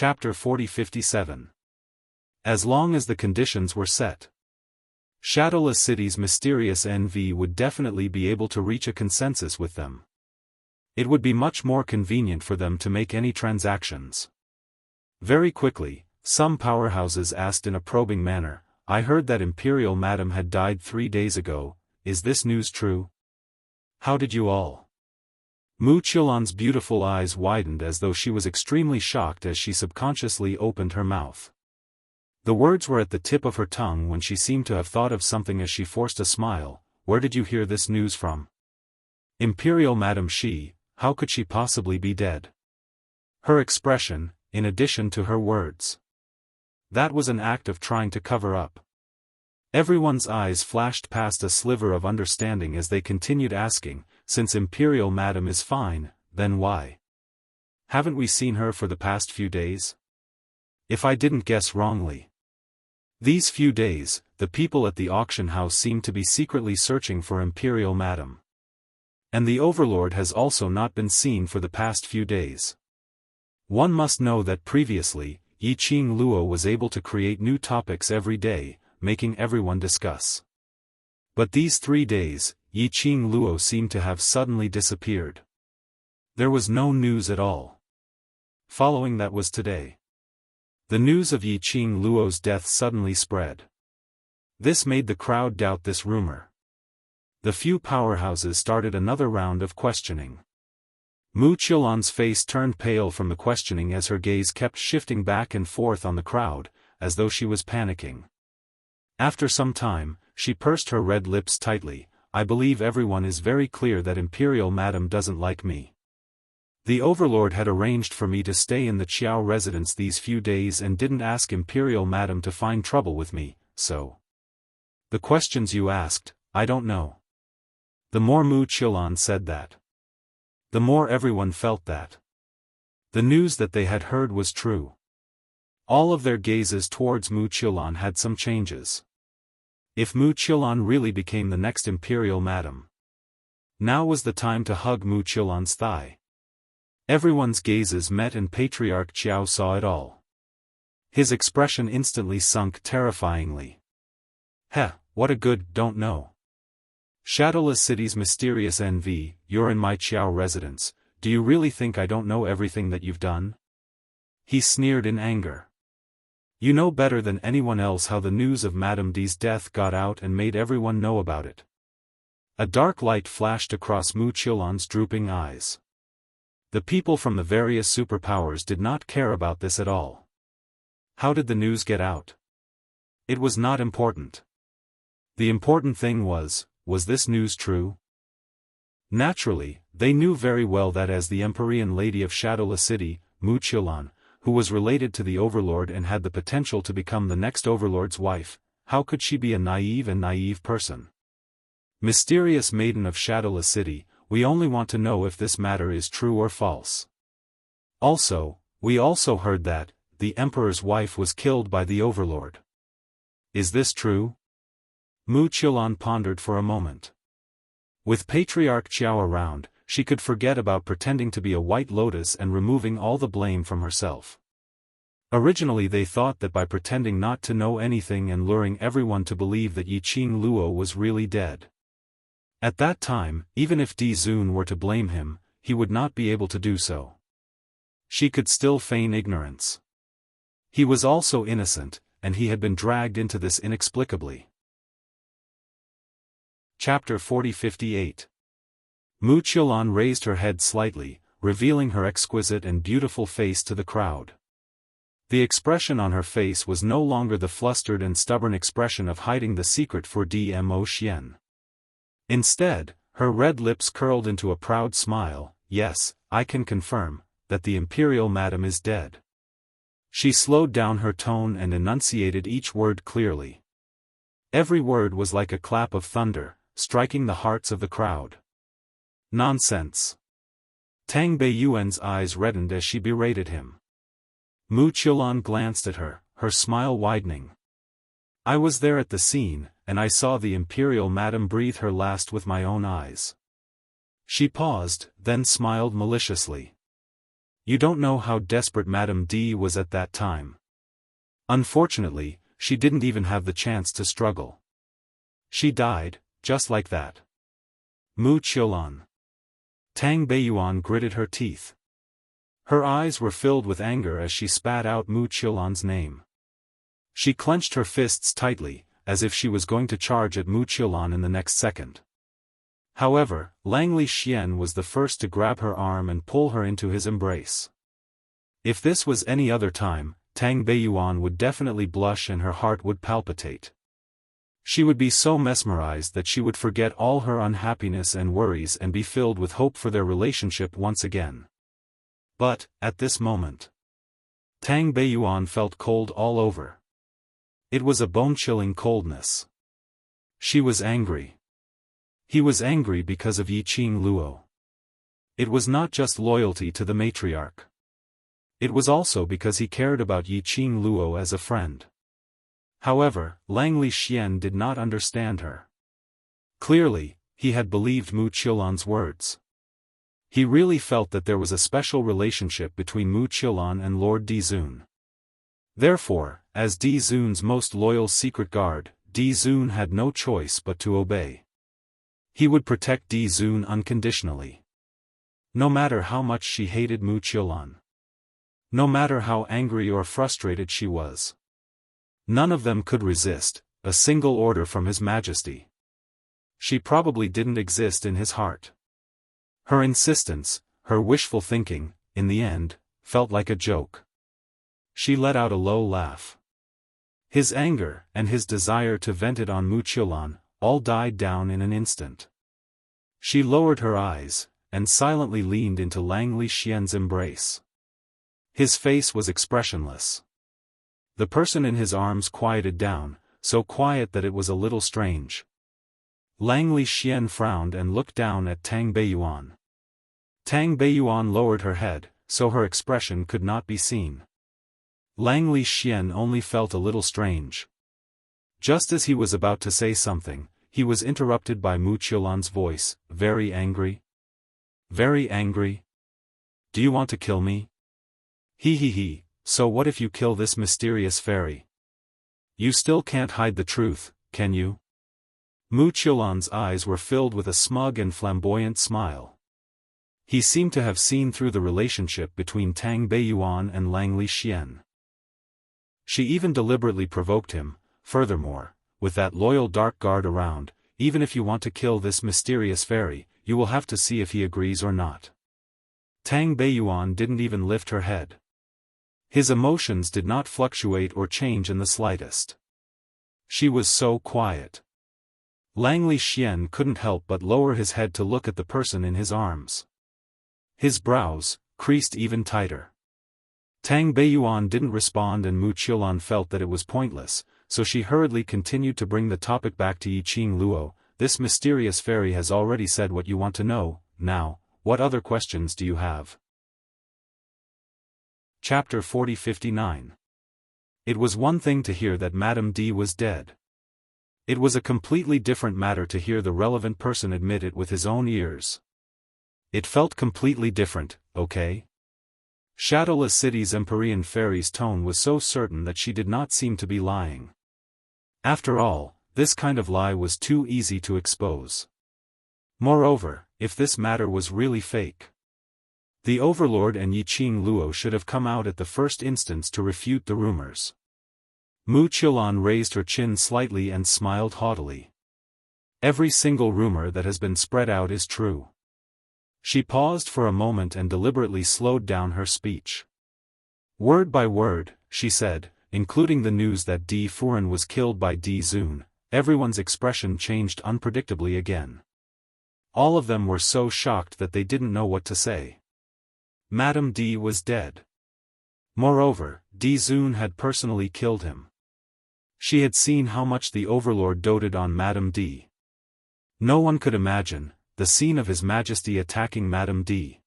Chapter 4057. As long as the conditions were set, Shadowless City's mysterious NV would definitely be able to reach a consensus with them. It would be much more convenient for them to make any transactions. Very quickly, some powerhouses asked in a probing manner, "I heard that Imperial Madam had died 3 days ago, is this news true? How did you all?" Wuxia's beautiful eyes widened as though she was extremely shocked as she subconsciously opened her mouth. The words were at the tip of her tongue when she seemed to have thought of something as she forced a smile. "Where did you hear this news from?" "Imperial Madam Shi, how could she possibly be dead?" Her expression, in addition to her words. That was an act of trying to cover up. Everyone's eyes flashed past a sliver of understanding as they continued asking, "Since Imperial Madam is fine, then why? Haven't we seen her for the past few days?" If I didn't guess wrongly. These few days, the people at the auction house seemed to be secretly searching for Imperial Madam. And the Overlord has also not been seen for the past few days. One must know that previously, Yiqing Luo was able to create new topics every day, making everyone discuss. But these 3 days, Yiqing Luo seemed to have suddenly disappeared. There was no news at all. Following that was today. The news of Yiqing Luo's death suddenly spread. This made the crowd doubt this rumor. The few powerhouses started another round of questioning. Wuxia's face turned pale from the questioning as her gaze kept shifting back and forth on the crowd, as though she was panicking. After some time, she pursed her red lips tightly. "I believe everyone is very clear that Imperial Madam doesn't like me. The Overlord had arranged for me to stay in the Qiao residence these few days and didn't ask Imperial Madam to find trouble with me, so. The questions you asked, I don't know." The more Wuxia said that, the more everyone felt that the news that they had heard was true. All of their gazes towards Wuxia had some changes. If Wuxia really became the next Imperial Madam, now was the time to hug Wuxia's thigh. Everyone's gazes met and Patriarch Qiao saw it all. His expression instantly sunk terrifyingly. "Heh, what a good don't know. Shadowless City's mysterious NV, you're in my Qiao residence, do you really think I don't know everything that you've done?" He sneered in anger. "You know better than anyone else how the news of Madame D's death got out and made everyone know about it." A dark light flashed across Wuxia's drooping eyes. The people from the various superpowers did not care about this at all. How did the news get out? It was not important. The important thing was this news true? Naturally, they knew very well that as the Empyrean Lady of Shadowless City, Wuxia, who was related to the Overlord and had the potential to become the next Overlord's wife, how could she be a naive person? Mysterious Maiden of Shadowless City, we only want to know if this matter is true or false. Also, we also heard that the Emperor's wife was killed by the Overlord. Is this true? Wuxia pondered for a moment. With Patriarch Qiao around, she could forget about pretending to be a White Lotus and removing all the blame from herself. Originally they thought that by pretending not to know anything and luring everyone to believe that Yiqing Luo was really dead. At that time, even if Di Zun were to blame him, he would not be able to do so. She could still feign ignorance. He was also innocent, and he had been dragged into this inexplicably. Chapter 4058. Wuxia raised her head slightly, revealing her exquisite and beautiful face to the crowd. The expression on her face was no longer the flustered and stubborn expression of hiding the secret for Dmo Xian. Instead, her red lips curled into a proud smile. "Yes, I can confirm that the Imperial Madam is dead." She slowed down her tone and enunciated each word clearly. Every word was like a clap of thunder, striking the hearts of the crowd. "Nonsense." Tang Beiyuan's eyes reddened as she berated him. Wuxia glanced at her, her smile widening. "I was there at the scene, and I saw the Imperial Madam breathe her last with my own eyes." She paused, then smiled maliciously. You don't know how desperate Madame D was at that time. Unfortunately, she didn't even have the chance to struggle. She died, just like that. Mu Qiulan. Tang Beiyuan gritted her teeth. Her eyes were filled with anger as she spat out Mu Qiulan's name. She clenched her fists tightly, as if she was going to charge at Mu Qiulan in the next second. However, Langley Xian was the first to grab her arm and pull her into his embrace. If this was any other time, Tang Beiyuan would definitely blush and her heart would palpitate. She would be so mesmerized that she would forget all her unhappiness and worries and be filled with hope for their relationship once again. But, at this moment, Tang Beiyuan felt cold all over. It was a bone-chilling coldness. She was angry. He was angry because of Yiqing Luo. It was not just loyalty to the matriarch. It was also because he cared about Yiqing Luo as a friend. However, Langley Xian did not understand her. Clearly, he had believed Mu Qiulan's words. He really felt that there was a special relationship between Mu Qiulan and Lord Dizun. Therefore, as Dizun's most loyal secret guard, Dizun had no choice but to obey. He would protect Dizun unconditionally. No matter how much she hated Mu Qiulan. No matter how angry or frustrated she was. None of them could resist a single order from His Majesty. She probably didn't exist in his heart. Her insistence, her wishful thinking, in the end, felt like a joke. She let out a low laugh. His anger, and his desire to vent it on Mu Qiulan, all died down in an instant. She lowered her eyes, and silently leaned into Langley Xian's embrace. His face was expressionless. The person in his arms quieted down, so quiet that it was a little strange. Langley Xian frowned and looked down at Tang Beiyuan. Tang Beiyuan lowered her head, so her expression could not be seen. Langley Xian only felt a little strange. Just as he was about to say something, he was interrupted by Mu Qiulan's voice, very angry. Very angry? Do you want to kill me? He, so what if you kill this mysterious fairy? You still can't hide the truth, can you? Mu Qiulan's eyes were filled with a smug and flamboyant smile. He seemed to have seen through the relationship between Tang Beiyuan and Langley Xian. She even deliberately provoked him. Furthermore, with that loyal dark guard around, even if you want to kill this mysterious fairy, you will have to see if he agrees or not. Tang Beiyuan didn't even lift her head. His emotions did not fluctuate or change in the slightest. She was so quiet. Langley Xian couldn't help but lower his head to look at the person in his arms. His brows creased even tighter. Tang Beiyuan didn't respond and Mu Qiulan felt that it was pointless, so she hurriedly continued to bring the topic back to Yiqing Luo. This mysterious fairy has already said what you want to know. Now, what other questions do you have? Chapter 40-59. It was one thing to hear that Madame D was dead. It was a completely different matter to hear the relevant person admit it with his own ears. It felt completely different, okay? Shadowless City's Empyrean fairy's tone was so certain that she did not seem to be lying. After all, this kind of lie was too easy to expose. Moreover, if this matter was really fake, the Overlord and Yiqing Luo should have come out at the first instance to refute the rumors. Mu Qiulan raised her chin slightly and smiled haughtily. Every single rumor that has been spread out is true. She paused for a moment and deliberately slowed down her speech. Word by word, she said, including the news that Di Furen was killed by Di Zun, everyone's expression changed unpredictably again. All of them were so shocked that they didn't know what to say. Madame D was dead. Moreover, Di Zun had personally killed him. She had seen how much the Overlord doted on Madame D. No one could imagine the scene of His Majesty attacking Madame D.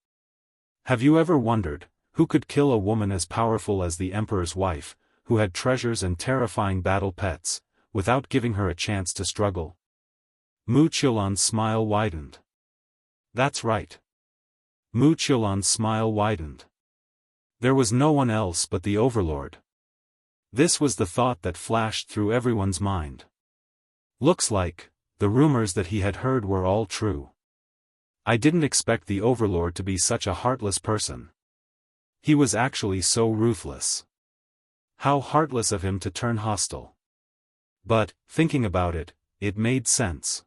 Have you ever wondered, who could kill a woman as powerful as the Emperor's wife, who had treasures and terrifying battle pets, without giving her a chance to struggle? Mu Qiulan's smile widened. That's right. Mu Qiulan's smile widened. There was no one else but the Overlord. This was the thought that flashed through everyone's mind. Looks like the rumors that he had heard were all true. I didn't expect the Overlord to be such a heartless person. He was actually so ruthless. How heartless of him to turn hostile. But, thinking about it, it made sense.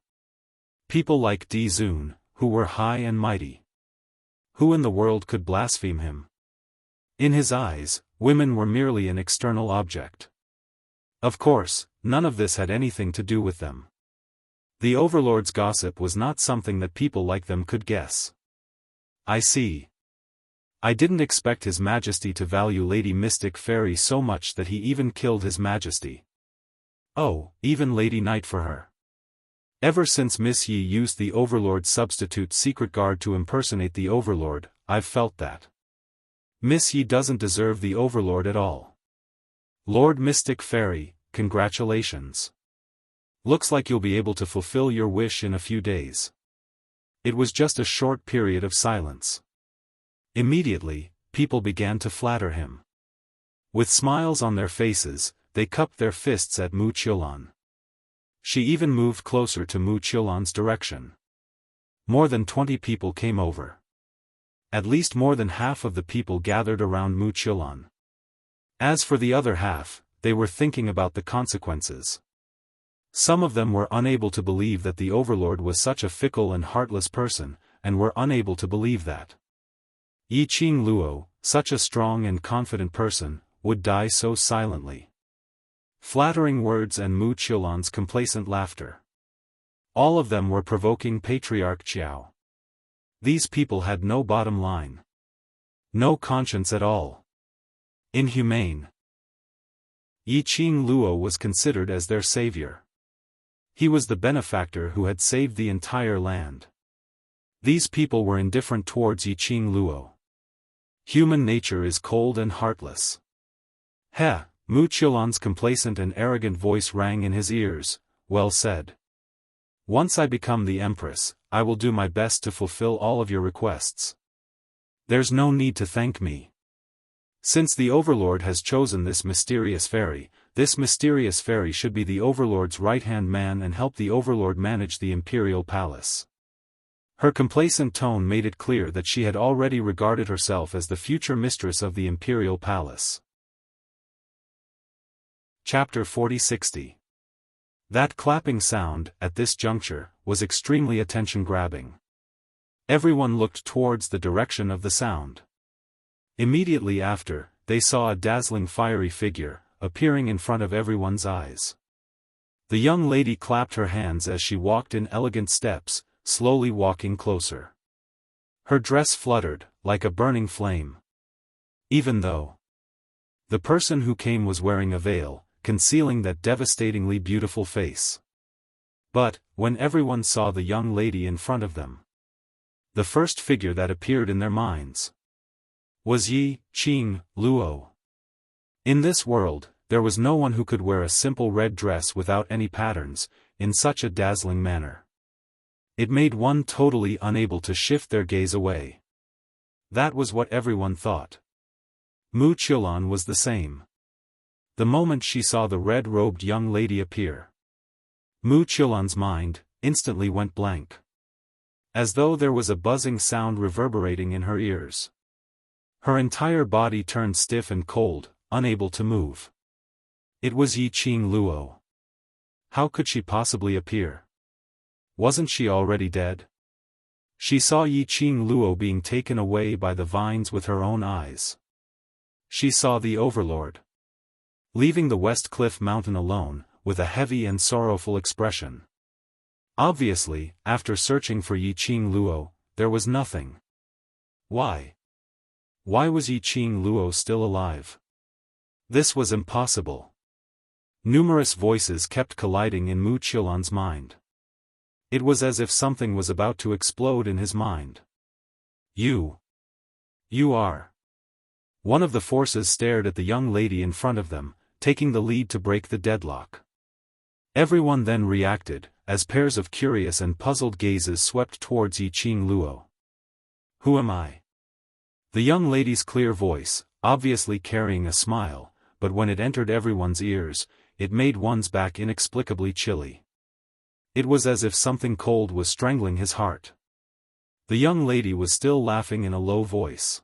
People like Di Zun, who were high and mighty. Who in the world could blaspheme him? In his eyes, women were merely an external object. Of course, none of this had anything to do with them. The Overlord's gossip was not something that people like them could guess. I see. I didn't expect His Majesty to value Lady Mystic Fairy so much that he even killed His Majesty. Oh, even Lady Night for her. Ever since Miss Yi used the Overlord's substitute secret guard to impersonate the Overlord, I've felt that. Miss Yi doesn't deserve the Overlord at all. Lord Mystic Fairy, congratulations. Looks like you'll be able to fulfill your wish in a few days. It was just a short period of silence. Immediately, people began to flatter him. With smiles on their faces, they cupped their fists at Mu Qiulan. She even moved closer to Mu Qiulan's direction. More than 20 people came over. At least more than half of the people gathered around Mu Qiulan. As for the other half, they were thinking about the consequences. Some of them were unable to believe that the Overlord was such a fickle and heartless person, and were unable to believe that Yi Qing Luo, such a strong and confident person, would die so silently. Flattering words and Mu Qiulan's complacent laughter. All of them were provoking Patriarch Qiao. These people had no bottom line. No conscience at all. Inhumane. Yi Qing Luo was considered as their savior. He was the benefactor who had saved the entire land. These people were indifferent towards Yi Qing Luo. Human nature is cold and heartless. Heh, Mu Qiulan's complacent and arrogant voice rang in his ears. Well said. Once I become the Empress, I will do my best to fulfill all of your requests. There's no need to thank me. Since the Overlord has chosen this mysterious fairy should be the Overlord's right-hand man and help the Overlord manage the Imperial Palace. Her complacent tone made it clear that she had already regarded herself as the future mistress of the Imperial Palace. Chapter 4060. That clapping sound, at this juncture, was extremely attention-grabbing. Everyone looked towards the direction of the sound. Immediately after, they saw a dazzling fiery figure, appearing in front of everyone's eyes. The young lady clapped her hands as she walked in elegant steps, slowly walking closer. Her dress fluttered, like a burning flame. Even though the person who came was wearing a veil, concealing that devastatingly beautiful face. But, when everyone saw the young lady in front of them, the first figure that appeared in their minds was Yi Qing Luo. In this world, there was no one who could wear a simple red dress without any patterns, in such a dazzling manner. It made one totally unable to shift their gaze away. That was what everyone thought. Mu Qiulan was the same. The moment she saw the red-robed young lady appear, Mu Qiulan's mind instantly went blank. As though there was a buzzing sound reverberating in her ears. Her entire body turned stiff and cold, unable to move. It was Yi Qing Luo. How could she possibly appear? Wasn't she already dead? She saw Yi Qing Luo being taken away by the vines with her own eyes. She saw the Overlord leaving the West Cliff Mountain alone, with a heavy and sorrowful expression. Obviously, after searching for Yi Qing Luo, there was nothing. Why? Why was Yi Qing Luo still alive? This was impossible. Numerous voices kept colliding in Mu Qiulan's mind. It was as if something was about to explode in his mind. You are. One of the forces stared at the young lady in front of them, taking the lead to break the deadlock. Everyone then reacted, as pairs of curious and puzzled gazes swept towards Yi Qing Luo. Who am I? The young lady's clear voice, obviously carrying a smile, but when it entered everyone's ears, it made one's back inexplicably chilly. It was as if something cold was strangling his heart. The young lady was still laughing in a low voice.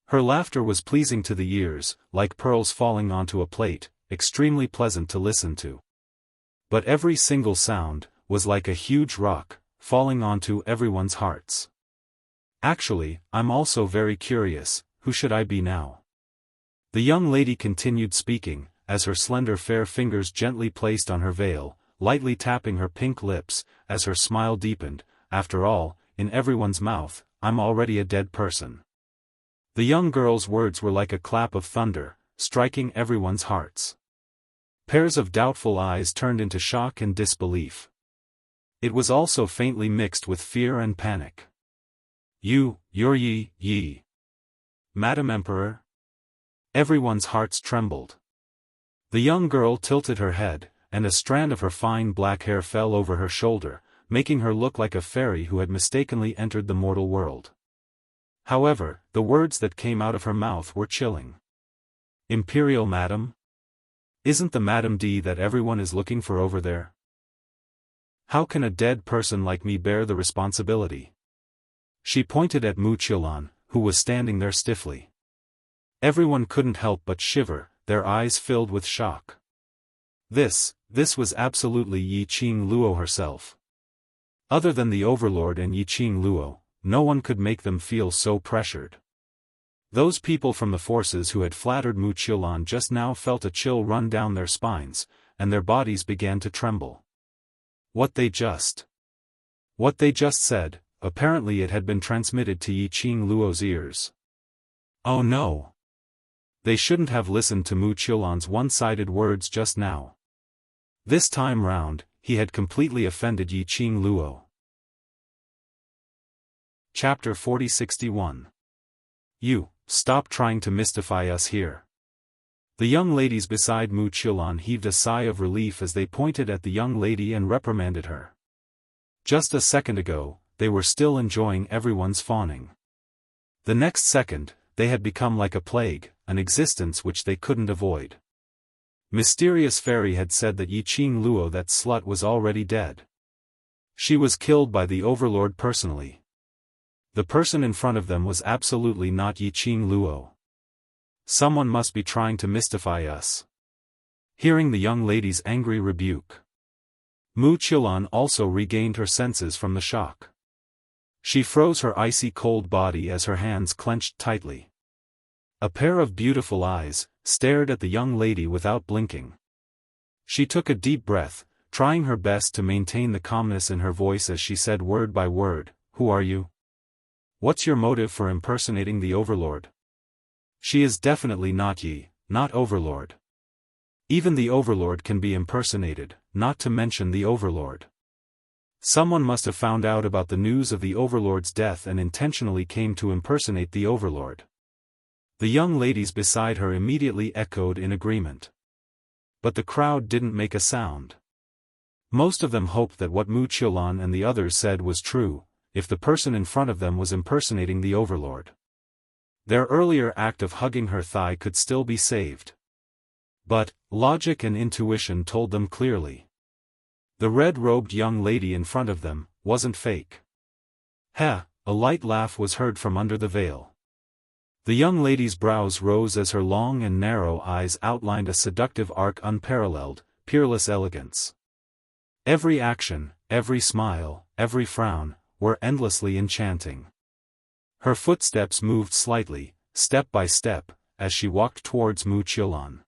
Her laughter was pleasing to the ears, like pearls falling onto a plate, extremely pleasant to listen to. But every single sound was like a huge rock, falling onto everyone's hearts. Actually, I'm also very curious, who should I be now? The young lady continued speaking, as her slender fair fingers gently placed on her veil, lightly tapping her pink lips, as her smile deepened. After all, in everyone's mouth, I'm already a dead person. The young girl's words were like a clap of thunder, striking everyone's hearts. Pairs of doubtful eyes turned into shock and disbelief. It was also faintly mixed with fear and panic. You're Yi. Madam Emperor? Everyone's hearts trembled. The young girl tilted her head, and a strand of her fine black hair fell over her shoulder, making her look like a fairy who had mistakenly entered the mortal world. However, the words that came out of her mouth were chilling. Imperial Madam? Isn't the Madam D that everyone is looking for over there? How can a dead person like me bear the responsibility? She pointed at Wuxia, who was standing there stiffly. Everyone couldn't help but shiver, their eyes filled with shock. This was absolutely Yi Qing Luo herself. Other than the Overlord and Yi Qing Luo, no one could make them feel so pressured. Those people from the forces who had flattered Wuxia just now felt a chill run down their spines, and their bodies began to tremble. What they just said, apparently it had been transmitted to Yi Qing Luo's ears. Oh no! They shouldn't have listened to Wuxia's one-sided words just now. This time round, he had completely offended Yi Qing Luo. Chapter 4061. You, stop trying to mystify us here. The young ladies beside Wuxia heaved a sigh of relief as they pointed at the young lady and reprimanded her. Just a second ago, they were still enjoying everyone's fawning. The next second, they had become like a plague, an existence which they couldn't avoid. Mysterious Fairy had said that Yi Qing Luo, that slut, was already dead. She was killed by the Overlord personally. The person in front of them was absolutely not Yi Qing Luo. Someone must be trying to mystify us. Hearing the young lady's angry rebuke, Wuxia also regained her senses from the shock. She froze her icy cold body as her hands clenched tightly. A pair of beautiful eyes stared at the young lady without blinking. She took a deep breath, trying her best to maintain the calmness in her voice as she said word by word, "Who are you? What's your motive for impersonating the Overlord? She is definitely not Yi, not Overlord. Even the Overlord can be impersonated, not to mention the Overlord. Someone must have found out about the news of the Overlord's death and intentionally came to impersonate the Overlord." The young ladies beside her immediately echoed in agreement. But the crowd didn't make a sound. Most of them hoped that what Wuxia and the others said was true, if the person in front of them was impersonating the Overlord. Their earlier act of hugging her thigh could still be saved. But logic and intuition told them clearly. The red-robed young lady in front of them wasn't fake. A light laugh was heard from under the veil. The young lady's brows rose as her long and narrow eyes outlined a seductive arc, unparalleled, peerless elegance. Every action, every smile, every frown, were endlessly enchanting. Her footsteps moved slightly, step by step, as she walked towards Wuxia.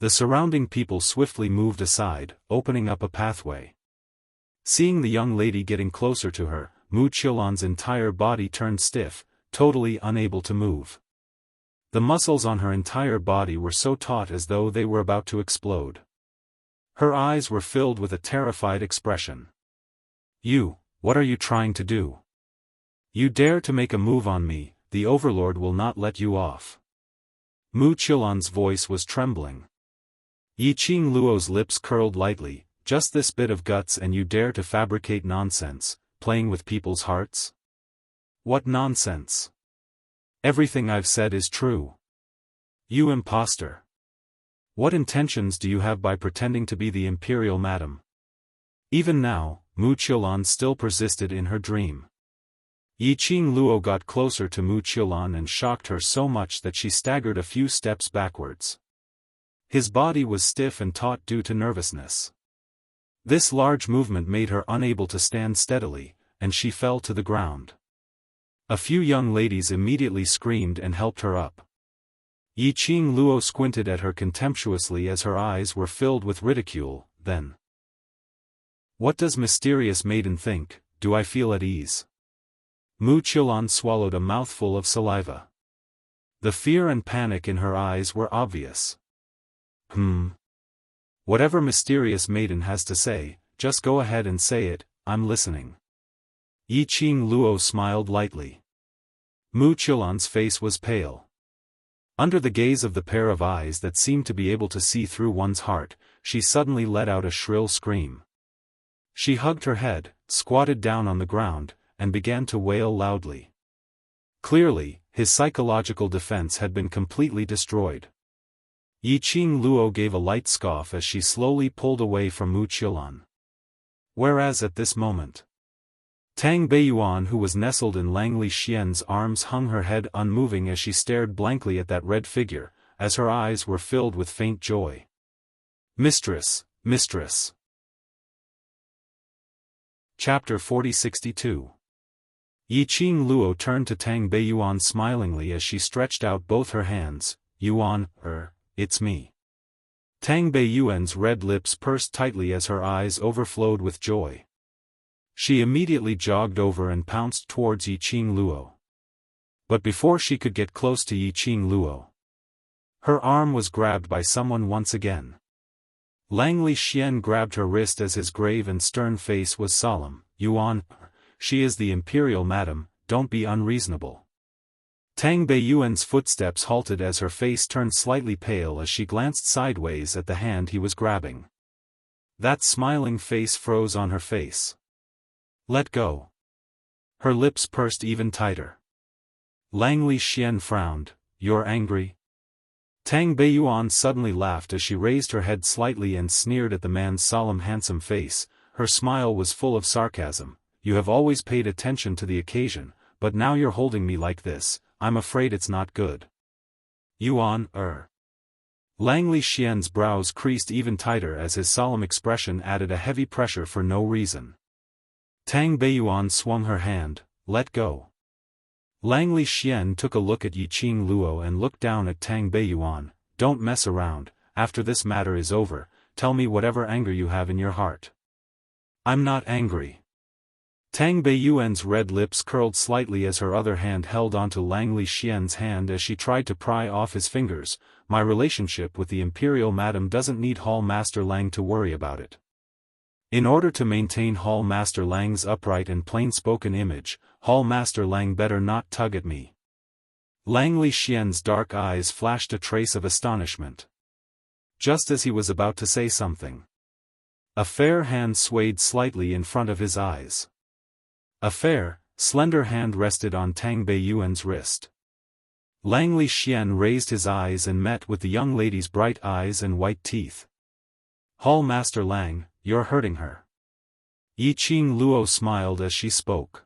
The surrounding people swiftly moved aside, opening up a pathway. Seeing the young lady getting closer to her, Wuxia's entire body turned stiff, totally unable to move. The muscles on her entire body were so taut as though they were about to explode. Her eyes were filled with a terrified expression. What are you trying to do? You dare to make a move on me, the Overlord will not let you off. Wuxia's voice was trembling. Yi Qing Luo's lips curled lightly, just this bit of guts and you dare to fabricate nonsense, playing with people's hearts? What nonsense? Everything I've said is true. You impostor! What intentions do you have by pretending to be the imperial madam? Even now, Mu Qiulan still persisted in her dream. Yiqing Luo got closer to Mu Qiulan and shocked her so much that she staggered a few steps backwards. His body was stiff and taut due to nervousness. This large movement made her unable to stand steadily, and she fell to the ground. A few young ladies immediately screamed and helped her up. Yiqing Luo squinted at her contemptuously as her eyes were filled with ridicule, then. What does mysterious maiden think? Do I feel at ease? Mu Qiulan swallowed a mouthful of saliva. The fear and panic in her eyes were obvious. Whatever mysterious maiden has to say, just go ahead and say it, I'm listening. Yiqing Luo smiled lightly. Mu Qiulan's face was pale. Under the gaze of the pair of eyes that seemed to be able to see through one's heart, she suddenly let out a shrill scream. She hugged her head, squatted down on the ground, and began to wail loudly. Clearly, his psychological defense had been completely destroyed. Yiqing Luo gave a light scoff as she slowly pulled away from Mu Qiulan. Whereas at this moment, Tang Beiyuan, who was nestled in Langley Xian's arms, hung her head unmoving as she stared blankly at that red figure, as her eyes were filled with faint joy. Mistress, mistress. Chapter 4062. Yiqing Luo turned to Tang Beiyuan smilingly as she stretched out both her hands. Yuan, it's me. Tang Beiyuan's red lips pursed tightly as her eyes overflowed with joy. She immediately jogged over and pounced towards Yiqing Luo. But before she could get close to Yiqing Luo, her arm was grabbed by someone once again. Langley Xian grabbed her wrist as his grave and stern face was solemn. Yuan, she is the imperial madam, don't be unreasonable. Tang Beiyuan's footsteps halted as her face turned slightly pale as she glanced sideways at the hand he was grabbing. That smiling face froze on her face. Let go. Her lips pursed even tighter. Langley Xian frowned. You're angry? Tang Beiyuan suddenly laughed as she raised her head slightly and sneered at the man's solemn handsome face. Her smile was full of sarcasm. You have always paid attention to the occasion, but now you're holding me like this, I'm afraid it's not good. Yuan, Langley Xian's brows creased even tighter as his solemn expression added a heavy pressure for no reason. Tang Beiyuan swung her hand. Let go. Langley Xian took a look at Yiqing Luo and looked down at Tang Beiyuan. Don't mess around, after this matter is over, tell me whatever anger you have in your heart. I'm not angry. Tang Beiyuan's red lips curled slightly as her other hand held onto Langley Xian's hand as she tried to pry off his fingers. My relationship with the imperial madam doesn't need Hall Master Lang to worry about it. In order to maintain Hall Master Lang's upright and plain-spoken image, Hall Master Lang better not tug at me. Langley Xian's dark eyes flashed a trace of astonishment. Just as he was about to say something, a fair hand swayed slightly in front of his eyes. A fair, slender hand rested on Tang Beiyuan's wrist. Langley Xian raised his eyes and met with the young lady's bright eyes and white teeth. Hall Master Lang, you're hurting her. Yiqing Luo smiled as she spoke.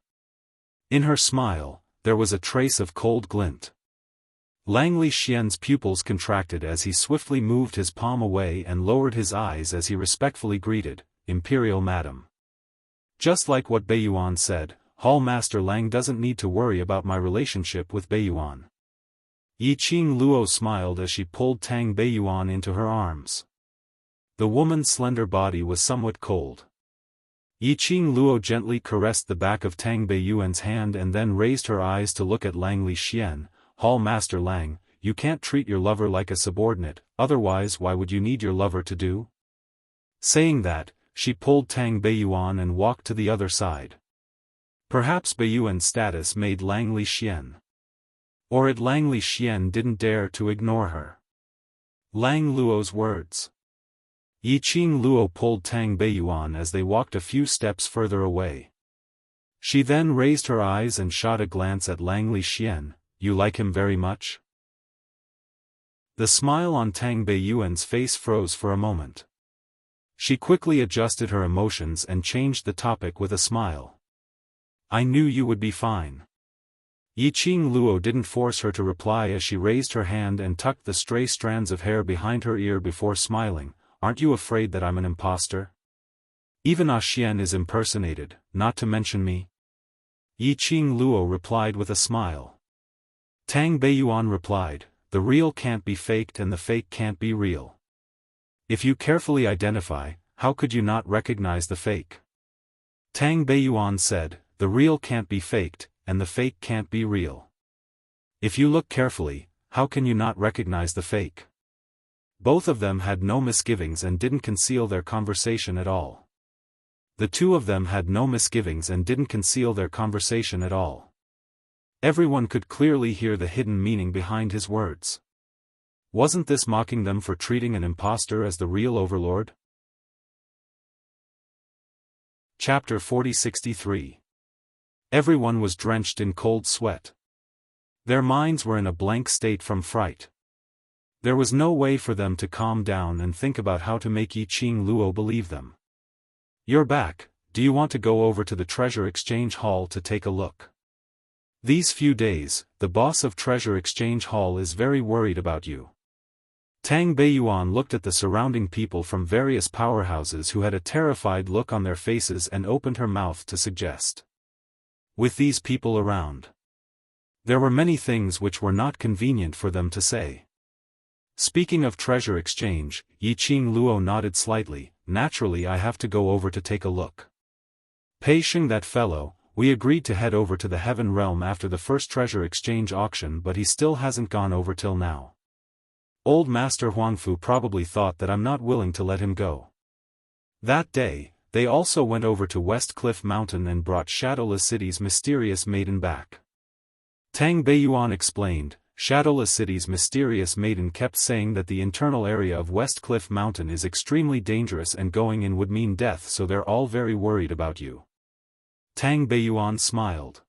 In her smile, there was a trace of cold glint. Langley Xian's pupils contracted as he swiftly moved his palm away and lowered his eyes as he respectfully greeted, Imperial Madam. Just like what Beiyuan said, Hall Master Lang doesn't need to worry about my relationship with Beiyuan. Yiqing Luo smiled as she pulled Tang Beiyuan into her arms. The woman's slender body was somewhat cold. Yiqing Luo gently caressed the back of Tang Beiyuan's hand and then raised her eyes to look at Langley Xian. Hall Master Lang, you can't treat your lover like a subordinate, otherwise why would you need your lover to do? Saying that, she pulled Tang Beiyuan and walked to the other side. Perhaps Beiyuan's status made Langley Xian. Or it Langley Xian didn't dare to ignore her. Lang Luo's words. Yiqing Luo pulled Tang Beiyuan as they walked a few steps further away. She then raised her eyes and shot a glance at Langley Xian. You like him very much? The smile on Tang Beiyuan's face froze for a moment. She quickly adjusted her emotions and changed the topic with a smile. I knew you would be fine. Yiqing Luo didn't force her to reply as she raised her hand and tucked the stray strands of hair behind her ear before smiling. Aren't you afraid that I'm an imposter? Even Ah Xian is impersonated, not to mention me. Yiqing Luo replied with a smile. Tang Beiyuan replied, the real can't be faked and the fake can't be real. If you carefully identify, how could you not recognize the fake? Tang Beiyuan said, the real can't be faked, and the fake can't be real. If you look carefully, how can you not recognize the fake? Both of them had no misgivings and didn't conceal their conversation at all. The two of them had no misgivings and didn't conceal their conversation at all. Everyone could clearly hear the hidden meaning behind his words. Wasn't this mocking them for treating an imposter as the real overlord? Chapter 4063. Everyone was drenched in cold sweat. Their minds were in a blank state from fright. There was no way for them to calm down and think about how to make Yiqing Luo believe them. You're back, do you want to go over to the Treasure Exchange Hall to take a look? These few days, the boss of Treasure Exchange Hall is very worried about you. Tang Beiyuan looked at the surrounding people from various powerhouses who had a terrified look on their faces and opened her mouth to suggest. With these people around, there were many things which were not convenient for them to say. Speaking of Treasure Exchange, Yiqing Luo nodded slightly. Naturally I have to go over to take a look. Pei Sheng, that fellow, we agreed to head over to the Heaven Realm after the first Treasure Exchange auction, but he still hasn't gone over till now. Old Master Huangfu probably thought that I'm not willing to let him go. That day, they also went over to West Cliff Mountain and brought Shadowless City's mysterious maiden back. Tang Beiyuan explained, Shadowless City's mysterious maiden kept saying that the internal area of West Cliff Mountain is extremely dangerous and going in would mean death, so they're all very worried about you. Tang Beiyuan smiled.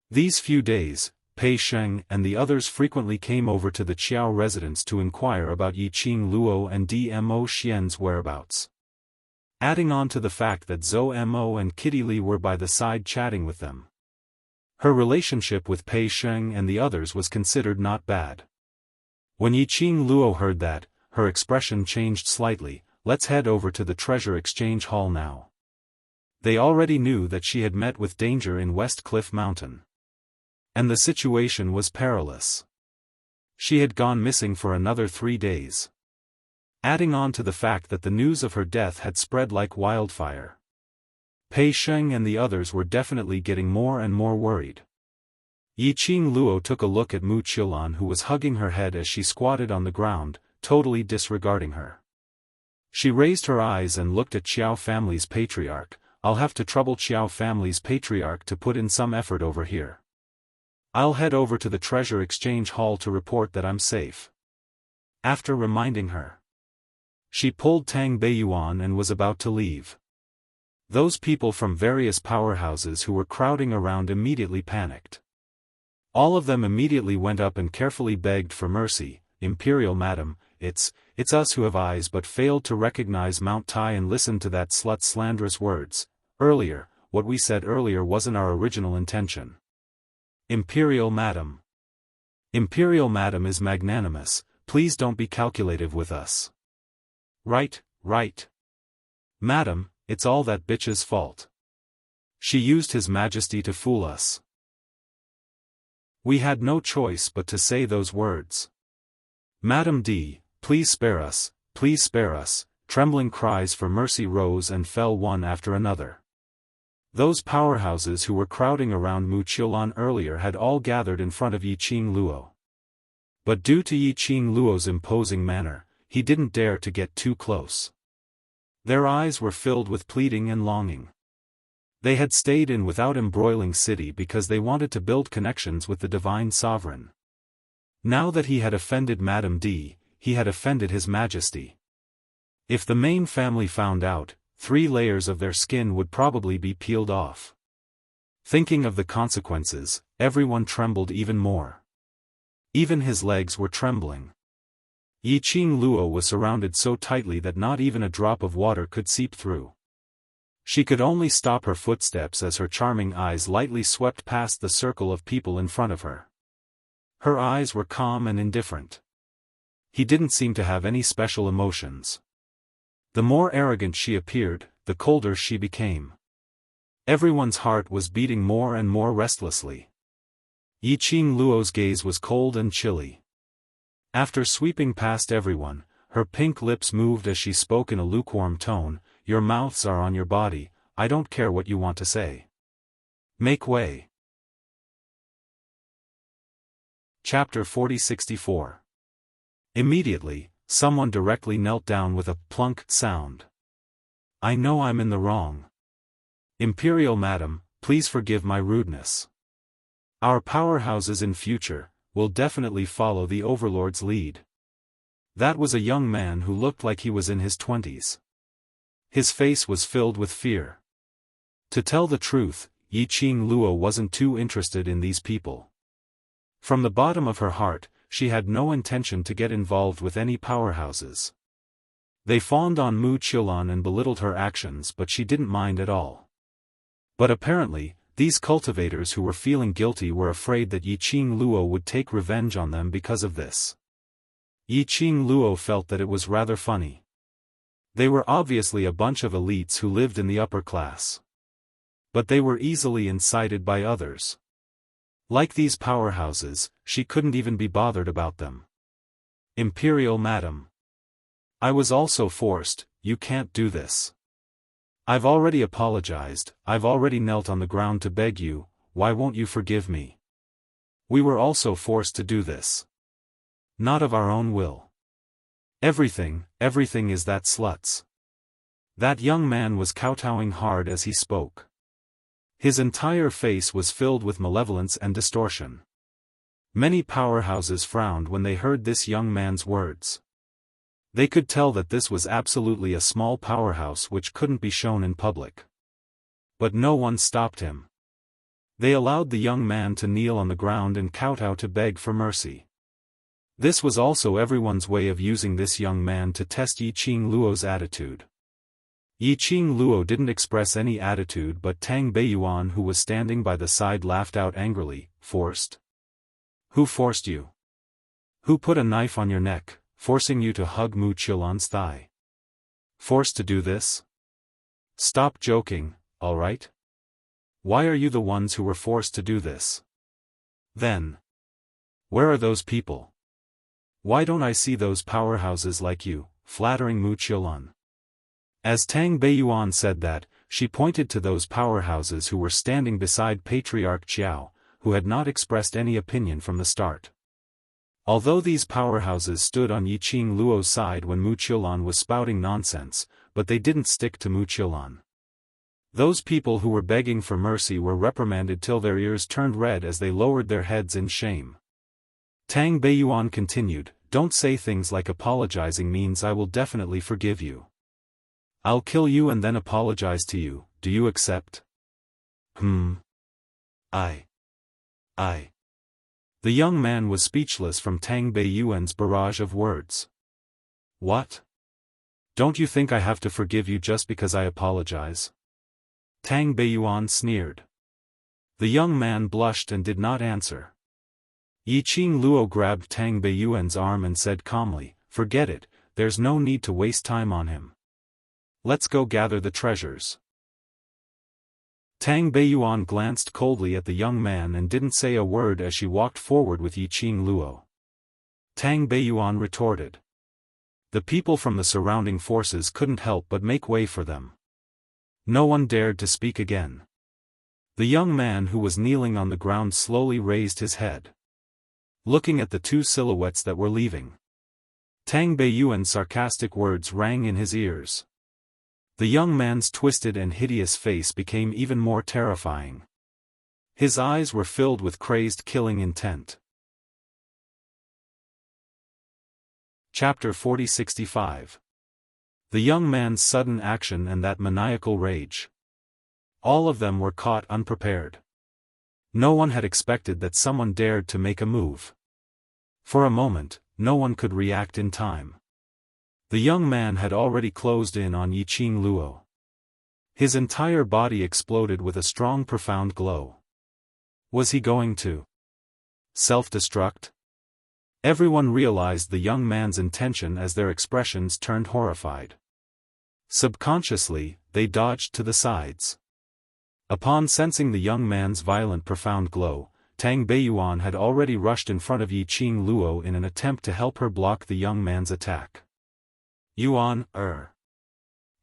These few days, Pei Sheng and the others frequently came over to the Qiao residence to inquire about Yiqing Luo and Dmo Xian's whereabouts. Adding on to the fact that Zhou Mo and Kitty Li were by the side chatting with them. Her relationship with Pei Sheng and the others was considered not bad. When Yiqing Luo heard that, her expression changed slightly. Let's head over to the Treasure Exchange Hall now. They already knew that she had met with danger in West Cliff Mountain. And the situation was perilous. She had gone missing for another 3 days. Adding on to the fact that the news of her death had spread like wildfire. Pei Sheng and the others were definitely getting more and more worried. Yiqing Luo took a look at Mu Qiulan, who was hugging her head as she squatted on the ground, totally disregarding her. She raised her eyes and looked at Qiao family's patriarch. I'll have to trouble Qiao family's patriarch to put in some effort over here. I'll head over to the Treasure Exchange Hall to report that I'm safe. After reminding her, she pulled Tang Beiyuan and was about to leave. Those people from various powerhouses who were crowding around immediately panicked. All of them immediately went up and carefully begged for mercy. Imperial Madam, it's us who have eyes but failed to recognize Mount Tai and listen to that slut's slanderous words. Earlier, what we said earlier wasn't our original intention. Imperial Madam. Imperial Madam is magnanimous, please don't be calculative with us. Right. Madam, it's all that bitch's fault. She used His Majesty to fool us. We had no choice but to say those words. Madam D, please spare us, please spare us. Trembling cries for mercy rose and fell one after another. Those powerhouses who were crowding around Mu Qiulan earlier had all gathered in front of Yiqing Luo. But due to Yiqing Luo's imposing manner, he didn't dare to get too close. Their eyes were filled with pleading and longing. They had stayed in without embroiling city because they wanted to build connections with the divine sovereign. Now that he had offended Madam D, he had offended His Majesty. If the main family found out, 3 layers of their skin would probably be peeled off. Thinking of the consequences, everyone trembled even more. Even his legs were trembling. Yi Qing Luo was surrounded so tightly that not even a drop of water could seep through. She could only stop her footsteps as her charming eyes lightly swept past the circle of people in front of her. Her eyes were calm and indifferent. He didn't seem to have any special emotions. The more arrogant she appeared, the colder she became. Everyone's heart was beating more and more restlessly. Yi Qing Luo's gaze was cold and chilly. After sweeping past everyone, her pink lips moved as she spoke in a lukewarm tone, "Your mouths are on your body, I don't care what you want to say. Make way." Chapter 4064. Immediately, someone directly knelt down with a plunk sound. "I know I'm in the wrong. Imperial Madam, please forgive my rudeness. Our powerhouses in future will definitely follow the Overlord's lead." That was a young man who looked like he was in his 20s. His face was filled with fear. To tell the truth, Yi Qing Luo wasn't too interested in these people. From the bottom of her heart, she had no intention to get involved with any powerhouses. They fawned on Mu Qiulan and belittled her actions, but she didn't mind at all. But apparently, these cultivators who were feeling guilty were afraid that Yi Qing Luo would take revenge on them because of this. Yi Qing Luo felt that it was rather funny. They were obviously a bunch of elites who lived in the upper class. But they were easily incited by others. Like these powerhouses, she couldn't even be bothered about them. "Imperial Madam. I was also forced, you can't do this. I've already apologized, I've already knelt on the ground to beg you, why won't you forgive me? We were also forced to do this. Not of our own will. Everything is that slut's." That young man was kowtowing hard as he spoke. His entire face was filled with malevolence and distortion. Many powerhouses frowned when they heard this young man's words. They could tell that this was absolutely a small powerhouse which couldn't be shown in public. But no one stopped him. They allowed the young man to kneel on the ground and kowtow to beg for mercy. This was also everyone's way of using this young man to test Yi Qing Luo's attitude. Yi Qing Luo didn't express any attitude, but Tang Beiyuan, who was standing by the side, laughed out angrily. "Forced? Who forced you? Who put a knife on your neck, forcing you to hug Mu Qiulan's thigh? Forced to do this? Stop joking, all right? Why are you the ones who were forced to do this? Then, where are those people? Why don't I see those powerhouses like you, flattering Mu Qiulan?" As Tang Beiyuan said that, she pointed to those powerhouses who were standing beside Patriarch Qiao, who had not expressed any opinion from the start. Although these powerhouses stood on Yi Qing Luo's side when Mu Qiulan was spouting nonsense, but they didn't stick to Mu Qiulan. Those people who were begging for mercy were reprimanded till their ears turned red as they lowered their heads in shame. Tang Beiyuan continued, "Don't say things like apologizing means I will definitely forgive you. I'll kill you and then apologize to you, do you accept?" I. The young man was speechless from Tang Beiyuan's barrage of words. "What? Don't you think I have to forgive you just because I apologize?" Tang Beiyuan sneered. The young man blushed and did not answer. Yi Qing Luo grabbed Tang Beiyuan's arm and said calmly, "Forget it, there's no need to waste time on him. Let's go gather the treasures." Tang Beiyuan glanced coldly at the young man and didn't say a word as she walked forward with Yi Qing Luo. Tang Beiyuan retorted. The people from the surrounding forces couldn't help but make way for them. No one dared to speak again. The young man who was kneeling on the ground slowly raised his head, looking at the two silhouettes that were leaving. Tang Beiyuan's sarcastic words rang in his ears. The young man's twisted and hideous face became even more terrifying. His eyes were filled with crazed killing intent. Chapter 4065. The young man's sudden action and that maniacal rage. All of them were caught unprepared. No one had expected that someone dared to make a move. For a moment, no one could react in time. The young man had already closed in on Yiqing Luo. His entire body exploded with a strong profound glow. Was he going to self-destruct? Everyone realized the young man's intention as their expressions turned horrified. Subconsciously, they dodged to the sides. Upon sensing the young man's violent profound glow, Tang Beiyuan had already rushed in front of Yiqing Luo in an attempt to help her block the young man's attack. Yuan,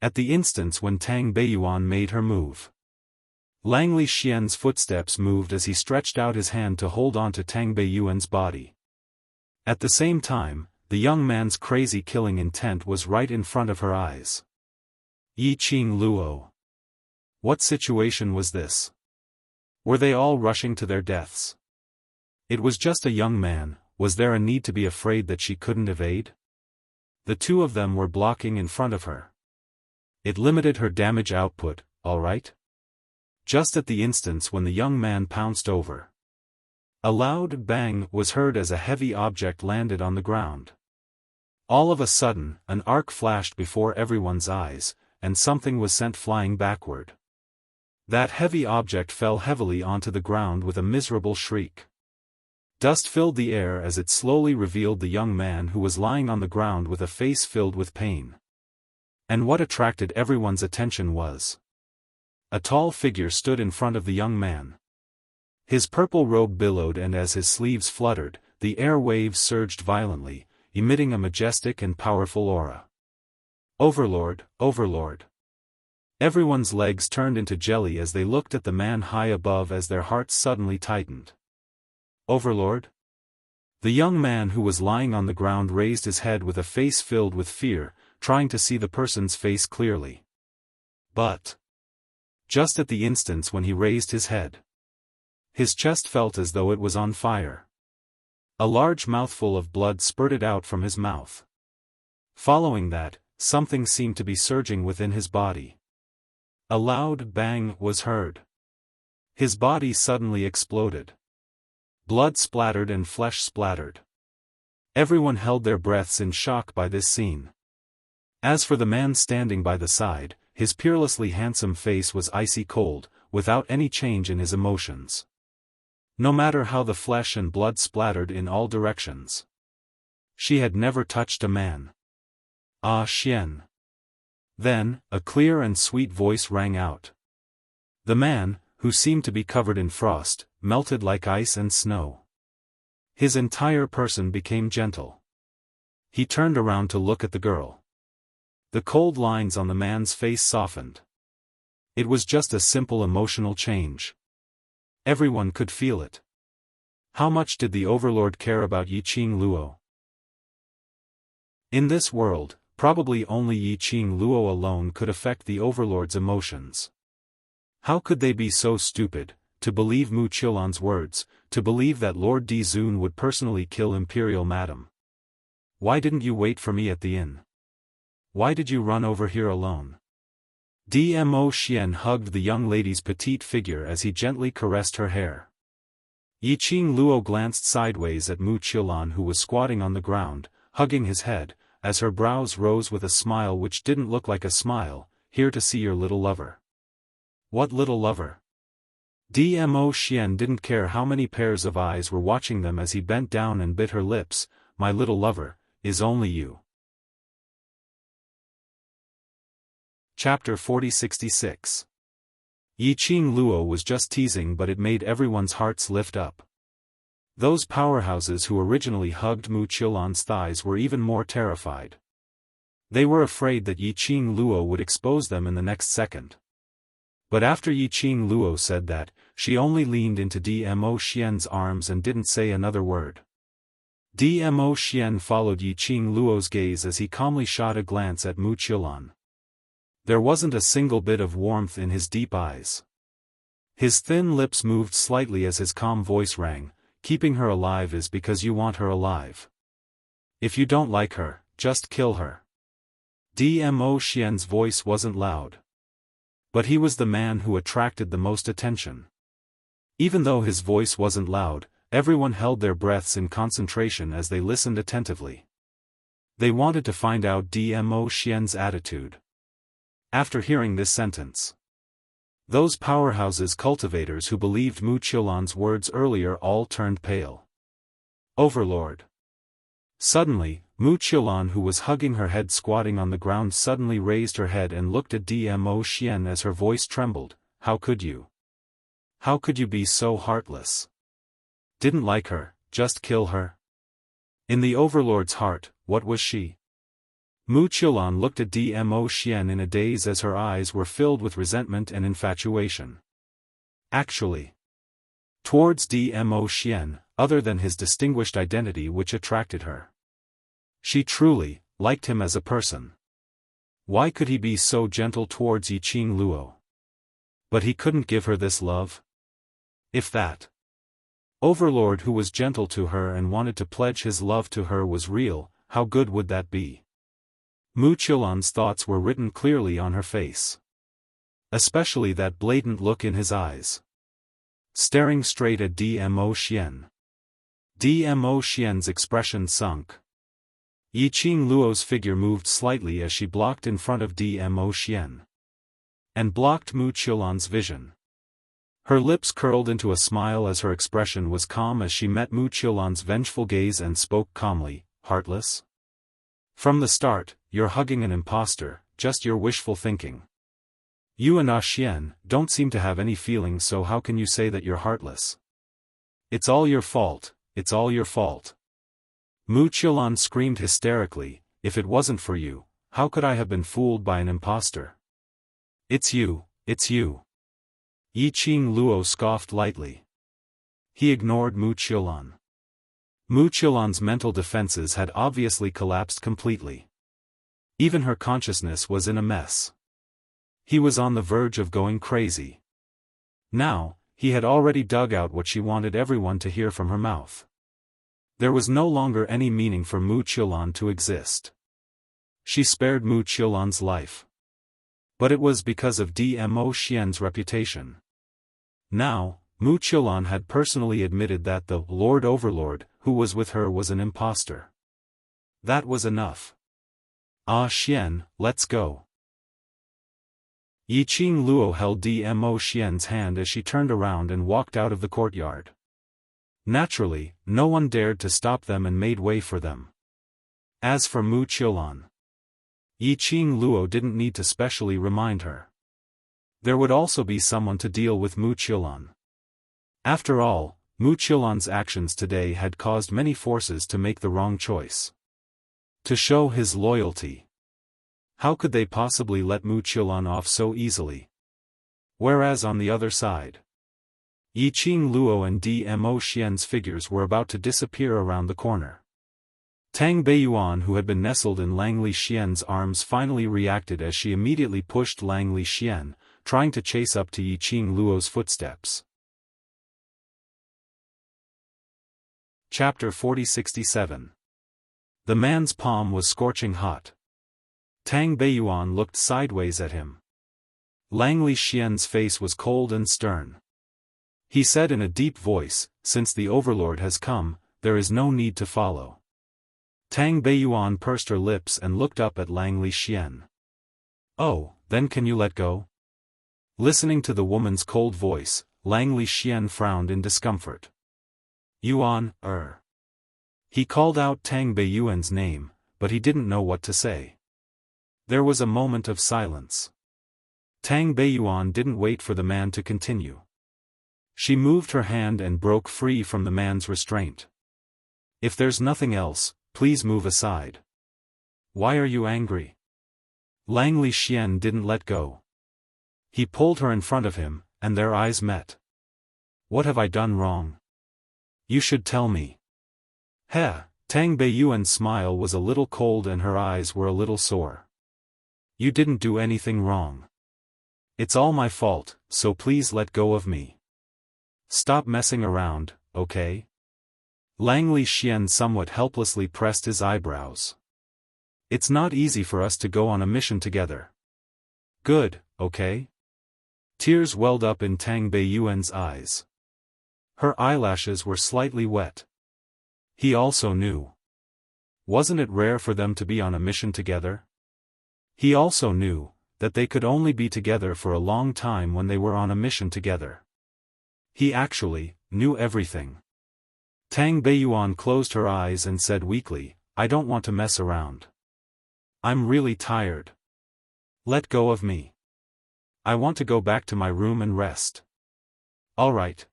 At the instance when Tang Beiyuan made her move, Lang Li Xian's footsteps moved as he stretched out his hand to hold on to Tang Beiyuan's body. At the same time, the young man's crazy killing intent was right in front of her eyes. Yiqing Luo. What situation was this? Were they all rushing to their deaths? It was just a young man, was there a need to be afraid that she couldn't evade? The two of them were blocking in front of her. It limited her damage output, all right? Just at the instance when the young man pounced over, a loud bang was heard as a heavy object landed on the ground. All of a sudden, an arc flashed before everyone's eyes, and something was sent flying backward. That heavy object fell heavily onto the ground with a miserable shriek. Dust filled the air as it slowly revealed the young man who was lying on the ground with a face filled with pain. And what attracted everyone's attention was, a tall figure stood in front of the young man. His purple robe billowed, and as his sleeves fluttered, the air waves surged violently, emitting a majestic and powerful aura. Overlord, Overlord. Everyone's legs turned into jelly as they looked at the man high above, as their hearts suddenly tightened. Overlord? The young man who was lying on the ground raised his head with a face filled with fear, trying to see the person's face clearly. But just at the instance when he raised his head, his chest felt as though it was on fire. A large mouthful of blood spurted out from his mouth. Following that, something seemed to be surging within his body. A loud bang was heard. His body suddenly exploded. Blood splattered and flesh splattered. Everyone held their breaths in shock by this scene. As for the man standing by the side, his peerlessly handsome face was icy cold, without any change in his emotions. No matter how the flesh and blood splattered in all directions. She had never touched a man. Ah, Xian. Then, a clear and sweet voice rang out. The man, who seemed to be covered in frost, melted like ice and snow. His entire person became gentle. He turned around to look at the girl. The cold lines on the man's face softened. It was just a simple emotional change. Everyone could feel it. How much did the Overlord care about Yiqing Luo? In this world, probably only Yiqing Luo alone could affect the Overlord's emotions. How could they be so stupid, to believe Mu Qiulan's words, to believe that Lord Di Zun would personally kill Imperial Madam? Why didn't you wait for me at the inn? Why did you run over here alone? Dmo Xian hugged the young lady's petite figure as he gently caressed her hair. Yiqing Luo glanced sideways at Mu Qiulan, who was squatting on the ground, hugging his head, as her brows rose with a smile which didn't look like a smile. Here to see your little lover. What little lover? Dmo Xian didn't care how many pairs of eyes were watching them as he bent down and bit her lips. My little lover, is only you. Chapter 4066. Yiqing Luo was just teasing, but it made everyone's hearts lift up. Those powerhouses who originally hugged Mu Qiulan's thighs were even more terrified. They were afraid that Yiqing Luo would expose them in the next second. But after Yiqing Luo said that, she only leaned into Dmo Xian's arms and didn't say another word. Dmo Xian followed Yiqing Luo's gaze as he calmly shot a glance at Mu Qiulan. There wasn't a single bit of warmth in his deep eyes. His thin lips moved slightly as his calm voice rang, keeping her alive is because you want her alive. If you don't like her, just kill her. Dmo Xian's voice wasn't loud. But he was the man who attracted the most attention. Even though his voice wasn't loud, everyone held their breaths in concentration as they listened attentively. They wanted to find out Dmo Xian's attitude. After hearing this sentence, those powerhouse's cultivators who believed Mu Qiulan's words earlier all turned pale. Overlord. Suddenly, Mu Qiulan, who was hugging her head squatting on the ground, suddenly raised her head and looked at Dmo Xian as her voice trembled. How could you? How could you be so heartless? Didn't like her, just kill her? In the Overlord's heart, what was she? Mu Qiulan looked at Dmo Xian in a daze as her eyes were filled with resentment and infatuation. Actually, towards Dmo Xian, other than his distinguished identity which attracted her, she truly liked him as a person. Why could he be so gentle towards Yiqing Luo? But he couldn't give her this love? If that Overlord who was gentle to her and wanted to pledge his love to her was real, how good would that be? Mu Qiulan's thoughts were written clearly on her face. Especially that blatant look in his eyes, staring straight at Dmo Xian. Dmo Xian's expression sunk. Yiqing Luo's figure moved slightly as she blocked in front of Dmo Xian, and blocked Mu Qiulan's vision. Her lips curled into a smile as her expression was calm as she met Mu Qiulan's vengeful gaze and spoke calmly, heartless? From the start, you're hugging an imposter, just your wishful thinking. You and Xian don't seem to have any feelings, so how can you say that you're heartless? It's all your fault, it's all your fault. Mu Qiulan screamed hysterically, if it wasn't for you, how could I have been fooled by an imposter? It's you, it's you. Yiqing Luo scoffed lightly. He ignored Mu Qiulan. Mu Qiulan's mental defenses had obviously collapsed completely. Even her consciousness was in a mess. He was on the verge of going crazy. Now, he had already dug out what she wanted everyone to hear from her mouth. There was no longer any meaning for Mu Qiulan to exist. She spared Mu Qiulan's life. But it was because of Dmo Xian's reputation. Now, Mu Qiulan had personally admitted that the Lord Overlord who was with her was an imposter. That was enough. Xian, let's go. Yiqing Luo held Dmo Xian's hand as she turned around and walked out of the courtyard. Naturally, no one dared to stop them and made way for them. As for Mu Qiulan, Yiqing Luo didn't need to specially remind her. There would also be someone to deal with Mu Qiulan. After all, Mu Qiulan's actions today had caused many forces to make the wrong choice. To show his loyalty. How could they possibly let Mu Qiulan off so easily? Whereas on the other side, Yiqing Luo and Dmo Xian's figures were about to disappear around the corner. Tang Beiyuan, who had been nestled in Langli Xian's arms, finally reacted as she immediately pushed Langli Xian, trying to chase up to Yiqing Luo's footsteps. Chapter 4067. The man's palm was scorching hot. Tang Beiyuan looked sideways at him. Langli Xian's face was cold and stern. He said in a deep voice, "Since the Overlord has come, there is no need to follow." Tang Beiyuan pursed her lips and looked up at Langli Xian. "Oh, then can you let go?" Listening to the woman's cold voice, Langli Xian frowned in discomfort. "Yuan, He called out Tang Beiyuan's name, but he didn't know what to say. There was a moment of silence. Tang Beiyuan didn't wait for the man to continue. She moved her hand and broke free from the man's restraint. "If there's nothing else, please move aside." "Why are you angry?" Langli Xian didn't let go. He pulled her in front of him, and their eyes met. "What have I done wrong? You should tell me." Tang Beiyuan's smile was a little cold and her eyes were a little sore. "You didn't do anything wrong. It's all my fault, so please let go of me. Stop messing around, okay?" Langli Xian somewhat helplessly pressed his eyebrows. "It's not easy for us to go on a mission together." "Good, okay?" Tears welled up in Tang Beiyuan's eyes. Her eyelashes were slightly wet. He also knew. Wasn't it rare for them to be on a mission together? He also knew that they could only be together for a long time when they were on a mission together. He actually knew everything. Tang Beiyuan closed her eyes and said weakly, "I don't want to mess around. I'm really tired. Let go of me. I want to go back to my room and rest." "All right."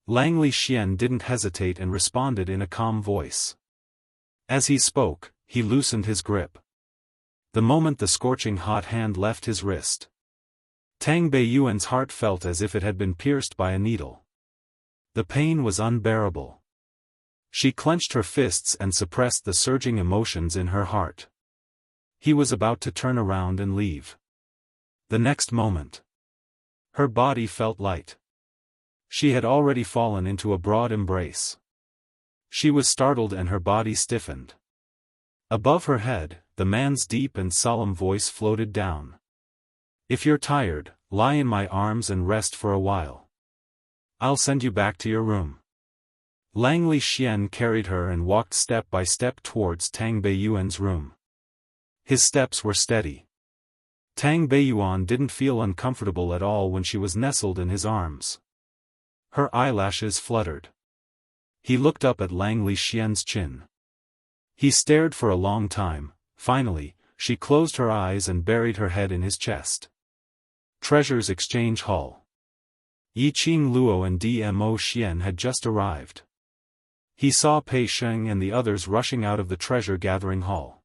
Langley Xian didn't hesitate and responded in a calm voice. As he spoke, he loosened his grip. The moment the scorching hot hand left his wrist, Tang Beiyuan's heart felt as if it had been pierced by a needle. The pain was unbearable. She clenched her fists and suppressed the surging emotions in her heart. He was about to turn around and leave. The next moment, her body felt light. She had already fallen into a broad embrace. She was startled and her body stiffened. Above her head, the man's deep and solemn voice floated down. "If you're tired, lie in my arms and rest for a while. I'll send you back to your room." Langley Xian carried her and walked step by step towards Tang Beiyuan's room. His steps were steady. Tang Beiyuan didn't feel uncomfortable at all when she was nestled in his arms. Her eyelashes fluttered. He looked up at Langley Xian's chin. He stared for a long time. Finally, she closed her eyes and buried her head in his chest. Treasures Exchange Hall. Yiqing Luo and Dmo Xian had just arrived. He saw Pei Sheng and the others rushing out of the treasure-gathering hall.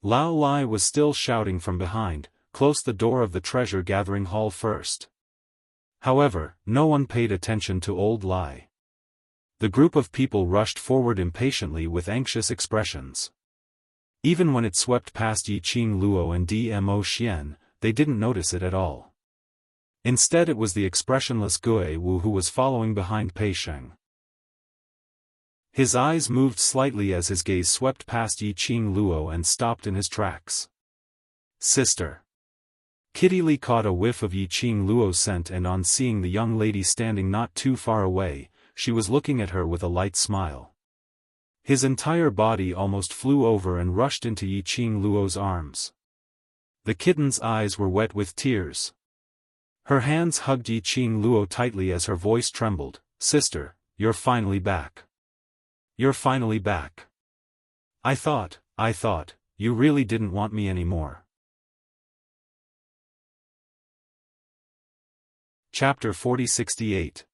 Lao Lai was still shouting from behind, "Close the door of the treasure-gathering hall first." However, no one paid attention to old Lai. The group of people rushed forward impatiently with anxious expressions. Even when it swept past Yiqing Luo and Dmo Xian, they didn't notice it at all. Instead it was the expressionless Gue Wu who was following behind Pei Sheng. His eyes moved slightly as his gaze swept past Yiqing Luo and stopped in his tracks. "Sister." Kitty Li caught a whiff of Yiqing Luo's scent, and on seeing the young lady standing not too far away, she was looking at her with a light smile. His entire body almost flew over and rushed into Yiqing Luo's arms. The kitten's eyes were wet with tears. Her hands hugged Yiqing Luo tightly as her voice trembled, "Sister, you're finally back. You're finally back. I thought, you really didn't want me anymore." Chapter 4068.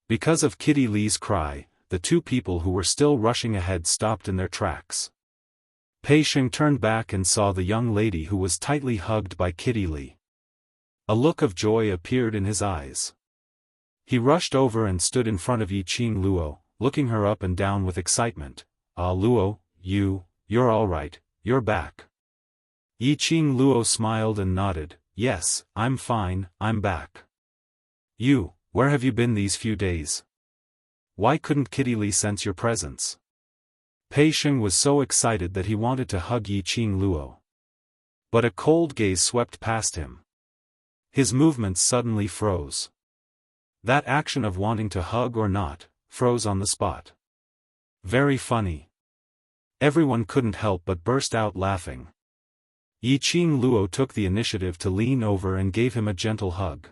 Because of Kitty Li's cry, the two people who were still rushing ahead stopped in their tracks. Pei Sheng turned back and saw the young lady who was tightly hugged by Kitty Li. A look of joy appeared in his eyes. He rushed over and stood in front of Yiqing Luo, looking her up and down with excitement. "Ah, Luo, you're all right, you're back." Yiqing Luo smiled and nodded, "Yes, I'm fine, I'm back." Where have you been these few days? Why couldn't Kitty Li sense your presence?" Pei Sheng was so excited that he wanted to hug Yiqing Luo. But a cold gaze swept past him. His movements suddenly froze. That action of wanting to hug or not, froze on the spot. Very funny. Everyone couldn't help but burst out laughing. Yiqing Luo took the initiative to lean over and gave him a gentle hug.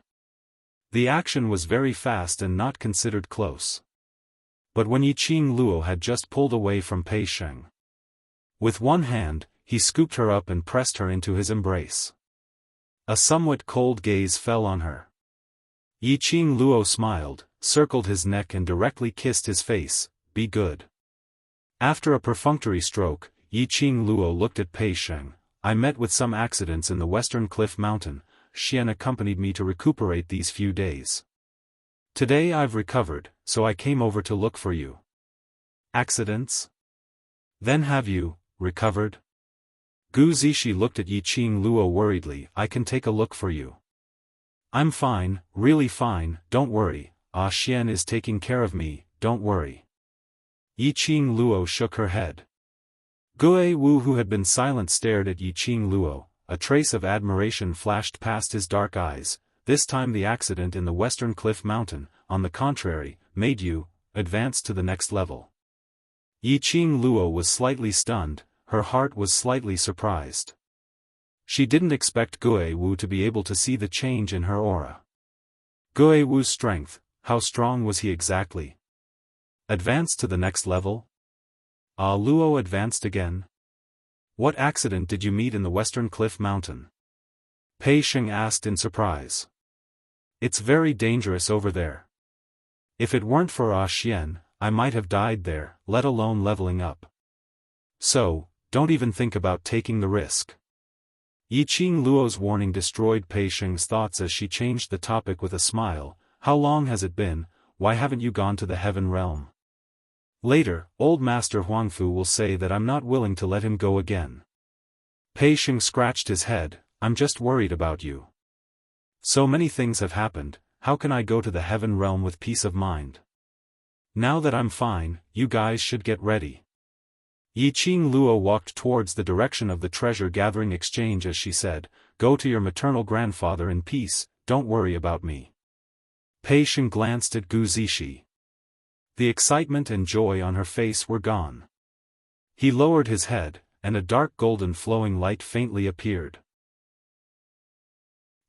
The action was very fast and not considered close. But when Yiqing Luo had just pulled away from Pei Sheng, with one hand, he scooped her up and pressed her into his embrace. A somewhat cold gaze fell on her. Yiqing Luo smiled, circled his neck and directly kissed his face. "Be good." After a perfunctory stroke, Yiqing Luo looked at Pei Sheng. "I met with some accidents in the Western Cliff Mountain. Xian accompanied me to recuperate these few days. Today I've recovered, so I came over to look for you." "Accidents? Then have you recovered?" Gu Zishi looked at Yiqing Luo worriedly. "I can take a look for you." "I'm fine, really fine, don't worry. Xian is taking care of me, don't worry." Yiqing Luo shook her head. Gue Wu, who had been silent, stared at Yiqing Luo. A trace of admiration flashed past his dark eyes. This time the accident in the Western Cliff Mountain, on the contrary, made you advance to the next level. Yiqing Luo was slightly stunned, her heart was slightly surprised. She didn't expect Gui Wu to be able to see the change in her aura. Gui Wu's strength, how strong was he exactly? Advanced to the next level? Ah Luo advanced again? What accident did you meet in the Western Cliff Mountain? Pei Sheng asked in surprise. It's very dangerous over there. If it weren't for Ah Xian, I might have died there, let alone leveling up. So, don't even think about taking the risk. Yiqing Luo's warning destroyed Pei Sheng's thoughts as she changed the topic with a smile. How long has it been? Why haven't you gone to the Heaven Realm? Later, old Master Huangfu will say that I'm not willing to let him go again. Pei Sheng scratched his head. I'm just worried about you. So many things have happened, how can I go to the Heaven Realm with peace of mind? Now that I'm fine, you guys should get ready. Yiqing Luo walked towards the direction of the treasure-gathering exchange as she said, Go to your maternal grandfather in peace, don't worry about me. Pei Sheng glanced at Gu Zishi. The excitement and joy on her face were gone. He lowered his head, and a dark golden flowing light faintly appeared.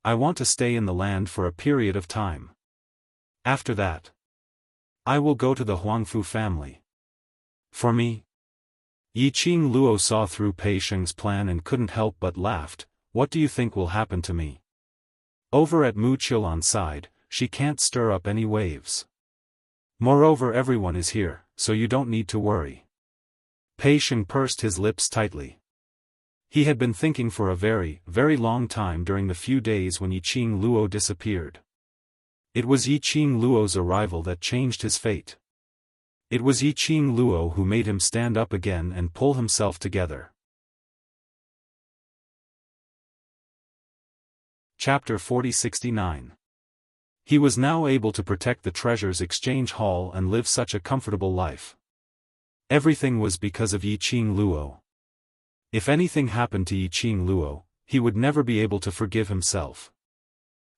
I want to stay in the land for a period of time. After that, I will go to the Huangfu family. For me? Yiqing Luo saw through Pei Sheng's plan and couldn't help but laughed. What do you think will happen to me? Over at Mu Qilan's side, she can't stir up any waves. Moreover, everyone is here, so you don't need to worry. Pei Sheng pursed his lips tightly. He had been thinking for a very, very long time during the few days when Yiqing Luo disappeared. It was Yiqing Luo's arrival that changed his fate. It was Yiqing Luo who made him stand up again and pull himself together. Chapter 4069. He was now able to protect the treasure's exchange hall and live such a comfortable life. Everything was because of Yiqing Luo. If anything happened to Yiqing Luo, he would never be able to forgive himself.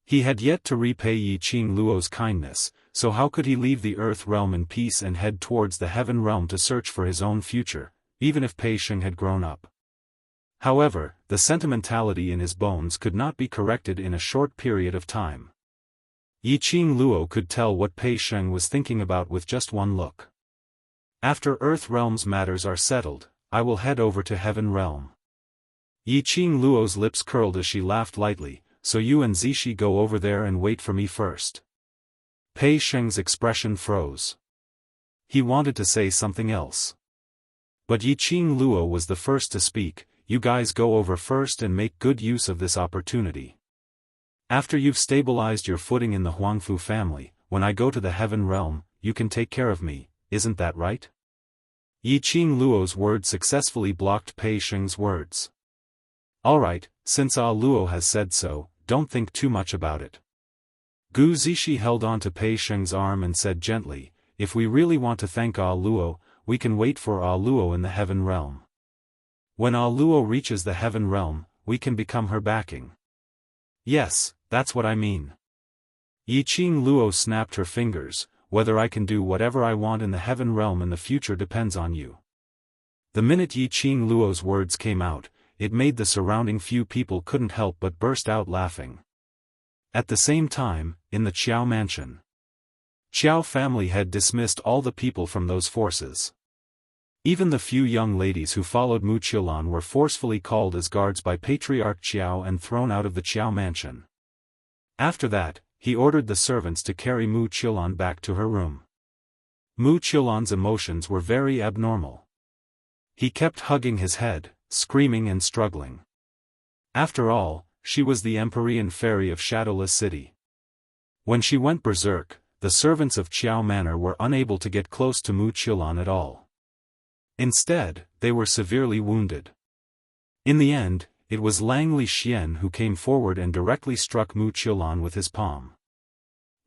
He had yet to repay Yiqing Luo's kindness, so how could he leave the Earth Realm in peace and head towards the Heaven Realm to search for his own future, even if Pei Sheng had grown up? However, the sentimentality in his bones could not be corrected in a short period of time. Yiqing Luo could tell what Pei Sheng was thinking about with just one look. After Earth Realm's matters are settled, I will head over to Heaven Realm. Yiqing Luo's lips curled as she laughed lightly. So you and Zishi go over there and wait for me first. Pei Sheng's expression froze. He wanted to say something else. But Yiqing Luo was the first to speak. You guys go over first and make good use of this opportunity. After you've stabilized your footing in the Huangfu family, when I go to the Heaven Realm, you can take care of me, isn't that right? Yiqing Luo's words successfully blocked Pei Sheng's words. Alright, since Ah Luo has said so, don't think too much about it. Gu Zishi held on to Pei Sheng's arm and said gently, if we really want to thank Ah Luo, we can wait for Ah Luo in the Heaven Realm. When Ah Luo reaches the Heaven Realm, we can become her backing. Yes, that's what I mean. Yiqing Luo snapped her fingers, whether I can do whatever I want in the Heaven Realm in the future depends on you. The minute Yiqing Luo's words came out, it made the surrounding few people couldn't help but burst out laughing. At the same time, in the Qiao mansion, Qiao family had dismissed all the people from those forces. Even the few young ladies who followed Mu Qilan were forcefully called as guards by Patriarch Qiao and thrown out of the Qiao mansion. After that, he ordered the servants to carry Mu Qilan back to her room. Mu Qilan's emotions were very abnormal. He kept hugging his head, screaming and struggling. After all, she was the Empyrean fairy of Shadowless City. When she went berserk, the servants of Qiao Manor were unable to get close to Mu Qilan at all. Instead, they were severely wounded. In the end, it was Langley Xian who came forward and directly struck Mu Qilan with his palm.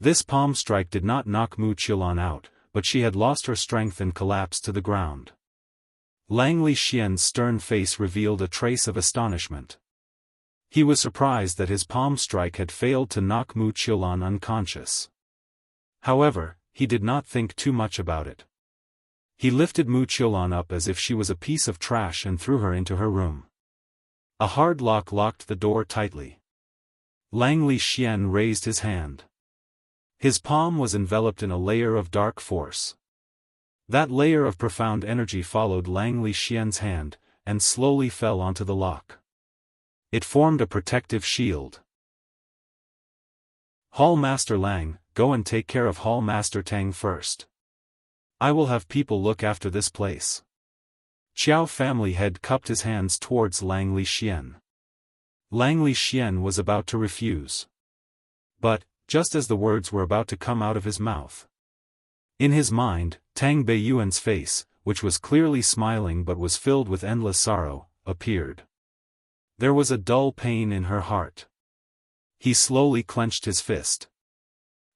This palm strike did not knock Mu Qilan out, but she had lost her strength and collapsed to the ground. Langley Xian's stern face revealed a trace of astonishment. He was surprised that his palm strike had failed to knock Mu Qilan unconscious. However, he did not think too much about it. He lifted Mu Qiulan up as if she was a piece of trash and threw her into her room. A hard lock locked the door tightly. Lang Li Xian raised his hand. His palm was enveloped in a layer of dark force. That layer of profound energy followed Lang Li Xian's hand, and slowly fell onto the lock. It formed a protective shield. Hall Master Lang, go and take care of Hall Master Tang first. I will have people look after this place. Xiao family head cupped his hands towards Lang Li Xian. Lang Li Xian was about to refuse. But, just as the words were about to come out of his mouth, in his mind, Tang Beiyuan's face, which was clearly smiling but was filled with endless sorrow, appeared. There was a dull pain in her heart. He slowly clenched his fist.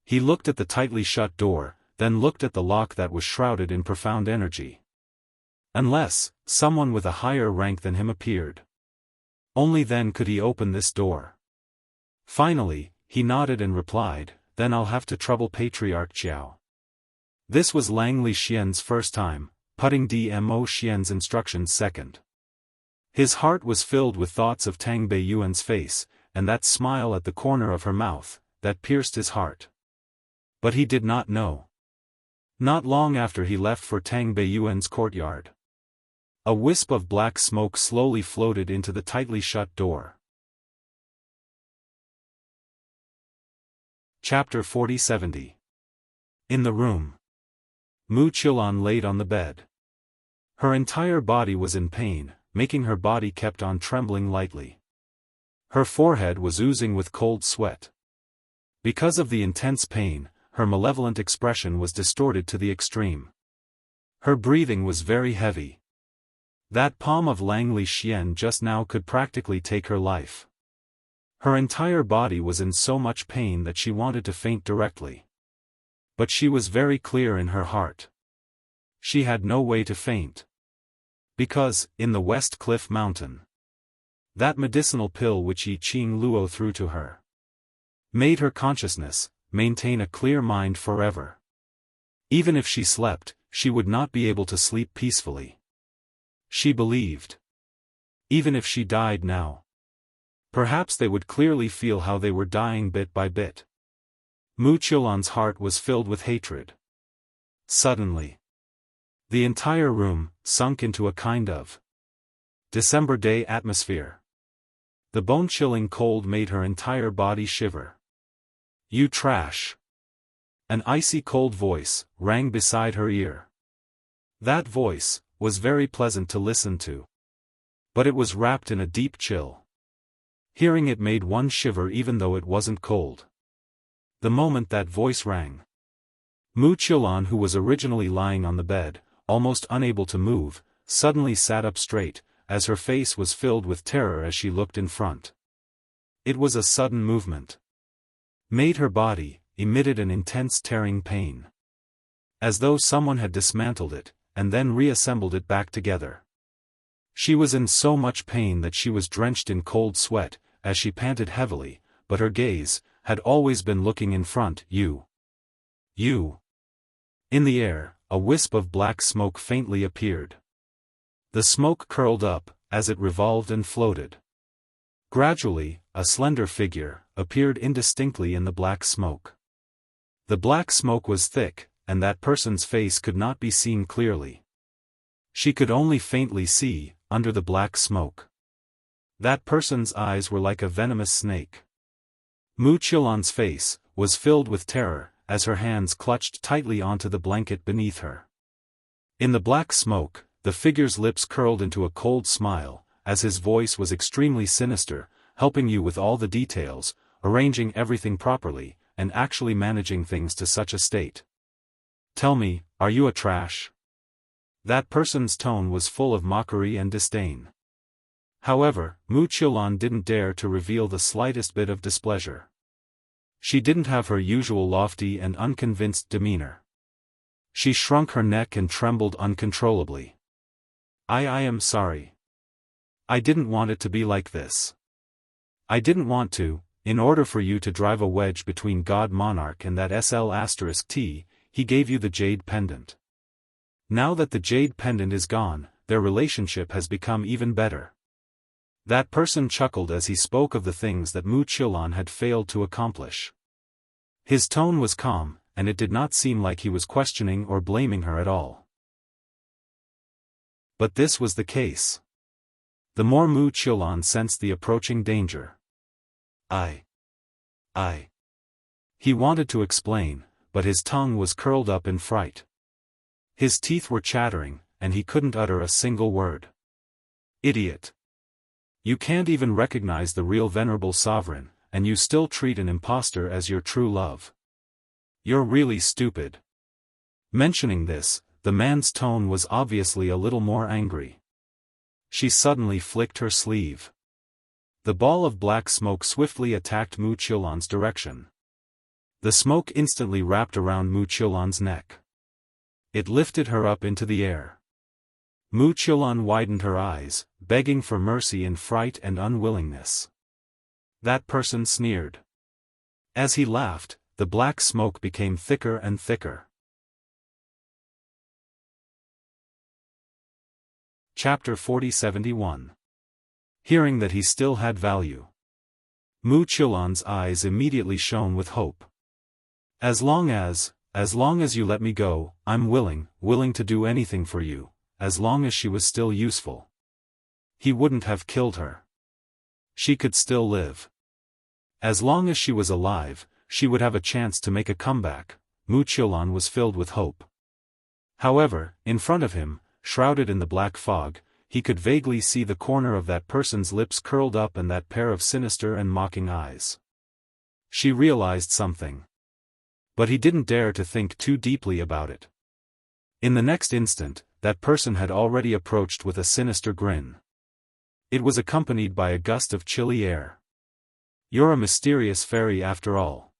He looked at the tightly shut door, then looked at the lock that was shrouded in profound energy. Unless someone with a higher rank than him appeared, only then could he open this door. Finally, he nodded and replied, then I'll have to trouble Patriarch Xiao. This was Lang Li Xian's first time, putting Dmo Xian's instructions second. His heart was filled with thoughts of Tang Beiyuan's face, and that smile at the corner of her mouth, that pierced his heart. But he did not know. Not long after he left for Tang Beiyuan's courtyard, a wisp of black smoke slowly floated into the tightly shut door. Chapter 40-70. In the room, Mu Qiulan laid on the bed. Her entire body was in pain, making her body kept on trembling lightly. Her forehead was oozing with cold sweat. Because of the intense pain, her malevolent expression was distorted to the extreme. Her breathing was very heavy. That palm of Lang Li Xian just now could practically take her life. Her entire body was in so much pain that she wanted to faint directly. But she was very clear in her heart. She had no way to faint. Because, in the West Cliff Mountain, that medicinal pill which Yi Qing Luo threw to her made her consciousness maintain a clear mind forever. Even if she slept, she would not be able to sleep peacefully. She believed. Even if she died now, perhaps they would clearly feel how they were dying bit by bit. Mu Qiulan's heart was filled with hatred. Suddenly, the entire room sunk into a kind of December day atmosphere. The bone-chilling cold made her entire body shiver. You trash! An icy cold voice rang beside her ear. That voice was very pleasant to listen to. But it was wrapped in a deep chill. Hearing it made one shiver even though it wasn't cold. The moment that voice rang, Mu Qiulan, who was originally lying on the bed, almost unable to move, suddenly sat up straight, as her face was filled with terror as she looked in front. It was a sudden movement. Made her body, emitted an intense tearing pain. As though someone had dismantled it, and then reassembled it back together. She was in so much pain that she was drenched in cold sweat, as she panted heavily, but her gaze had always been looking in front. You. In the air, a wisp of black smoke faintly appeared. The smoke curled up, as it revolved and floated. Gradually, a slender figure appeared indistinctly in the black smoke. The black smoke was thick, and that person's face could not be seen clearly. She could only faintly see, under the black smoke. That person's eyes were like a venomous snake. Mu Qiulan's face was filled with terror, as her hands clutched tightly onto the blanket beneath her. In the black smoke, the figure's lips curled into a cold smile, as his voice was extremely sinister, helping you with all the details, arranging everything properly, and actually managing things to such a state. Tell me, are you a trash? That person's tone was full of mockery and disdain. However, Mu Qiulan didn't dare to reveal the slightest bit of displeasure. She didn't have her usual lofty and unconvinced demeanor. She shrunk her neck and trembled uncontrollably. I am sorry. I didn't want it to be like this. I didn't want to, in order for you to drive a wedge between God Monarch and that SL*T, he gave you the jade pendant. Now that the jade pendant is gone, their relationship has become even better." That person chuckled as he spoke of the things that Mu Qiulan had failed to accomplish. His tone was calm, and it did not seem like he was questioning or blaming her at all. But this was the case. The more Mu Qiulan sensed the approaching danger. I. He wanted to explain, but his tongue was curled up in fright. His teeth were chattering, and he couldn't utter a single word. Idiot. You can't even recognize the real venerable sovereign, and you still treat an impostor as your true love. You're really stupid. Mentioning this, the man's tone was obviously a little more angry. She suddenly flicked her sleeve. The ball of black smoke swiftly attacked Mu Qiulan's direction. The smoke instantly wrapped around Mu Qiulan's neck. It lifted her up into the air. Mu Qiulan widened her eyes, begging for mercy in fright and unwillingness. That person sneered. As he laughed, the black smoke became thicker and thicker. Chapter 40-71. Hearing that he still had value. Mu Qiulan's eyes immediately shone with hope. As long as you let me go, I'm willing to do anything for you, as long as she was still useful. He wouldn't have killed her. She could still live. As long as she was alive, she would have a chance to make a comeback. Mu Qiulan was filled with hope. However, in front of him, shrouded in the black fog, he could vaguely see the corner of that person's lips curled up and that pair of sinister and mocking eyes. She realized something. But he didn't dare to think too deeply about it. In the next instant, that person had already approached with a sinister grin. It was accompanied by a gust of chilly air. "You're a mysterious fairy after all.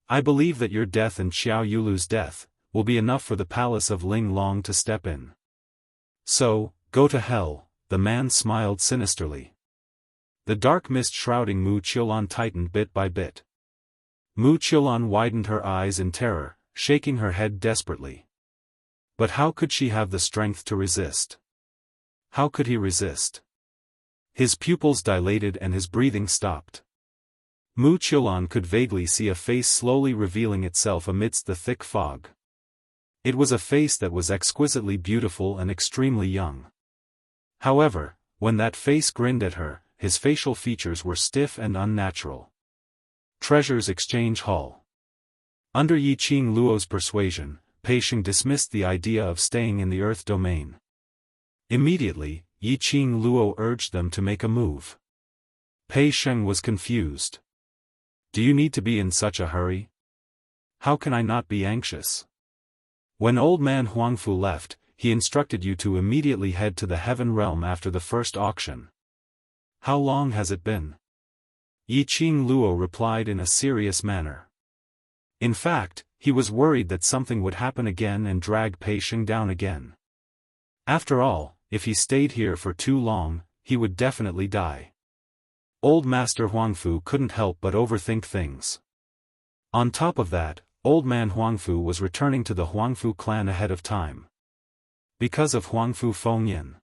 I believe that your death and Xiao Yulu's death will be enough for the palace of Ling Long to step in. So, go to hell," the man smiled sinisterly. The dark mist shrouding Mu Qiulan tightened bit by bit. Mu Qiulan widened her eyes in terror, shaking her head desperately. But how could she have the strength to resist? How could he resist? His pupils dilated and his breathing stopped. Mu Qiulan could vaguely see a face slowly revealing itself amidst the thick fog. It was a face that was exquisitely beautiful and extremely young. However, when that face grinned at her, his facial features were stiff and unnatural. Treasures Exchange Hall. Under Yiqing Luo's persuasion, Pei Sheng dismissed the idea of staying in the Earth domain. Immediately, Yiqing Luo urged them to make a move. Pei Sheng was confused. "Do you need to be in such a hurry? How can I not be anxious? When old man Huangfu left, he instructed you to immediately head to the Heaven Realm after the first auction. How long has it been?" Yiqing Luo replied in a serious manner. In fact, he was worried that something would happen again and drag Pei Sheng down again. After all, if he stayed here for too long, he would definitely die. Old Master Huangfu couldn't help but overthink things. On top of that, old man Huangfu was returning to the Huangfu clan ahead of time. Because of Huangfu Fengyan.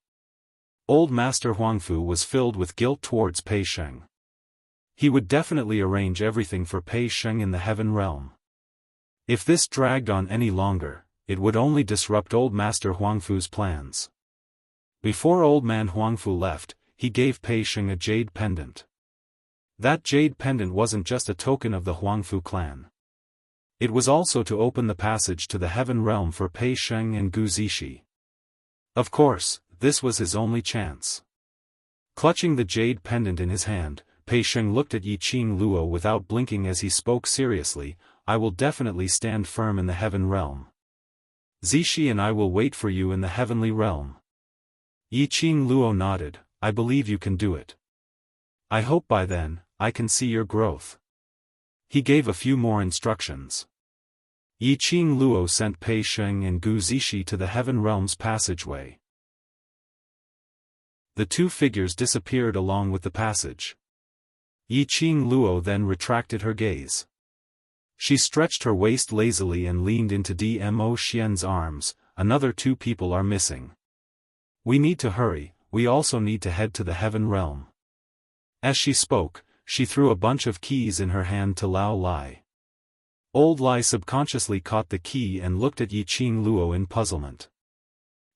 Old Master Huangfu was filled with guilt towards Pei Sheng. He would definitely arrange everything for Pei Sheng in the Heaven Realm. If this dragged on any longer, it would only disrupt old Master Huangfu's plans. Before old man Huangfu left, he gave Pei Sheng a jade pendant. That jade pendant wasn't just a token of the Huangfu clan. It was also to open the passage to the Heaven Realm for Pei Sheng and Gu Zishi. Of course, this was his only chance. Clutching the jade pendant in his hand, Pei Sheng looked at Yiqing Luo without blinking as he spoke seriously. "I will definitely stand firm in the Heaven Realm. Zishi and I will wait for you in the Heavenly Realm." Yiqing Luo nodded. "I believe you can do it. I hope by then, I can see your growth." He gave a few more instructions. Yiqing Luo sent Pei Sheng and Gu Zishi to the Heaven Realm's passageway. The two figures disappeared along with the passage. Yiqing Luo then retracted her gaze. She stretched her waist lazily and leaned into Dmo Xian's arms. Another 2 people are missing. We need to hurry, we also need to head to the Heaven Realm. As she spoke, she threw a bunch of keys in her hand to Lao Lai. Old Lai subconsciously caught the key and looked at Yiqing Luo in puzzlement.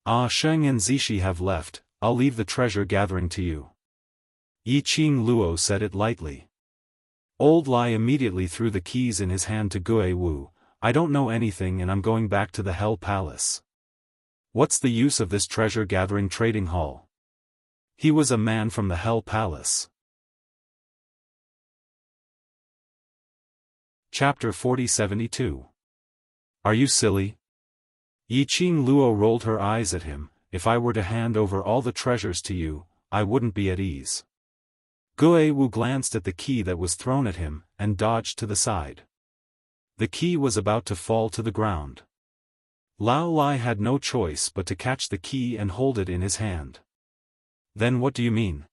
Ah, Sheng and Zishi have left, I'll leave the treasure gathering to you. Yiqing Luo said it lightly. Old Lai immediately threw the keys in his hand to Gue Wu. I don't know anything and I'm going back to the Hell Palace. What's the use of this treasure-gathering trading hall? He was a man from the Hell Palace. Chapter 4072. Are you silly? Yiqing Luo rolled her eyes at him. If I were to hand over all the treasures to you, I wouldn't be at ease. Gue Wu glanced at the key that was thrown at him, and dodged to the side. The key was about to fall to the ground. Lao Lai had no choice but to catch the key and hold it in his hand. Then what do you mean?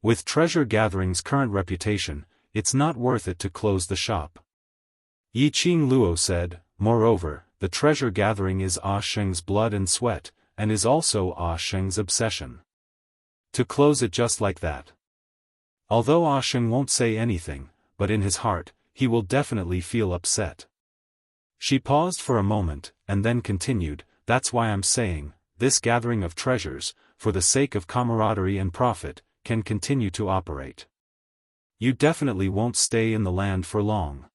With Treasure Gathering's current reputation, it's not worth it to close the shop. Yiqing Luo said, moreover, the treasure gathering is Ah Sheng's blood and sweat, and is also Ah Sheng's obsession. To close it just like that. Although Ah Sheng won't say anything, but in his heart, he will definitely feel upset. She paused for a moment, and then continued, that's why I'm saying, this gathering of treasures, for the sake of camaraderie and profit, can continue to operate. You definitely won't stay in the land for long.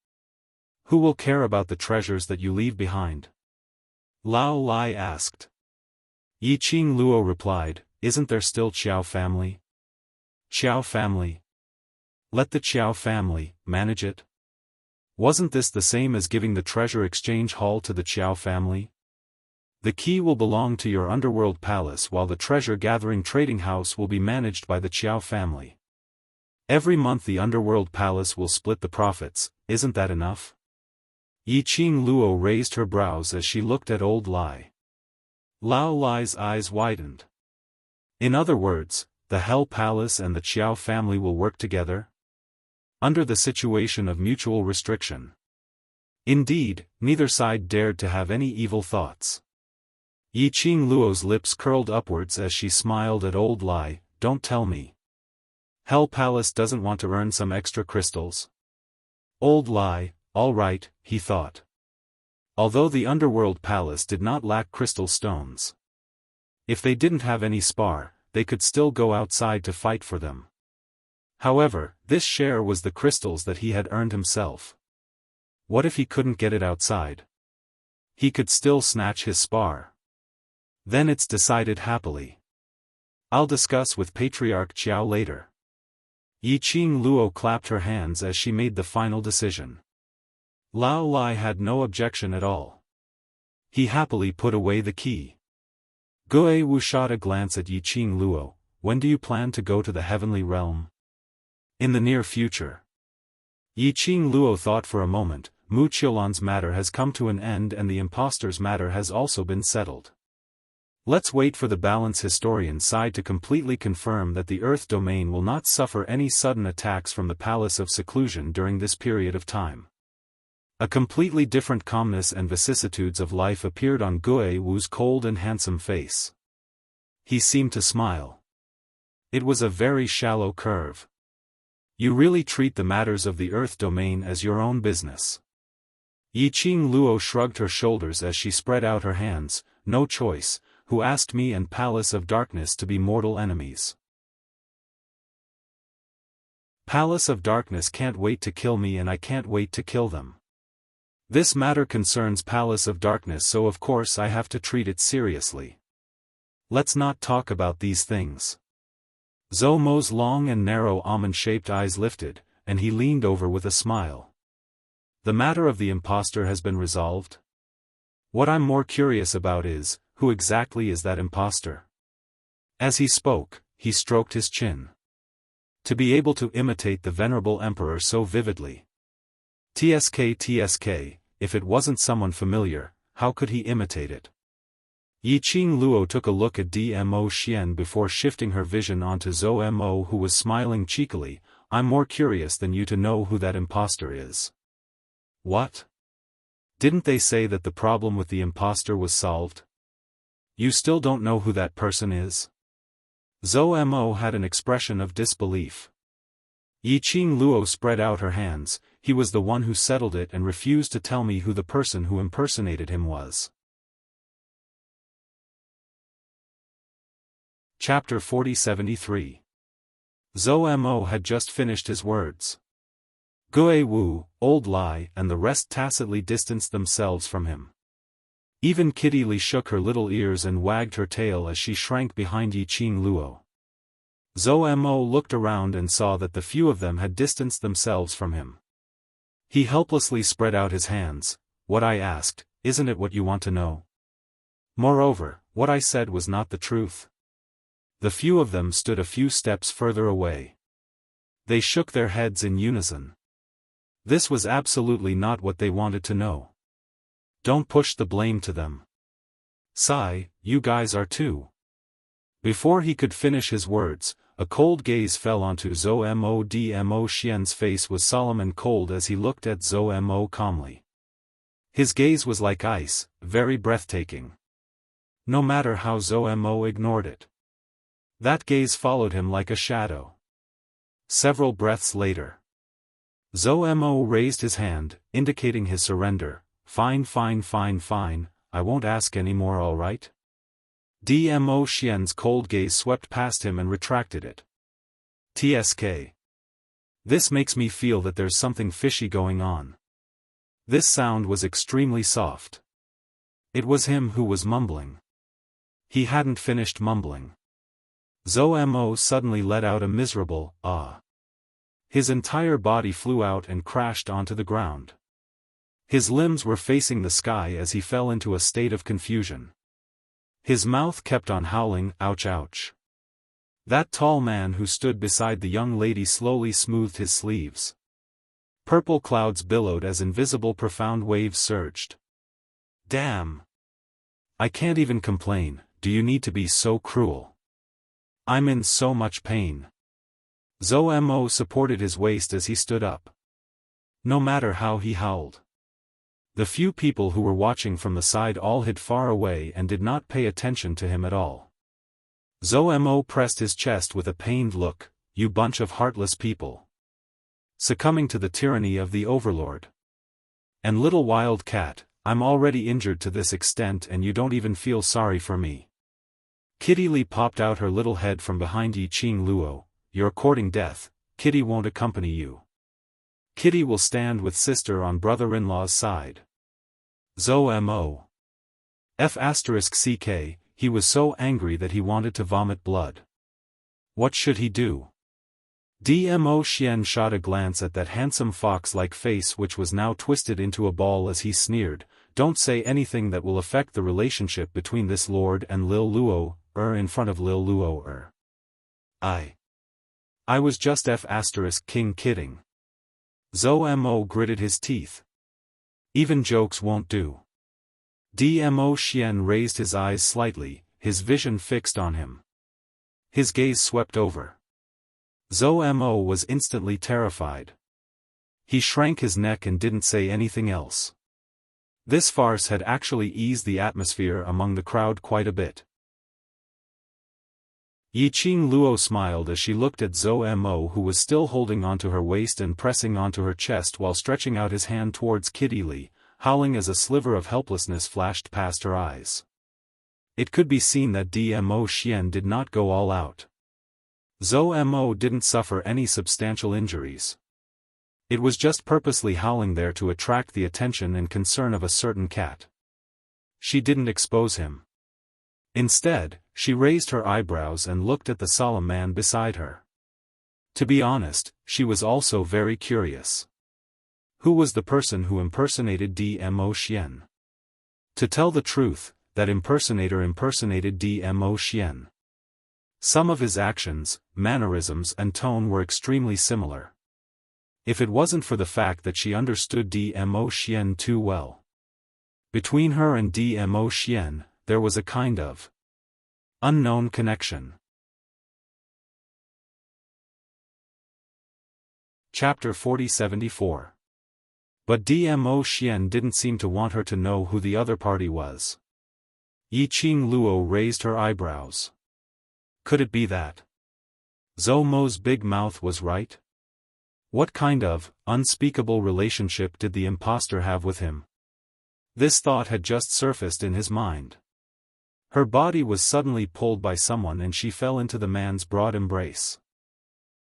Who will care about the treasures that you leave behind? Lao Lai asked. Yiqing Luo replied, isn't there still Qiao family? Qiao family? Let the Qiao family manage it. Wasn't this the same as giving the treasure exchange hall to the Qiao family? The key will belong to your underworld palace while the treasure-gathering trading house will be managed by the Qiao family. Every month the underworld palace will split the profits, isn't that enough? Yiqing Luo raised her brows as she looked at old Lai. Lao Lai's eyes widened. In other words, the Hell Palace and the Qiao family will work together? Under the situation of mutual restriction. Indeed, neither side dared to have any evil thoughts. Yiqing Luo's lips curled upwards as she smiled at old Lai, don't tell me. Hell Palace doesn't want to earn some extra crystals? Old Lai, all right, he thought. Although the underworld palace did not lack crystal stones. If they didn't have any spar, they could still go outside to fight for them. However, this share was the crystals that he had earned himself. What if he couldn't get it outside? He could still snatch his spar. Then it's decided happily. I'll discuss with Patriarch Qiao later. Yiqing Luo clapped her hands as she made the final decision. Lao Lai had no objection at all. He happily put away the key. Gue Wu shot a glance at Yiqing Luo. When do you plan to go to the heavenly realm? In the near future. Yiqing Luo thought for a moment. Mu Qiulan's matter has come to an end and the impostor's matter has also been settled. Let's wait for the balance historian's side to completely confirm that the Earth domain will not suffer any sudden attacks from the Palace of Seclusion during this period of time. A completely different calmness and vicissitudes of life appeared on Gue Wu's cold and handsome face. He seemed to smile. It was a very shallow curve. You really treat the matters of the Earth domain as your own business. Yiqing Luo shrugged her shoulders as she spread out her hands. No choice, who asked me and Palace of Darkness to be mortal enemies? Palace of Darkness can't wait to kill me and I can't wait to kill them. This matter concerns Palace of Darkness, so of course I have to treat it seriously. Let's not talk about these things. Zhou Mo's long and narrow almond-shaped eyes lifted, and he leaned over with a smile. The matter of the impostor has been resolved? What I'm more curious about is, who exactly is that impostor? As he spoke, he stroked his chin. To be able to imitate the venerable emperor so vividly. TSK, if it wasn't someone familiar, how could he imitate it? Yiqing Luo took a look at Dmo Xian before shifting her vision onto Zhou Mo, who was smiling cheekily. I'm more curious than you to know who that impostor is. What? Didn't they say that the problem with the imposter was solved? You still don't know who that person is? Zhou Mo had an expression of disbelief. Yiqing Luo spread out her hands. He was the one who settled it and refused to tell me who the person who impersonated him was. Chapter 4073. Zhou Mo had just finished his words. Gue Wu, Old Lai, and the rest tacitly distanced themselves from him. Even Kitty Li shook her little ears and wagged her tail as she shrank behind Yiqing Luo. Zhou Mo looked around and saw that the few of them had distanced themselves from him. He helplessly spread out his hands. What I asked, isn't it what you want to know? Moreover, what I said was not the truth. The few of them stood a few steps further away. They shook their heads in unison. This was absolutely not what they wanted to know. Don't push the blame to them. Sai, you guys are too. Before he could finish his words, a cold gaze fell onto Zhou Mo. Dmo Xian's face was solemn and cold as he looked at Zhou Mo calmly. His gaze was like ice, very breathtaking. No matter how Zhou Mo ignored it. That gaze followed him like a shadow. Several breaths later, Zhou Mo raised his hand, indicating his surrender. Fine, I won't ask any more, all right? Dmo Xian's cold gaze swept past him and retracted it. TSK. This makes me feel that there's something fishy going on. This sound was extremely soft. It was him who was mumbling. He hadn't finished mumbling. Zhou Mo suddenly let out a miserable, ah. His entire body flew out and crashed onto the ground. His limbs were facing the sky as he fell into a state of confusion. His mouth kept on howling, ouch ouch. That tall man who stood beside the young lady slowly smoothed his sleeves. Purple clouds billowed as invisible profound waves surged. Damn! I can't even complain, do you need to be so cruel? I'm in so much pain. Zhou Mo supported his waist as he stood up. No matter how he howled. The few people who were watching from the side all hid far away and did not pay attention to him at all. Zhou Mo pressed his chest with a pained look, you bunch of heartless people. Succumbing to the tyranny of the overlord. And little wild cat, I'm already injured to this extent and you don't even feel sorry for me. Kitty Li popped out her little head from behind Yiqing Luo. You're courting death, Kitty won't accompany you. Kitty will stand with sister on brother-in-law's side. Zhou Mo. F***ck, he was so angry that he wanted to vomit blood. What should he do? Dmo Xian shot a glance at that handsome fox-like face which was now twisted into a ball as he sneered, don't say anything that will affect the relationship between this lord and Lil Luo, in front of Lil Luo. I was just F***king kidding. Zhou Mo gritted his teeth. Even jokes won't do. Dmo Xian raised his eyes slightly, his vision fixed on him. His gaze swept over. Zhou Mo was instantly terrified. He shrank his neck and didn't say anything else. This farce had actually eased the atmosphere among the crowd quite a bit. Yiqing Luo smiled as she looked at Zhou Mo, who was still holding onto her waist and pressing onto her chest while stretching out his hand towards Kitty Li, howling as a sliver of helplessness flashed past her eyes. It could be seen that Dmo Xian did not go all out. Zhou Mo didn't suffer any substantial injuries. It was just purposely howling there to attract the attention and concern of a certain cat. She didn't expose him. Instead, she raised her eyebrows and looked at the solemn man beside her. To be honest, she was also very curious. Who was the person who impersonated Dmo Xian? To tell the truth, that impersonator impersonated Dmo Xian. Some of his actions, mannerisms and tone were extremely similar. If it wasn't for the fact that she understood Dmo Xian too well. Between her and Dmo Xian, there was a kind of unknown connection. Chapter 4074. But Dmo Xian didn't seem to want her to know who the other party was. Yiqing Luo raised her eyebrows. Could it be that Zhou Mo's big mouth was right? What kind of unspeakable relationship did the impostor have with him? This thought had just surfaced in his mind. Her body was suddenly pulled by someone and she fell into the man's broad embrace.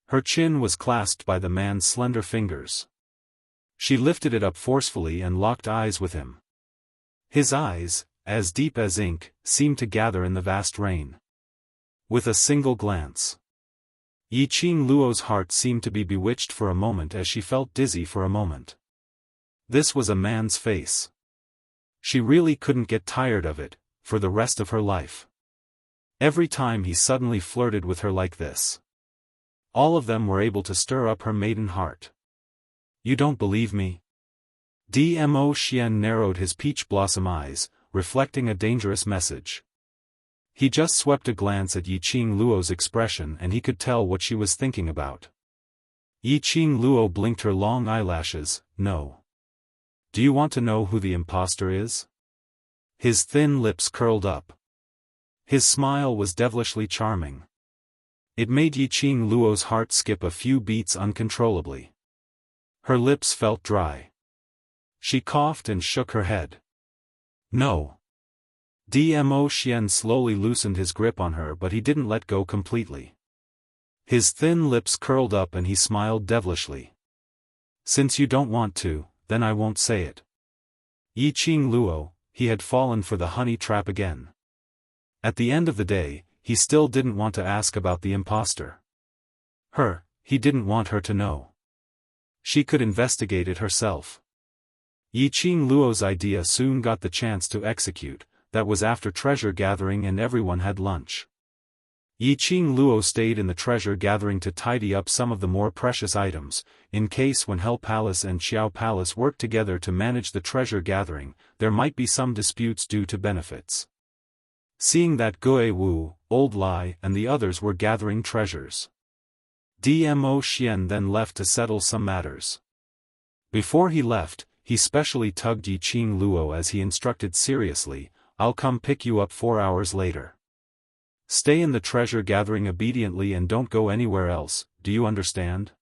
Her chin was clasped by the man's slender fingers. She lifted it up forcefully and locked eyes with him. His eyes, as deep as ink, seemed to gather in the vast rain. With a single glance, Yiqing Luo's heart seemed to be bewitched for a moment as she felt dizzy for a moment. This was a man's face. She really couldn't get tired of it, for the rest of her life. Every time he suddenly flirted with her like this, all of them were able to stir up her maiden heart. You don't believe me? Dmo Xian narrowed his peach blossom eyes, reflecting a dangerous message. He just swept a glance at Yiqing Luo's expression and he could tell what she was thinking about. Yiqing Luo blinked her long eyelashes. No. Do you want to know who the impostor is? His thin lips curled up. His smile was devilishly charming. It made Yiqing Luo's heart skip a few beats uncontrollably. Her lips felt dry. She coughed and shook her head. No. Dmo Xian slowly loosened his grip on her, but he didn't let go completely. His thin lips curled up and he smiled devilishly. Since you don't want to, then I won't say it. Yiqing Luo, he had fallen for the honey trap again. At the end of the day, he still didn't want to ask about the impostor. He didn't want her to know. She could investigate it herself. Yiqing Luo's idea soon got the chance to execute. That was after treasure gathering and everyone had lunch. Yiqing Luo stayed in the treasure gathering to tidy up some of the more precious items, in case when Hell Palace and Xiao Palace worked together to manage the treasure gathering, there might be some disputes due to benefits. Seeing that Gue Wu, Old Lai and the others were gathering treasures, Dmo Xian then left to settle some matters. Before he left, he specially tugged Yiqing Luo as he instructed seriously, I'll come pick you up 4 hours later. Stay in the treasure gathering obediently and don't go anywhere else, do you understand?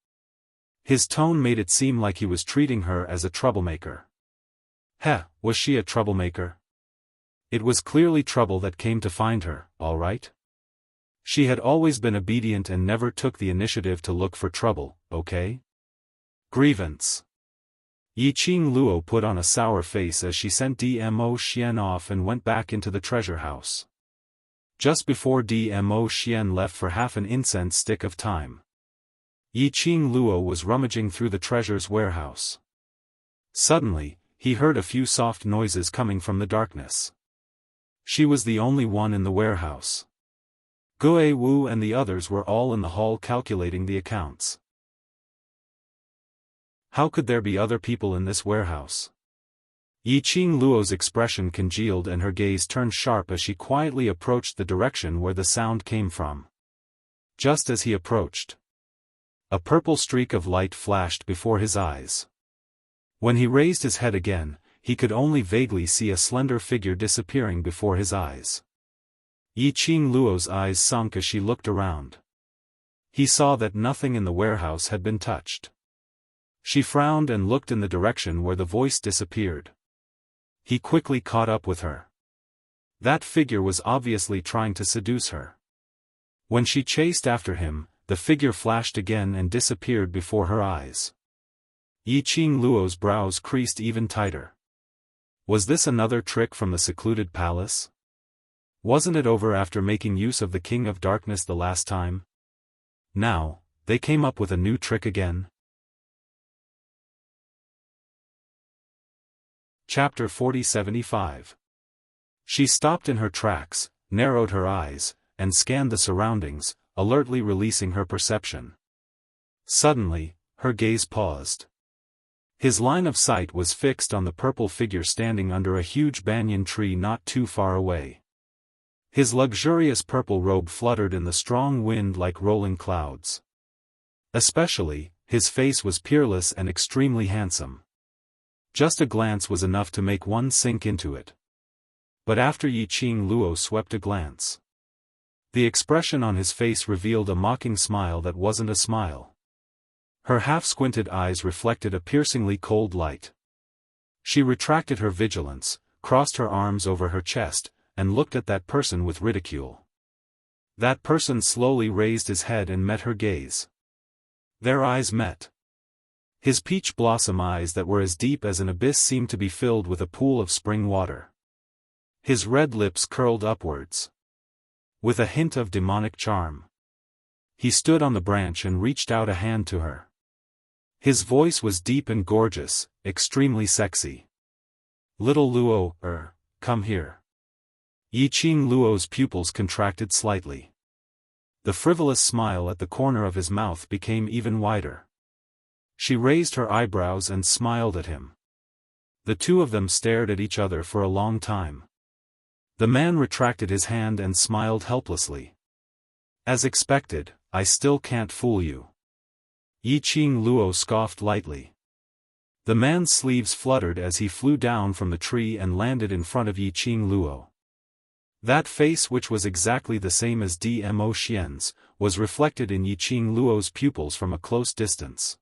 His tone made it seem like he was treating her as a troublemaker. Was she a troublemaker? It was clearly trouble that came to find her, all right? She had always been obedient and never took the initiative to look for trouble, okay? Grievance. Yiqing Luo put on a sour face as she sent Dmo Xian off and went back into the treasure house. Just before Dmo Xian left for half an incense stick of time, Yiqing Luo was rummaging through the treasure's warehouse. Suddenly, he heard a few soft noises coming from the darkness. She was the only one in the warehouse. Gue Wu and the others were all in the hall calculating the accounts. How could there be other people in this warehouse? Yiqing Luo's expression congealed and her gaze turned sharp as she quietly approached the direction where the sound came from. Just as he approached, a purple streak of light flashed before his eyes. When he raised his head again, he could only vaguely see a slender figure disappearing before his eyes. Yiqing Luo's eyes sunk as she looked around. He saw that nothing in the warehouse had been touched. She frowned and looked in the direction where the voice disappeared. He quickly caught up with her. That figure was obviously trying to seduce her. When she chased after him, the figure flashed again and disappeared before her eyes. Yiqing Luo's brows creased even tighter. Was this another trick from the secluded palace? Wasn't it over after making use of the King of Darkness the last time? Now, they came up with a new trick again? Chapter 4075. She stopped in her tracks, narrowed her eyes, and scanned the surroundings, alertly releasing her perception. Suddenly, her gaze paused. His line of sight was fixed on the purple figure standing under a huge banyan tree not too far away. His luxurious purple robe fluttered in the strong wind like rolling clouds. Especially, his face was peerless and extremely handsome. Just a glance was enough to make one sink into it. But after Yiqing Luo swept a glance, the expression on his face revealed a mocking smile that wasn't a smile. Her half-squinted eyes reflected a piercingly cold light. She retracted her vigilance, crossed her arms over her chest, and looked at that person with ridicule. That person slowly raised his head and met her gaze. Their eyes met. His peach blossom eyes that were as deep as an abyss seemed to be filled with a pool of spring water. His red lips curled upwards, with a hint of demonic charm. He stood on the branch and reached out a hand to her. His voice was deep and gorgeous, extremely sexy. "Little Luo, come here." Yiqing Luo's pupils contracted slightly. The frivolous smile at the corner of his mouth became even wider. She raised her eyebrows and smiled at him. The two of them stared at each other for a long time. The man retracted his hand and smiled helplessly. "As expected, I still can't fool you." Yiqing Luo scoffed lightly. The man's sleeves fluttered as he flew down from the tree and landed in front of Yiqing Luo. That face, which was exactly the same as Dmo Xian's, was reflected in Yiqing Luo's pupils from a close distance.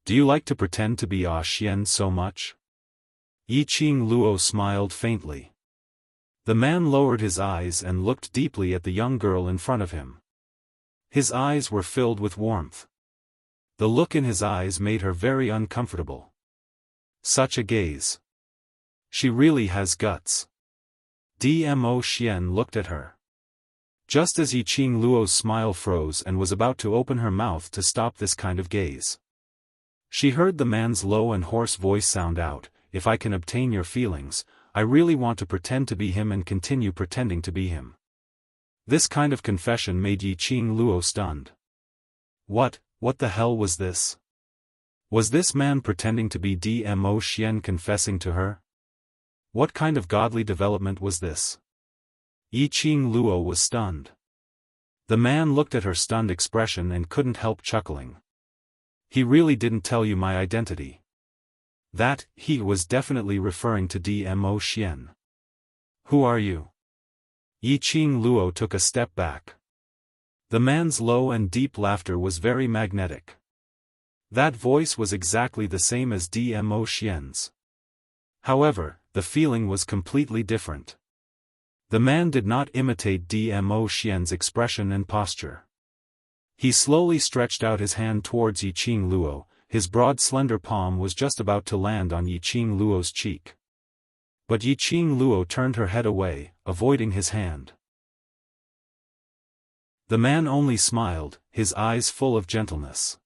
"Do you like to pretend to be Xian so much?" Yiqing Luo smiled faintly. The man lowered his eyes and looked deeply at the young girl in front of him. His eyes were filled with warmth. The look in his eyes made her very uncomfortable. Such a gaze. She really has guts. Dmo Xian looked at her. Just as Yiqing Luo's smile froze and was about to open her mouth to stop this kind of gaze, she heard the man's low and hoarse voice sound out, "If I can obtain your feelings, I really want to pretend to be him and continue pretending to be him." This kind of confession made Yiqing Luo stunned. What the hell was this? Was this man pretending to be Dmo Xian confessing to her? What kind of godly development was this? Yiqing Luo was stunned. The man looked at her stunned expression and couldn't help chuckling. "He really didn't tell you my identity." That, he was definitely referring to Dmo Xian. "Who are you?" Yiqing Luo took a step back. The man's low and deep laughter was very magnetic. That voice was exactly the same as Dmo Xian's. However, the feeling was completely different. The man did not imitate Dmo Xian's expression and posture. He slowly stretched out his hand towards Yiqing Luo. His broad slender palm was just about to land on Yiqing Luo's cheek. But Yiqing Luo turned her head away, avoiding his hand. The man only smiled, his eyes full of gentleness.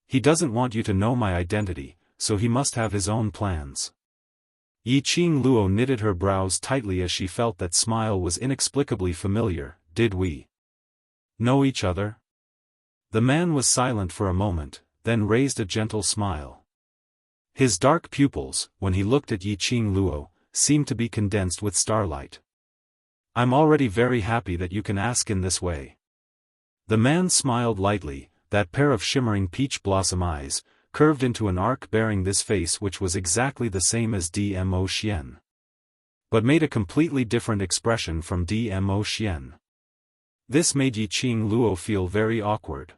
"He doesn't want you to know my identity, so he must have his own plans." Yiqing Luo knitted her brows tightly as she felt that smile was inexplicably familiar. "Did we know each other?" The man was silent for a moment, then raised a gentle smile. His dark pupils, when he looked at Yiqing Luo, seemed to be condensed with starlight. "I'm already very happy that you can ask in this way." The man smiled lightly, that pair of shimmering peach blossom eyes, curved into an arc bearing this face which was exactly the same as Dmo Xian, but made a completely different expression from Dmo Xian. This made Yiqing Luo feel very awkward.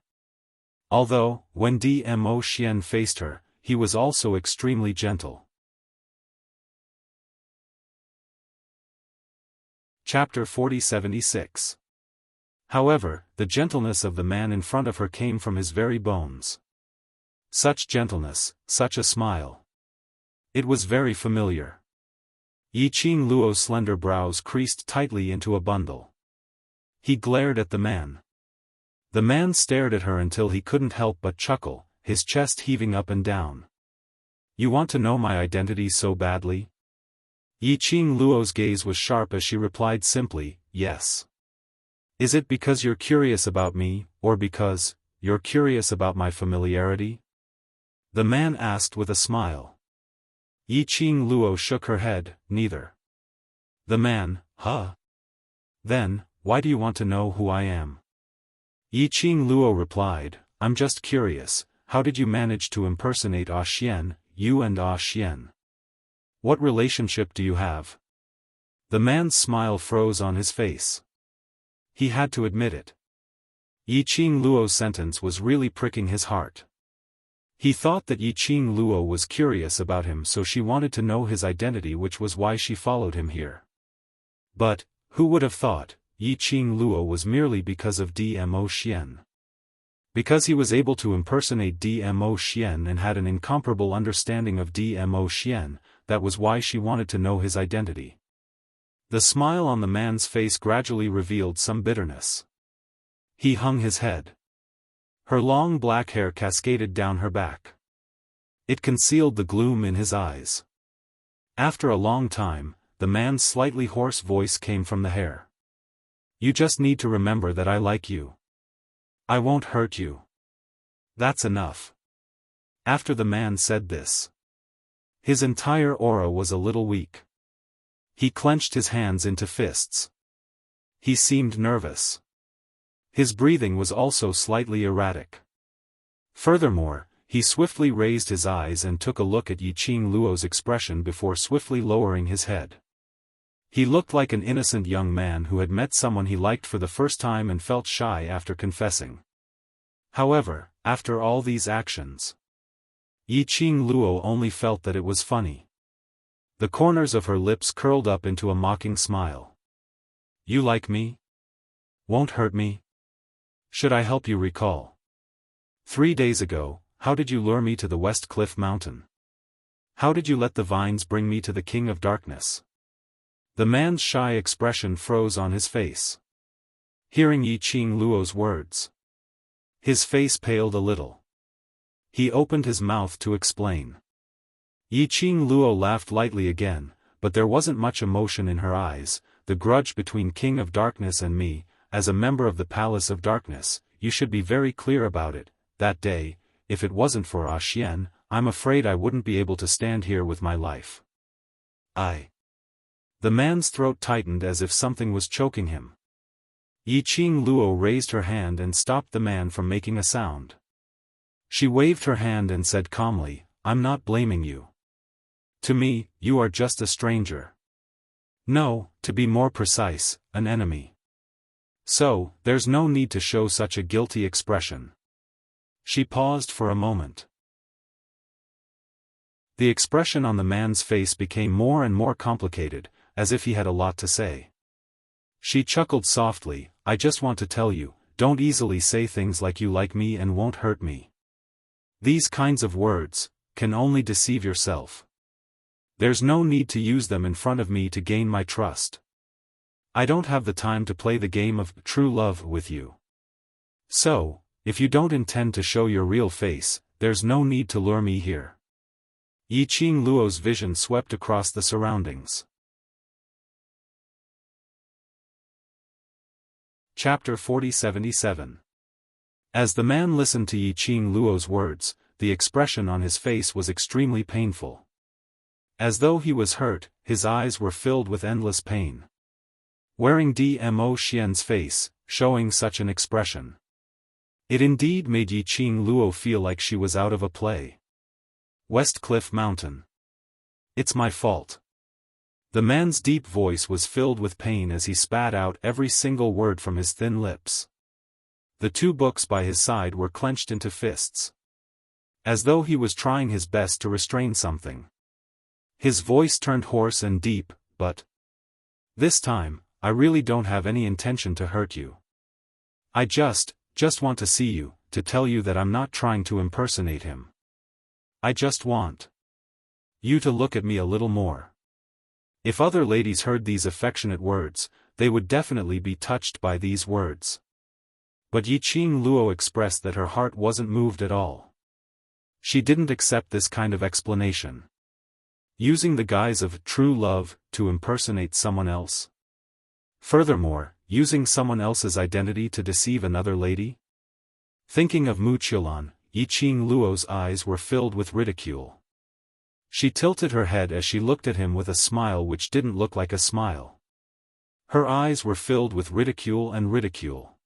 Although, when Dmo Xian faced her, he was also extremely gentle. Chapter 4076. However, the gentleness of the man in front of her came from his very bones. Such gentleness, such a smile. It was very familiar. Yiqing Luo's slender brows creased tightly into a bundle. He glared at the man. The man stared at her until he couldn't help but chuckle, his chest heaving up and down. "You want to know my identity so badly?" Yiqing Luo's gaze was sharp as she replied simply, "Yes." "Is it because you're curious about me, or because you're curious about my familiarity?" The man asked with a smile. Yiqing Luo shook her head, "Neither." The man, "Huh? Then, why do you want to know who I am?" Yiqing Luo replied, "I'm just curious, how did you manage to impersonate Xian, you and Xian. What relationship do you have? The man's smile froze on his face. He had to admit it. Yiqing Luo's sentence was really pricking his heart. He thought that Yiqing Luo was curious about him, so she wanted to know his identity, which was why she followed him here. But, who would have thought, Yiqing Luo was merely because of Dmo Xian. Because he was able to impersonate Dmo Xian and had an incomparable understanding of Dmo Xian, that was why she wanted to know his identity. The smile on the man's face gradually revealed some bitterness. He hung his head. Her long black hair cascaded down her back. It concealed the gloom in his eyes. After a long time, the man's slightly hoarse voice came from the hair. You just need to remember that I like you. I won't hurt you. That's enough. After the man said this, his entire aura was a little weak. He clenched his hands into fists. He seemed nervous. His breathing was also slightly erratic. Furthermore, he swiftly raised his eyes and took a look at Yiqing Luo's expression before swiftly lowering his head. He looked like an innocent young man who had met someone he liked for the first time and felt shy after confessing. However, after all these actions, Yiqing Luo only felt that it was funny. The corners of her lips curled up into a mocking smile. You like me? Won't hurt me? Should I help you recall? 3 days ago, how did you lure me to the West Cliff Mountain? How did you let the vines bring me to the King of Darkness? The man's shy expression froze on his face. Hearing Yiqing Luo's words, his face paled a little. He opened his mouth to explain. Yiqing Luo laughed lightly again, but there wasn't much emotion in her eyes. The grudge between King of Darkness and me, as a member of the Palace of Darkness, you should be very clear about it. That day, if it wasn't for Xian, I'm afraid I wouldn't be able to stand here with my life. The man's throat tightened as if something was choking him. Yiqing Luo raised her hand and stopped the man from making a sound. She waved her hand and said calmly, I'm not blaming you. To me, you are just a stranger. No, to be more precise, an enemy. So, there's no need to show such a guilty expression. She paused for a moment. The expression on the man's face became more and more complicated, as if he had a lot to say. She chuckled softly, I just want to tell you, don't easily say things like you like me and won't hurt me. These kinds of words can only deceive yourself. There's no need to use them in front of me to gain my trust. I don't have the time to play the game of true love with you. So, if you don't intend to show your real face, there's no need to lure me here. Yiqing Luo's vision swept across the surroundings. Chapter 4077. As the man listened to Yiqing Luo's words, the expression on his face was extremely painful. As though he was hurt, his eyes were filled with endless pain. Wearing Dmo Xian's face, showing such an expression. It indeed made Yiqing Luo feel like she was out of a play. West Cliff Mountain. It's my fault. The man's deep voice was filled with pain as he spat out every single word from his thin lips. The 2 books by his side were clenched into fists. As though he was trying his best to restrain something. His voice turned hoarse and deep, but this time, I really don't have any intention to hurt you. I just want to see you, to tell you that I'm not trying to impersonate him. I just want you to look at me a little more. If other ladies heard these affectionate words, they would definitely be touched by these words. But Yiqing Luo expressed that her heart wasn't moved at all. She didn't accept this kind of explanation. Using the guise of true love to impersonate someone else. Furthermore, using someone else's identity to deceive another lady? Thinking of Muqilan, Yiqing Luo's eyes were filled with ridicule. She tilted her head as she looked at him with a smile which didn't look like a smile. Her eyes were filled with ridicule and ridicule.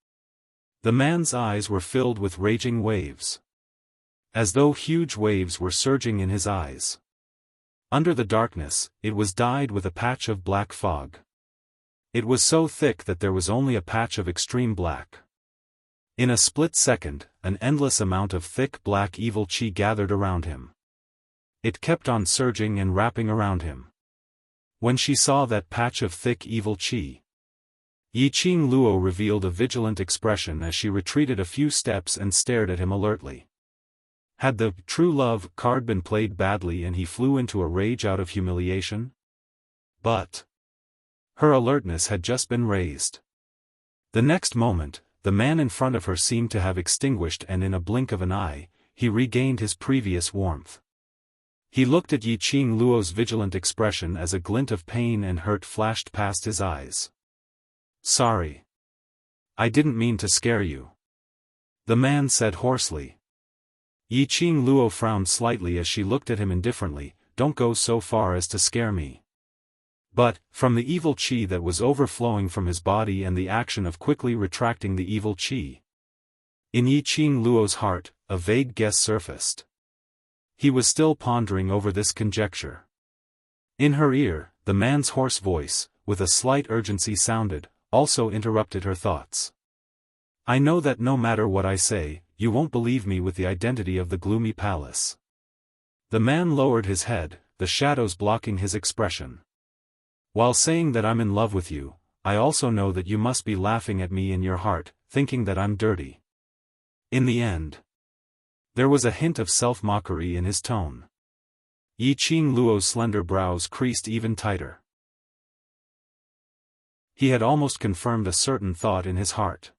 The man's eyes were filled with raging waves. as though huge waves were surging in his eyes. Under the darkness, it was dyed with a patch of black fog. It was so thick that there was only a patch of extreme black. In a split second, an endless amount of thick black evil chi gathered around him. It kept on surging and wrapping around him. When she saw that patch of thick evil chi, Yiqing Luo revealed a vigilant expression as she retreated a few steps and stared at him alertly. Had the true love card been played badly and he flew into a rage out of humiliation? But her alertness had just been raised. The next moment, the man in front of her seemed to have extinguished, and in a blink of an eye, he regained his previous warmth. He looked at Yiqing Luo's vigilant expression as a glint of pain and hurt flashed past his eyes. "Sorry. I didn't mean to scare you," the man said hoarsely. Yiqing Luo frowned slightly as she looked at him indifferently. "Don't go so far as to scare me." But, from the evil chi that was overflowing from his body and the action of quickly retracting the evil chi, in Yiqing Luo's heart, a vague guess surfaced. He was still pondering over this conjecture. In her ear, the man's hoarse voice, with a slight urgency sounded, also interrupted her thoughts. "I know that no matter what I say, you won't believe me with the identity of the gloomy palace." The man lowered his head, the shadows blocking his expression. "While saying that I'm in love with you, I also know that you must be laughing at me in your heart, thinking that I'm dirty." In the end, there was a hint of self-mockery in his tone. Yiqing Luo's slender brows creased even tighter. He had almost confirmed a certain thought in his heart.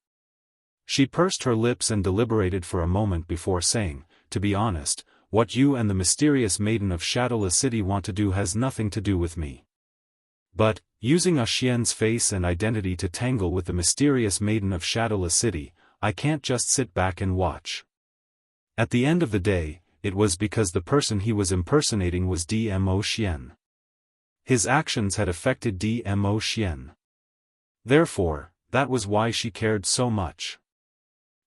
She pursed her lips and deliberated for a moment before saying, "To be honest, what you and the mysterious maiden of Shadowless City want to do has nothing to do with me. But, using a Xian's face and identity to tangle with the mysterious maiden of Shadowless City, I can't just sit back and watch." At the end of the day, it was because the person he was impersonating was Dmo Xian. His actions had affected Dmo Xian. Therefore, that was why she cared so much.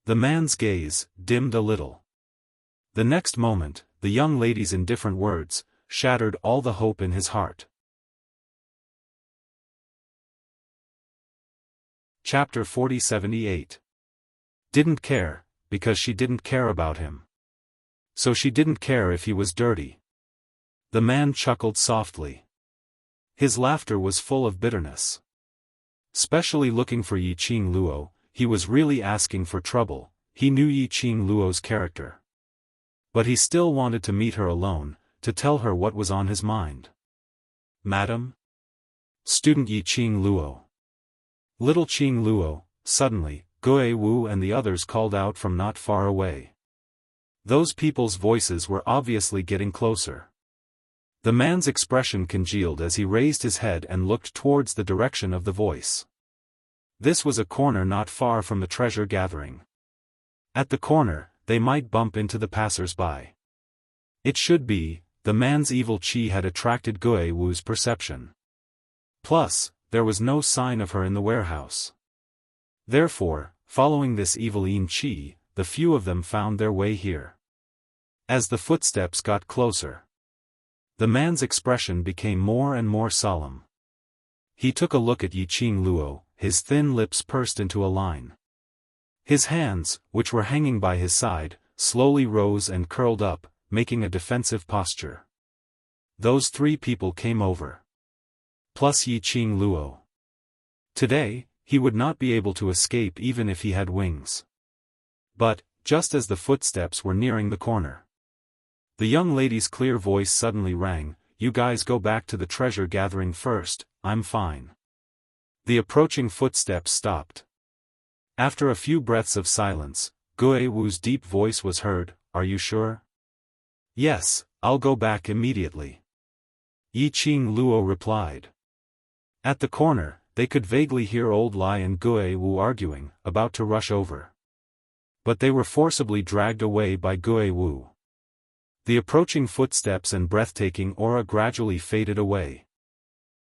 The man's gaze dimmed a little. The next moment, the young lady's indifferent words shattered all the hope in his heart. Chapter 4078. Didn't care, because she didn't care about him. So she didn't care if he was dirty. The man chuckled softly. His laughter was full of bitterness. Specially looking for Yiqing Luo, he was really asking for trouble. He knew Yiqing Luo's character. But he still wanted to meet her alone, to tell her what was on his mind. "Madam?" "Student Yiqing Luo." Little Qing Luo. Suddenly, Gue Wu and the others called out from not far away. Those people's voices were obviously getting closer. The man's expression congealed as he raised his head and looked towards the direction of the voice. This was a corner not far from the treasure gathering. At the corner, they might bump into the passers-by. It should be, the man's evil chi had attracted Gue Wu's perception. Plus, there was no sign of her in the warehouse. Therefore, following this eviline chi, the few of them found their way here. As the footsteps got closer, the man's expression became more and more solemn. He took a look at Yiqing Luo, his thin lips pursed into a line. His hands, which were hanging by his side, slowly rose and curled up, making a defensive posture. Those three people came over. Plus Yiqing Luo. Today, he would not be able to escape even if he had wings. But, just as the footsteps were nearing the corner, the young lady's clear voice suddenly rang, "You guys go back to the treasure gathering first, I'm fine." The approaching footsteps stopped. After a few breaths of silence, Gue Wu's deep voice was heard, "Are you sure?" "Yes, I'll go back immediately," Yiqing Luo replied. At the corner, they could vaguely hear Old Lai and Gue Wu arguing, about to rush over. But they were forcibly dragged away by Gue Wu. The approaching footsteps and breathtaking aura gradually faded away.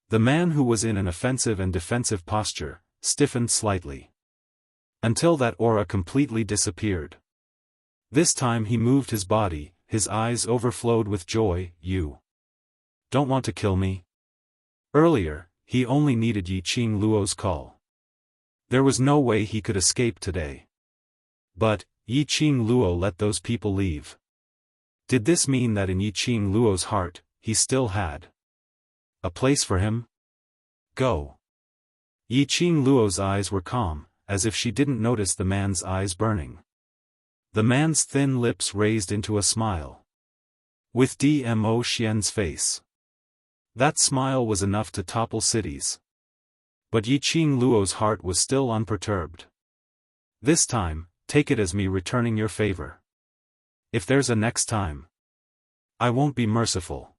The man who was in an offensive and defensive posture stiffened slightly, until that aura completely disappeared. This time he moved his body, his eyes overflowed with joy. You don't want to kill me? Earlier, he only needed Yi Qing Luo's call. There was no way he could escape today. But, Yi Qing Luo let those people leave. Did this mean that in Yi Qing Luo's heart, he still had a place for him? Go. Yi Qing Luo's eyes were calm, as if she didn't notice the man's eyes burning. The man's thin lips raised into a smile. With Dmo Xian's face. That smile was enough to topple cities. But Yi Qing Luo's heart was still unperturbed. This time, take it as me returning your favor. If there's a next time, I won't be merciful.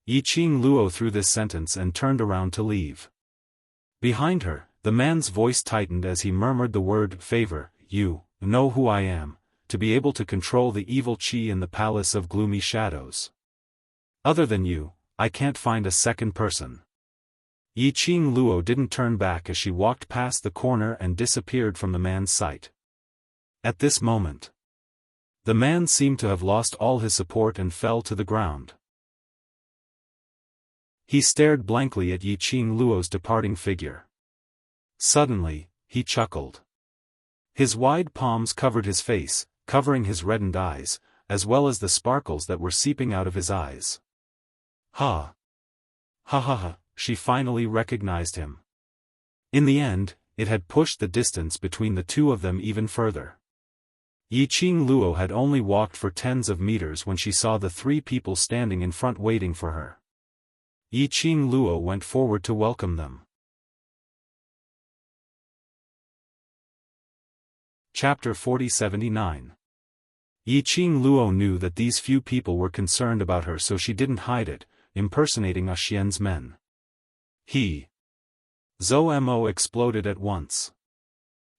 Yi Qing Luo threw this sentence and turned around to leave. Behind her, the man's voice tightened as he murmured the word favor. You know who I am, to be able to control the evil qi in the palace of gloomy shadows. Other than you, I can't find a second person. Yi Qing Luo didn't turn back as she walked past the corner and disappeared from the man's sight. At this moment, the man seemed to have lost all his support and fell to the ground. He stared blankly at Yi Qing Luo's departing figure. Suddenly, he chuckled. His wide palms covered his face, covering his reddened eyes, as well as the sparkles that were seeping out of his eyes. Ha! Ha ha ha, she finally recognized him. In the end, it had pushed the distance between the two of them even further. Yi Qing Luo had only walked for tens of meters when she saw the three people standing in front waiting for her. Yi Qing Luo went forward to welcome them. Chapter 4079. Yi Qing Luo knew that these few people were concerned about her, so she didn't hide it, impersonating A Xian's men. Zhou Mo exploded at once.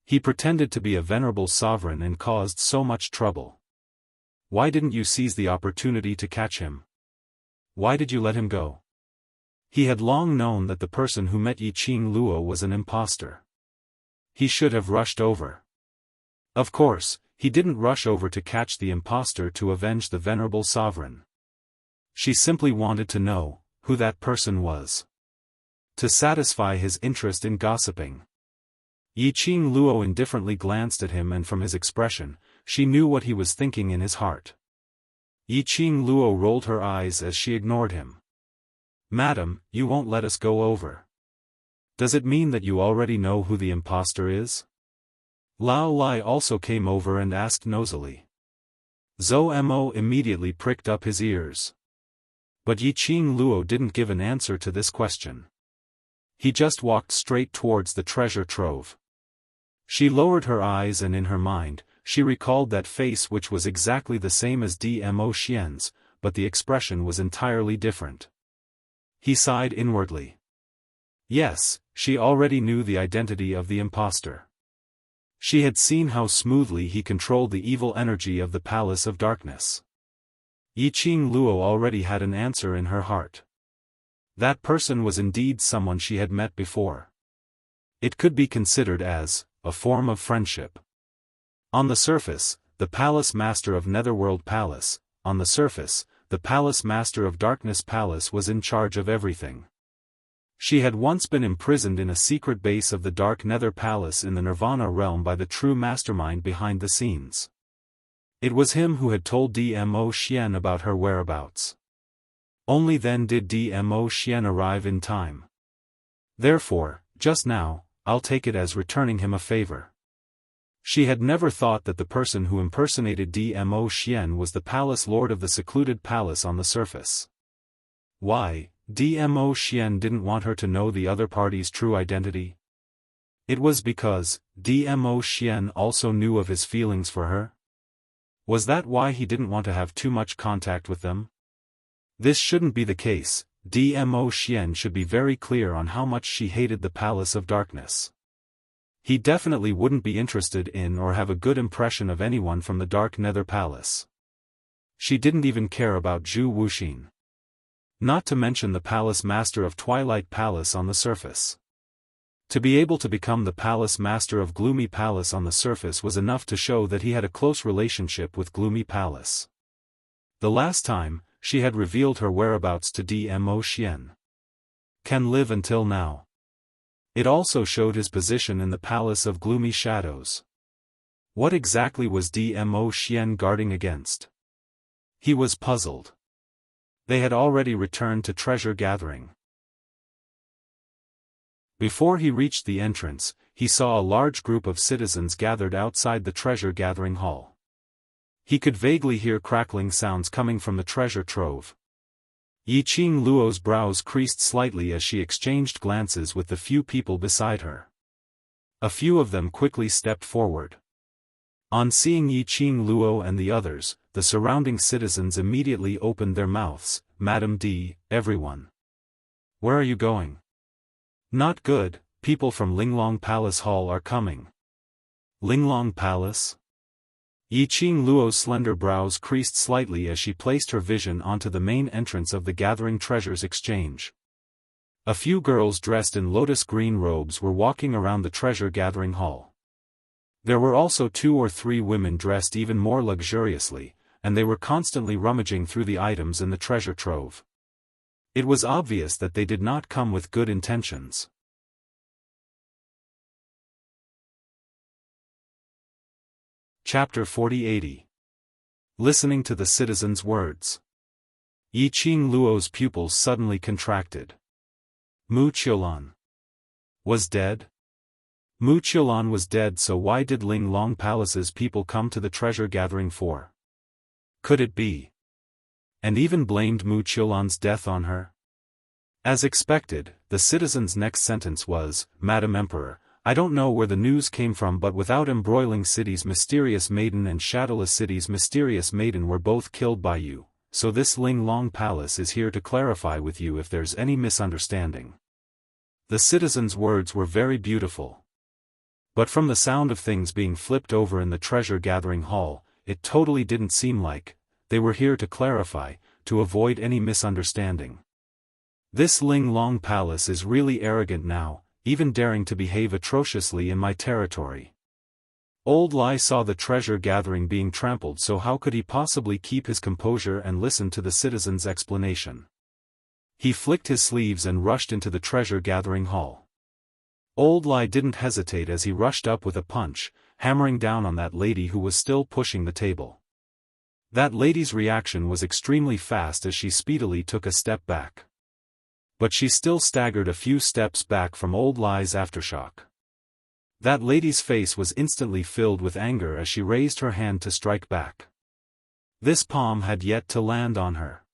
He pretended to be a venerable sovereign and caused so much trouble. Why didn't you seize the opportunity to catch him? Why did you let him go? He had long known that the person who met Yi Qing Luo was an impostor. He should have rushed over. Of course, he didn't rush over to catch the impostor to avenge the venerable sovereign. She simply wanted to know who that person was, to satisfy his interest in gossiping. Yi Qing Luo indifferently glanced at him, and from his expression, she knew what he was thinking in his heart. Yi Qing Luo rolled her eyes as she ignored him. Madam, you won't let us go over. Does it mean that you already know who the impostor is? Lao Lai also came over and asked nosily. Zhou Mo immediately pricked up his ears. But Yi Qing Luo didn't give an answer to this question. He just walked straight towards the treasure trove. She lowered her eyes, and in her mind, she recalled that face, which was exactly the same as Dmo Xian's, but the expression was entirely different. He sighed inwardly. Yes, she already knew the identity of the impostor. She had seen how smoothly he controlled the evil energy of the Palace of Darkness. Yi Qing Luo already had an answer in her heart. That person was indeed someone she had met before. It could be considered as a form of friendship. On the surface, the Palace Master of Netherworld Palace; on the surface, the Palace Master of Darkness Palace was in charge of everything. She had once been imprisoned in a secret base of the Dark Nether Palace in the Nirvana realm by the true mastermind behind the scenes. It was him who had told Dmo Xian about her whereabouts. Only then did Dmo Xian arrive in time. Therefore, just now, I'll take it as returning him a favor. She had never thought that the person who impersonated Dmo Xian was the palace lord of the secluded palace on the surface. Why, Dmo Xian didn't want her to know the other party's true identity? It was because Dmo Xian also knew of his feelings for her? Was that why he didn't want to have too much contact with them? This shouldn't be the case. Dmo Xian should be very clear on how much she hated the Palace of Darkness. He definitely wouldn't be interested in or have a good impression of anyone from the Dark Nether Palace. She didn't even care about Zhu Wuxin. Not to mention the Palace Master of Twilight Palace on the surface. To be able to become the palace master of Gloomy Palace on the surface was enough to show that he had a close relationship with Gloomy Palace. The last time, she had revealed her whereabouts to Dmo Xian. Can live until now. It also showed his position in the Palace of Gloomy Shadows. What exactly was Dmo Xian guarding against? He was puzzled. They had already returned to treasure gathering. Before he reached the entrance, he saw a large group of citizens gathered outside the treasure gathering hall. He could vaguely hear crackling sounds coming from the treasure trove. Yiqing Luo's brows creased slightly as she exchanged glances with the few people beside her. A few of them quickly stepped forward. On seeing Yiqing Luo and the others, the surrounding citizens immediately opened their mouths. "Madam D, everyone. Where are you going?" "Not good, people from Linglong Palace Hall are coming." "Linglong Palace?" Yiqing Luo's slender brows creased slightly as she placed her vision onto the main entrance of the Gathering Treasures Exchange. A few girls dressed in lotus green robes were walking around the treasure gathering hall. There were also 2 or 3 women dressed even more luxuriously, and they were constantly rummaging through the items in the treasure trove. It was obvious that they did not come with good intentions. Chapter 4080. Listening to the citizens' words. Yiqing Luo's pupils suddenly contracted. Mu Qiulan was dead? Mu Qiulan was dead, so why did Linglong Palace's people come to the treasure gathering for? Could it be? And even blamed Mu Qiulan's death on her? As expected, the citizen's next sentence was, "Madam Emperor, I don't know where the news came from, but without Embroiling City's mysterious maiden and Shadowless City's mysterious maiden were both killed by you, so this Linglong Palace is here to clarify with you if there's any misunderstanding." The citizen's words were very beautiful. But from the sound of things being flipped over in the treasure gathering hall, it totally didn't seem like they were here to clarify, to avoid any misunderstanding. This Linglong Palace is really arrogant now, even daring to behave atrociously in my territory. Old Lai saw the treasure gathering being trampled, so how could he possibly keep his composure and listen to the citizen's explanation? He flicked his sleeves and rushed into the treasure gathering hall. Old Lai didn't hesitate as he rushed up with a punch, hammering down on that lady who was still pushing the table. That lady's reaction was extremely fast as she speedily took a step back. But she still staggered a few steps back from Old Lai's aftershock. That lady's face was instantly filled with anger as she raised her hand to strike back. This palm had yet to land on her.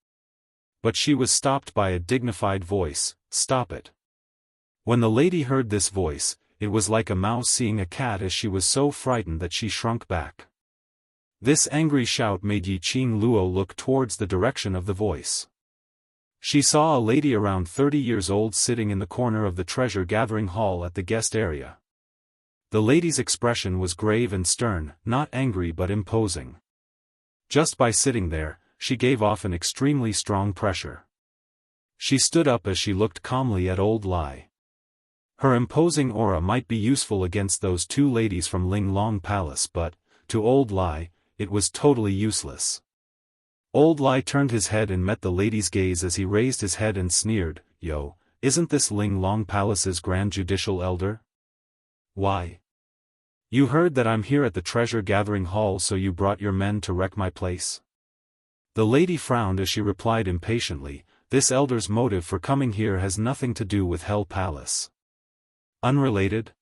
But she was stopped by a dignified voice, "Stop it." When the lady heard this voice, it was like a mouse seeing a cat, as she was so frightened that she shrunk back. This angry shout made Yiqing Luo look towards the direction of the voice. She saw a lady around 30 years old sitting in the corner of the treasure gathering hall at the guest area. The lady's expression was grave and stern, not angry but imposing. Just by sitting there, she gave off an extremely strong pressure. She stood up as she looked calmly at Old Lai. Her imposing aura might be useful against those 2 ladies from Linglong Palace, but, to Old Lai, it was totally useless. Old Lai turned his head and met the lady's gaze as he raised his head and sneered, "Yo, isn't this Linglong Palace's Grand Judicial Elder? Why? You heard that I'm here at the treasure gathering hall, so you brought your men to wreck my place?" The lady frowned as she replied impatiently, "This elder's motive for coming here has nothing to do with Hell Palace." "Unrelated?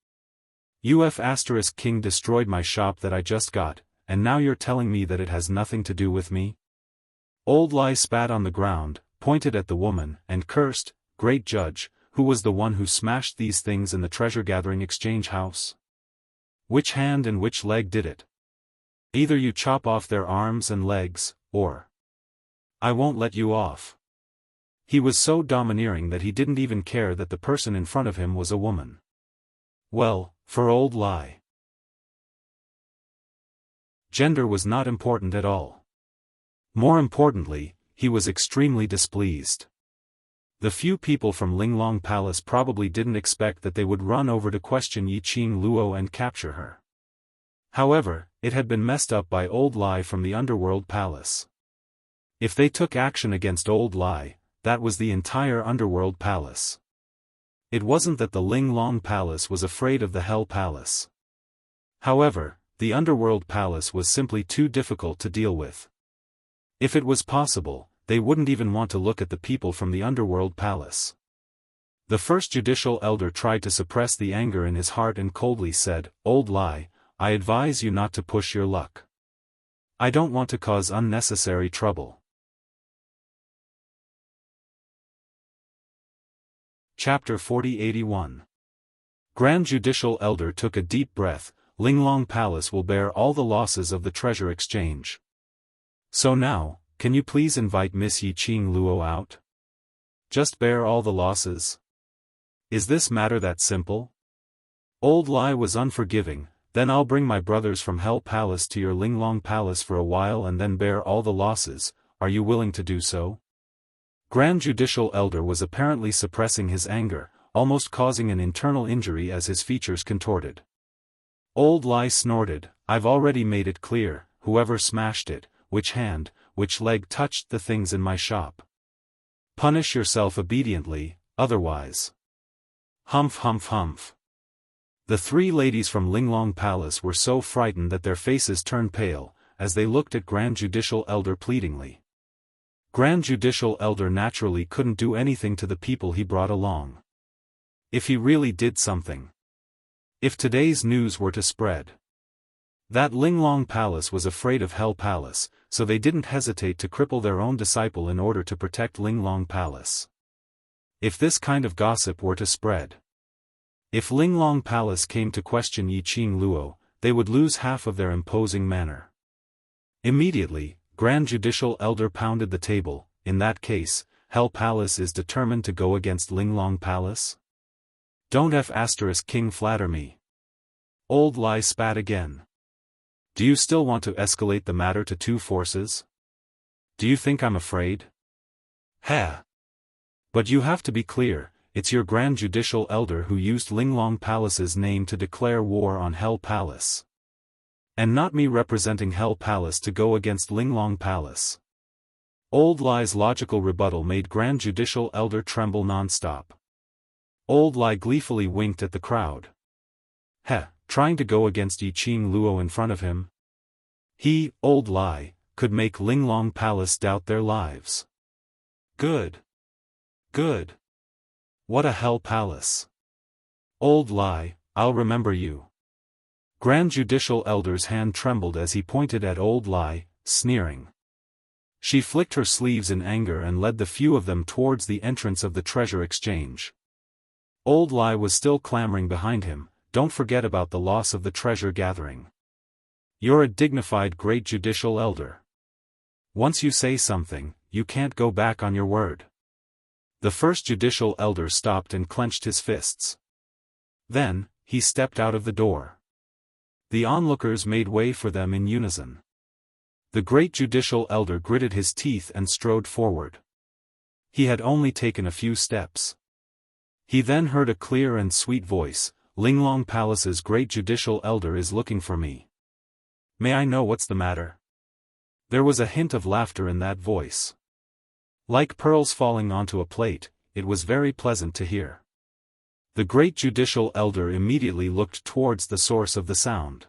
King destroyed my shop that I just got, and now you're telling me that it has nothing to do with me?" Old Lai spat on the ground, pointed at the woman, and cursed, "Great Judge, who was the one who smashed these things in the treasure-gathering exchange house? Which hand and which leg did it? Either you chop off their arms and legs, or I won't let you off." He was so domineering that he didn't even care that the person in front of him was a woman. Well, for Old Lai, gender was not important at all. More importantly, he was extremely displeased. The few people from Linglong Palace probably didn't expect that they would run over to question Yiqing Luo and capture her. However, it had been messed up by Old Lai from the Underworld Palace. If they took action against Old Lai, that was the entire Underworld Palace. It wasn't that the Linglong Palace was afraid of the Hell Palace. However, the Underworld Palace was simply too difficult to deal with. If it was possible, they wouldn't even want to look at the people from the Underworld Palace. The first judicial elder tried to suppress the anger in his heart and coldly said, "Old Lai, I advise you not to push your luck. I don't want to cause unnecessary trouble." Chapter 4081. Grand Judicial Elder took a deep breath. Linglong Palace will bear all the losses of the treasure exchange. So now, can you please invite Miss Yiqing Luo out? Just bear all the losses? Is this matter that simple? Old Lai was unforgiving. Then I'll bring my brothers from Hell Palace to your Linglong Palace for a while and then bear all the losses. Are you willing to do so? Grand Judicial Elder was apparently suppressing his anger, almost causing an internal injury as his features contorted. Old Lai snorted, "I've already made it clear, whoever smashed it, which hand, which leg touched the things in my shop. Punish yourself obediently, otherwise." Humph humph humph. The three ladies from Linglong Palace were so frightened that their faces turned pale, as they looked at Grand Judicial Elder pleadingly. Grand Judicial Elder naturally couldn't do anything to the people he brought along. If he really did something. If today's news were to spread. That Linglong Palace was afraid of Hell Palace, so they didn't hesitate to cripple their own disciple in order to protect Linglong Palace. If this kind of gossip were to spread. If Linglong Palace came to question Yiqing Luo, they would lose half of their imposing manner. Immediately, Grand Judicial Elder pounded the table. In that case, Hell Palace is determined to go against Linglong Palace? Don't King flatter me. Old Lai spat again. Do you still want to escalate the matter to two forces? Do you think I'm afraid? Heh. But you have to be clear, it's your Grand Judicial Elder who used Linglong Palace's name to declare war on Hell Palace. And not me representing Hell Palace to go against Linglong Palace. Old Lai's logical rebuttal made Grand Judicial Elder tremble non-stop. Old Lai gleefully winked at the crowd. Heh, trying to go against Yiqing Luo in front of him? He, Old Lai, could make Linglong Palace doubt their lives. Good. Good. What a Hell Palace. Old Lai, I'll remember you. Grand Judicial Elder's hand trembled as he pointed at Old Lai, sneering. She flicked her sleeves in anger and led the few of them towards the entrance of the treasure exchange. Old Lai was still clamoring behind him, "Don't forget about the loss of the treasure gathering. You're a dignified Great Judicial Elder. Once you say something, you can't go back on your word." The first Judicial Elder stopped and clenched his fists. Then, he stepped out of the door. The onlookers made way for them in unison. The Great Judicial Elder gritted his teeth and strode forward. He had only taken a few steps. He then heard a clear and sweet voice, "Linglong Palace's Great Judicial Elder is looking for me. May I know what's the matter?" There was a hint of laughter in that voice. Like pearls falling onto a plate, it was very pleasant to hear. The Great Judicial Elder immediately looked towards the source of the sound.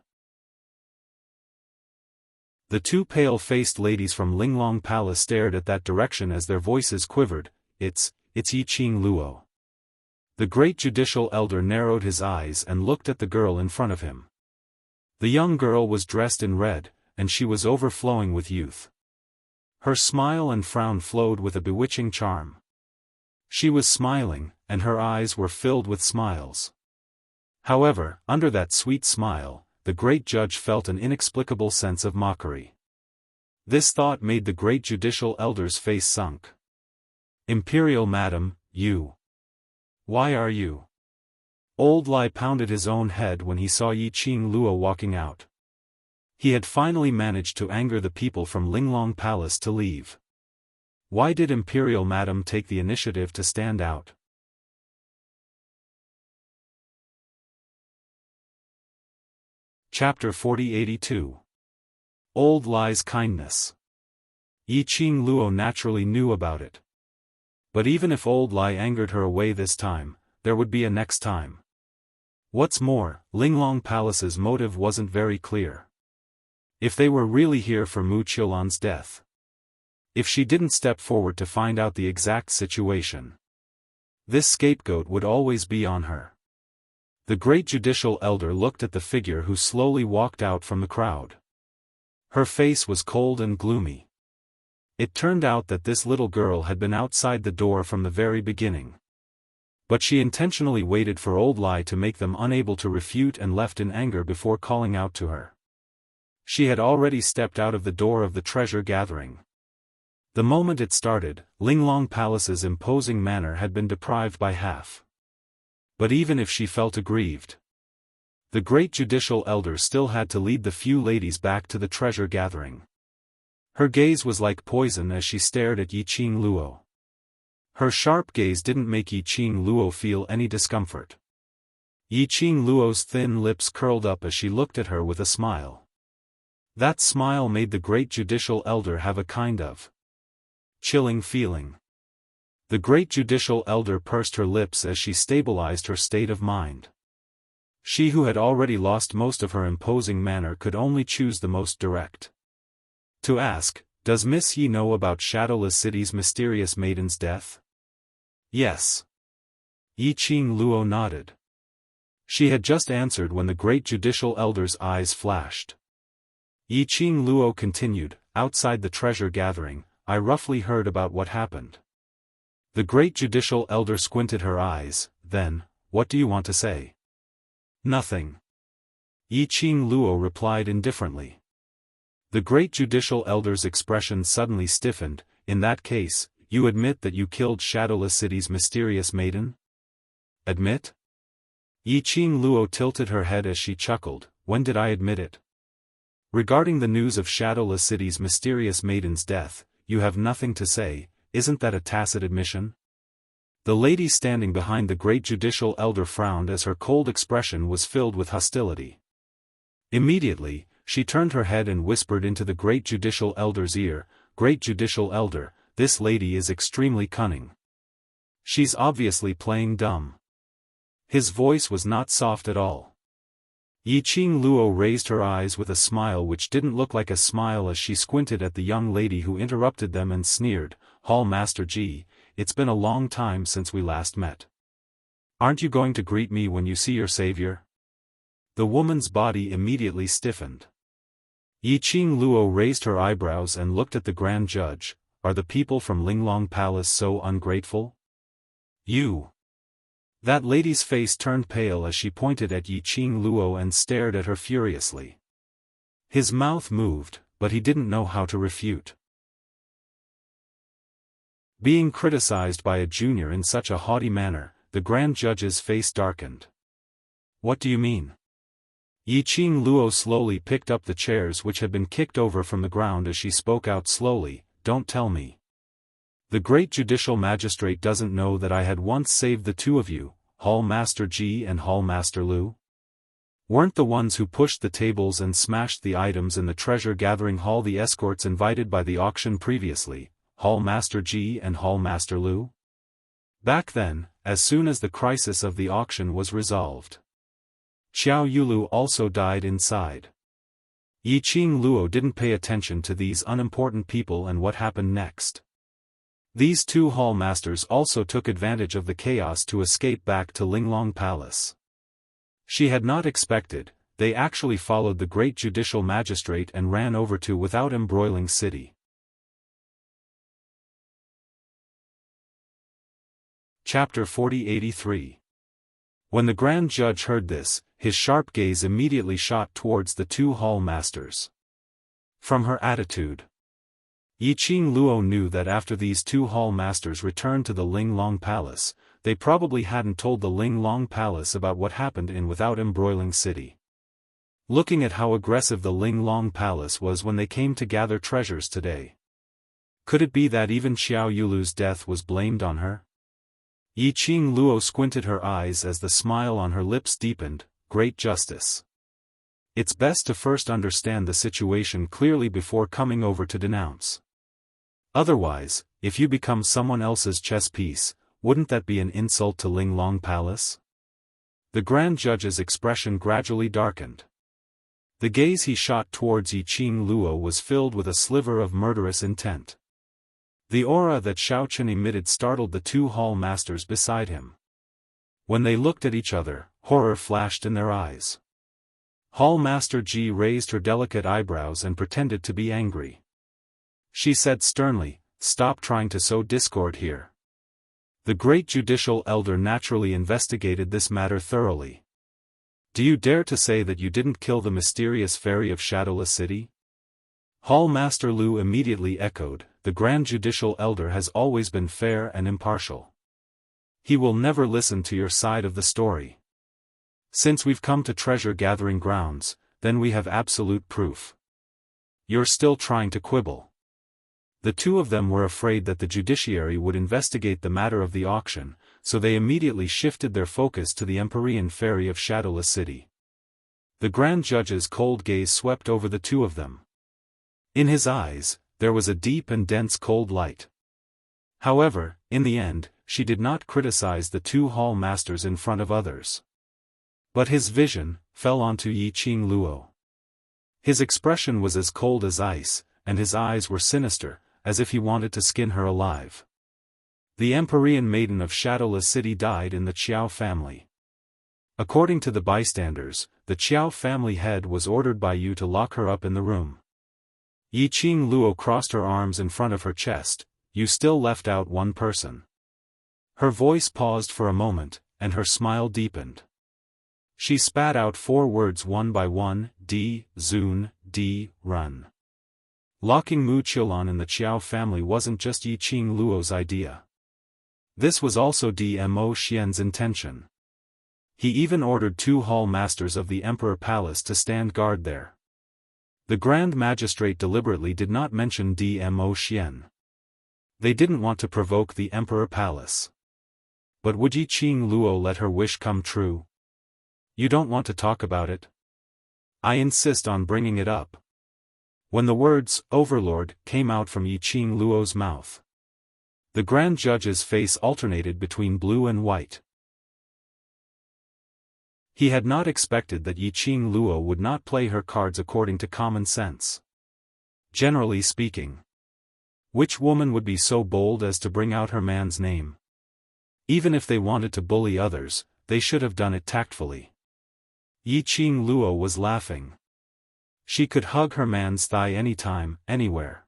The two pale-faced ladies from Linglong Palace stared at that direction as their voices quivered. It's Yiqing Luo." The Great Judicial Elder narrowed his eyes and looked at the girl in front of him. The young girl was dressed in red, and she was overflowing with youth. Her smile and frown flowed with a bewitching charm. She was smiling, and her eyes were filled with smiles. However, under that sweet smile, the great judge felt an inexplicable sense of mockery. This thought made the Great Judicial Elder's face sunk. "Imperial Madam, you. Why are you?" Old Lai pounded his own head when he saw Yiqing Luo walking out. He had finally managed to anger the people from Linglong Palace to leave. Why did Imperial Madam take the initiative to stand out? Chapter 4082. Old Lie's Kindness. Yi Qing Luo naturally knew about it. But even if Old Lie angered her away this time, there would be a next time. What's more, Linglong Palace's motive wasn't very clear. If they were really here for Mu Qiulan's death. If she didn't step forward to find out the exact situation, this scapegoat would always be on her. The great judicial elder looked at the figure who slowly walked out from the crowd. Her face was cold and gloomy. It turned out that this little girl had been outside the door from the very beginning. But she intentionally waited for Old Lie to make them unable to refute and left in anger before calling out to her. She had already stepped out of the door of the treasure gathering. The moment it started, Linglong Palace's imposing manor had been deprived by half. But even if she felt aggrieved, the great judicial elder still had to lead the few ladies back to the treasure gathering. Her gaze was like poison as she stared at Yi Qing Luo. Her sharp gaze didn't make Yi Qing Luo feel any discomfort. Yi Qing Luo's thin lips curled up as she looked at her with a smile. That smile made the great judicial elder have a kind of chilling feeling. The great judicial elder pursed her lips as she stabilized her state of mind. She who had already lost most of her imposing manner could only choose the most direct. To ask, does Miss Yi know about Shadowless City's mysterious maiden's death? Yes. Yi Qing Luo nodded. She had just answered when the great judicial elder's eyes flashed. Yi Qing Luo continued, outside the treasure gathering, I roughly heard about what happened. The great judicial elder squinted her eyes, then, what do you want to say? Nothing. Yi Qing Luo replied indifferently. The great judicial elder's expression suddenly stiffened. In that case, you admit that you killed Shadowless City's mysterious maiden? Admit? Yi Qing Luo tilted her head as she chuckled, when did I admit it? Regarding the news of Shadowless City's mysterious maiden's death, you have nothing to say, isn't that a tacit admission? The lady standing behind the great judicial elder frowned as her cold expression was filled with hostility. Immediately, she turned her head and whispered into the great judicial elder's ear, Great judicial elder, this lady is extremely cunning. She's obviously playing dumb. His voice was not soft at all. Yi Qing Luo raised her eyes with a smile which didn't look like a smile as she squinted at the young lady who interrupted them and sneered, Hall Master Ji, it's been a long time since we last met. Aren't you going to greet me when you see your savior? The woman's body immediately stiffened. Yi Qing Luo raised her eyebrows and looked at the grand judge, are the people from Linglong Palace so ungrateful? You. That lady's face turned pale as she pointed at Yi Qing Luo and stared at her furiously. His mouth moved, but he didn't know how to refute. Being criticized by a junior in such a haughty manner, the grand judge's face darkened. What do you mean? Yi Qing Luo slowly picked up the chairs which had been kicked over from the ground as she spoke out slowly, don't tell me. The great judicial magistrate doesn't know that I had once saved the two of you, Hall Master Ji and Hall Master Lu? Weren't the ones who pushed the tables and smashed the items in the treasure gathering hall the escorts invited by the auction previously, Hall Master Ji and Hall Master Lu? Back then, as soon as the crisis of the auction was resolved, Xiao Yulu also died inside. Yi Qing Luo didn't pay attention to these unimportant people and what happened next. These two hall masters also took advantage of the chaos to escape back to Linglong Palace. She had not expected, they actually followed the great judicial magistrate and ran over to without embroiling city. Chapter 4083. When the grand judge heard this, his sharp gaze immediately shot towards the two hall masters. From her attitude, Yi Qing Luo knew that after these two hall masters returned to the Linglong Palace, they probably hadn't told the Linglong Palace about what happened in Without Embroiling City. Looking at how aggressive the Linglong Palace was when they came to gather treasures today, Could it be that even Xiao Yulu's death was blamed on her? Yi Qing Luo squinted her eyes as the smile on her lips deepened. Great justice. It's best to first understand the situation clearly before coming over to denounce. Otherwise, if you become someone else's chess piece, wouldn't that be an insult to Linglong Palace? The Grand Judge's expression gradually darkened. The gaze he shot towards Yi Qing Luo was filled with a sliver of murderous intent. The aura that Xiaochen emitted startled the two hall masters beside him. When they looked at each other, horror flashed in their eyes. Hall Master Ji raised her delicate eyebrows and pretended to be angry. She said sternly, "Stop trying to sow discord here." The great judicial elder naturally investigated this matter thoroughly. "Do you dare to say that you didn't kill the mysterious fairy of Shadowless City?" Hall Master Lu immediately echoed, "The Grand Judicial Elder has always been fair and impartial. He will never listen to your side of the story. Since we've come to treasure-gathering grounds, then we have absolute proof. You're still trying to quibble." The two of them were afraid that the judiciary would investigate the matter of the auction, so they immediately shifted their focus to the Empyrean Fairy of Shadowless City. The Grand Judge's cold gaze swept over the two of them. In his eyes, there was a deep and dense cold light. However, in the end, she did not criticize the two hall masters in front of others. But his vision fell onto Yi Qing Luo. His expression was as cold as ice, and his eyes were sinister, as if he wanted to skin her alive. The Empyrean maiden of Shadowless City died in the Qiao family. According to the bystanders, the Qiao family head was ordered by you to lock her up in the room. Yi Qing Luo crossed her arms in front of her chest. "You still left out one person." Her voice paused for a moment, and her smile deepened. She spat out 4 words one by one: D, Zun, D, run. Locking Mu Qiulan in the Qiao family wasn't just Yi Qing Luo's idea. This was also Dmo Xian's intention. He even ordered 2 hall masters of the Emperor Palace to stand guard there. The Grand Magistrate deliberately did not mention Dmo Xian. They didn't want to provoke the Emperor Palace. But would Yi Qing Luo let her wish come true? "You don't want to talk about it? I insist on bringing it up." When the words, "Overlord," came out from Yi Qing Luo's mouth, the Grand Judge's face alternated between blue and white. He had not expected that Yi Qing Luo would not play her cards according to common sense. Generally speaking, which woman would be so bold as to bring out her man's name? Even if they wanted to bully others, they should have done it tactfully. Yi Qing Luo was laughing. She could hug her man's thigh anytime, anywhere.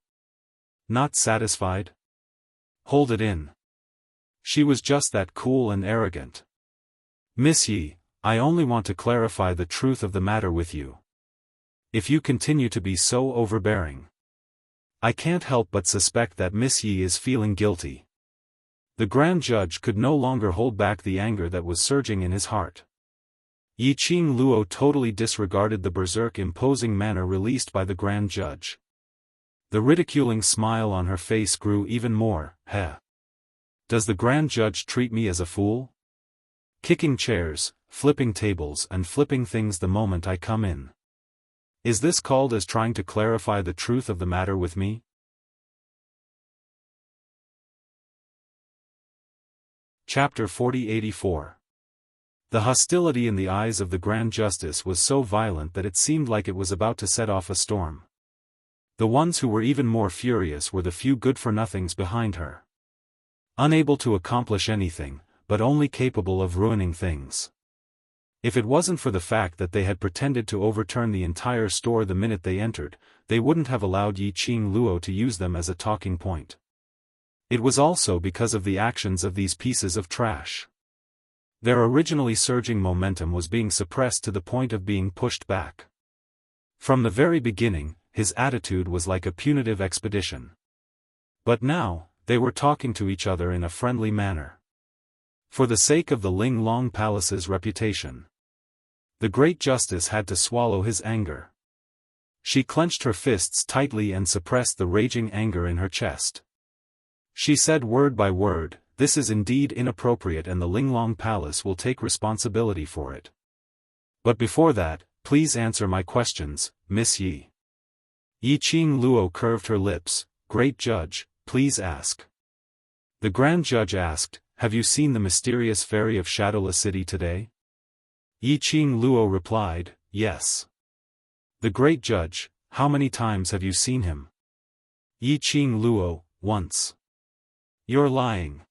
Not satisfied? Hold it in. She was just that cool and arrogant. "Miss Yi, I only want to clarify the truth of the matter with you. If you continue to be so overbearing, I can't help but suspect that Miss Yi is feeling guilty." The Grand Judge could no longer hold back the anger that was surging in his heart. Yi Qing Luo totally disregarded the berserk imposing manner released by the Grand Judge. The ridiculing smile on her face grew even more. "Heh. Does the Grand Judge treat me as a fool? Kicking chairs, flipping tables and flipping things the moment I come in. Is this called as trying to clarify the truth of the matter with me?" Chapter 4084. The hostility in the eyes of the Grand Justice was so violent that it seemed like it was about to set off a storm. The ones who were even more furious were the few good-for-nothings behind her. Unable to accomplish anything, but only capable of ruining things. If it wasn't for the fact that they had pretended to overturn the entire store the minute they entered, they wouldn't have allowed Yi Qing Luo to use them as a talking point. It was also because of the actions of these pieces of trash. Their originally surging momentum was being suppressed to the point of being pushed back. From the very beginning, his attitude was like a punitive expedition. But now, they were talking to each other in a friendly manner. For the sake of the Linglong Palace's reputation, the Great Justice had to swallow his anger. She clenched her fists tightly and suppressed the raging anger in her chest. She said word by word, "This is indeed inappropriate and the Linglong Palace will take responsibility for it. But before that, please answer my questions, Miss Yi." Yiqing Luo curved her lips. "Great Judge, please ask." The Grand Judge asked, "Have you seen the mysterious fairy of Shadowless City today?" Yiqing Luo replied, "Yes." The Great Judge, "How many times have you seen him?" Yiqing Luo, "Once." "You're lying."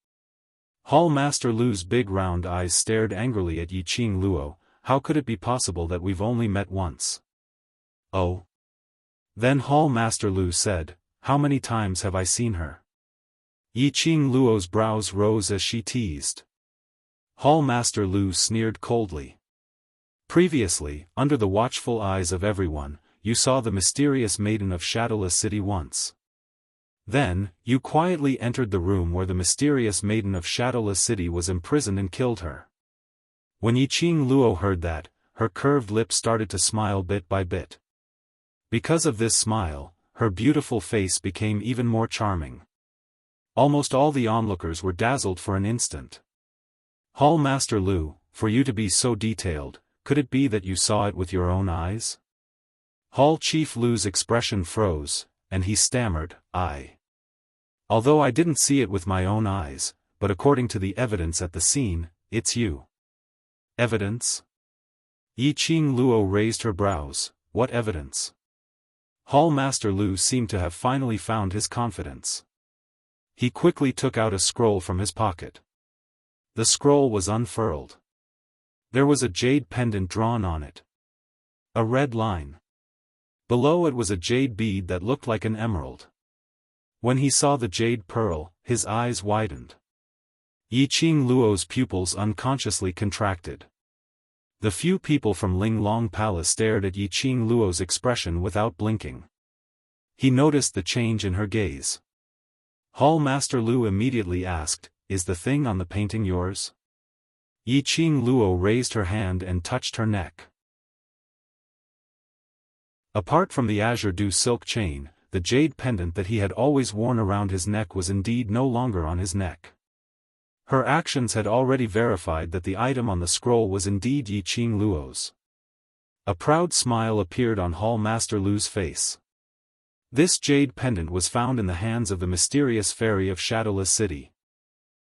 Hall Master Lu's big round eyes stared angrily at Yiqing Luo. "How could it be possible that we've only met once?" "Oh." Then Hall Master Lu said, "How many times have I seen her?" Yiqing Luo's brows rose as she teased. Hall Master Lu sneered coldly. "Previously, under the watchful eyes of everyone, you saw the mysterious maiden of Shadowless City once. Then, you quietly entered the room where the mysterious maiden of Shadowless City was imprisoned and killed her." When Yiqing Luo heard that, her curved lips started to smile bit by bit. Because of this smile, her beautiful face became even more charming. Almost all the onlookers were dazzled for an instant. "Hall Master Lu, for you to be so detailed, could it be that you saw it with your own eyes?" Hall Chief Lu's expression froze, and he stammered, "I. Although I didn't see it with my own eyes, but according to the evidence at the scene, it's you." "Evidence?" Yiqing Luo raised her brows. "What evidence?" Hall Master Lu seemed to have finally found his confidence. He quickly took out a scroll from his pocket. The scroll was unfurled. There was a jade pendant drawn on it. A red line. Below it was a jade bead that looked like an emerald. When he saw the jade pearl, his eyes widened. Yiqing Luo's pupils unconsciously contracted. The few people from Linglong Palace stared at Yiqing Luo's expression without blinking. He noticed the change in her gaze. Hall Master Lu immediately asked, "Is the thing on the painting yours?" Yiqing Luo raised her hand and touched her neck. Apart from the azure dew silk chain, the jade pendant that he had always worn around his neck was indeed no longer on his neck. Her actions had already verified that the item on the scroll was indeed Yiqing Luo's. A proud smile appeared on Hall Master Lu's face. This jade pendant was found in the hands of the mysterious fairy of Shadowless City.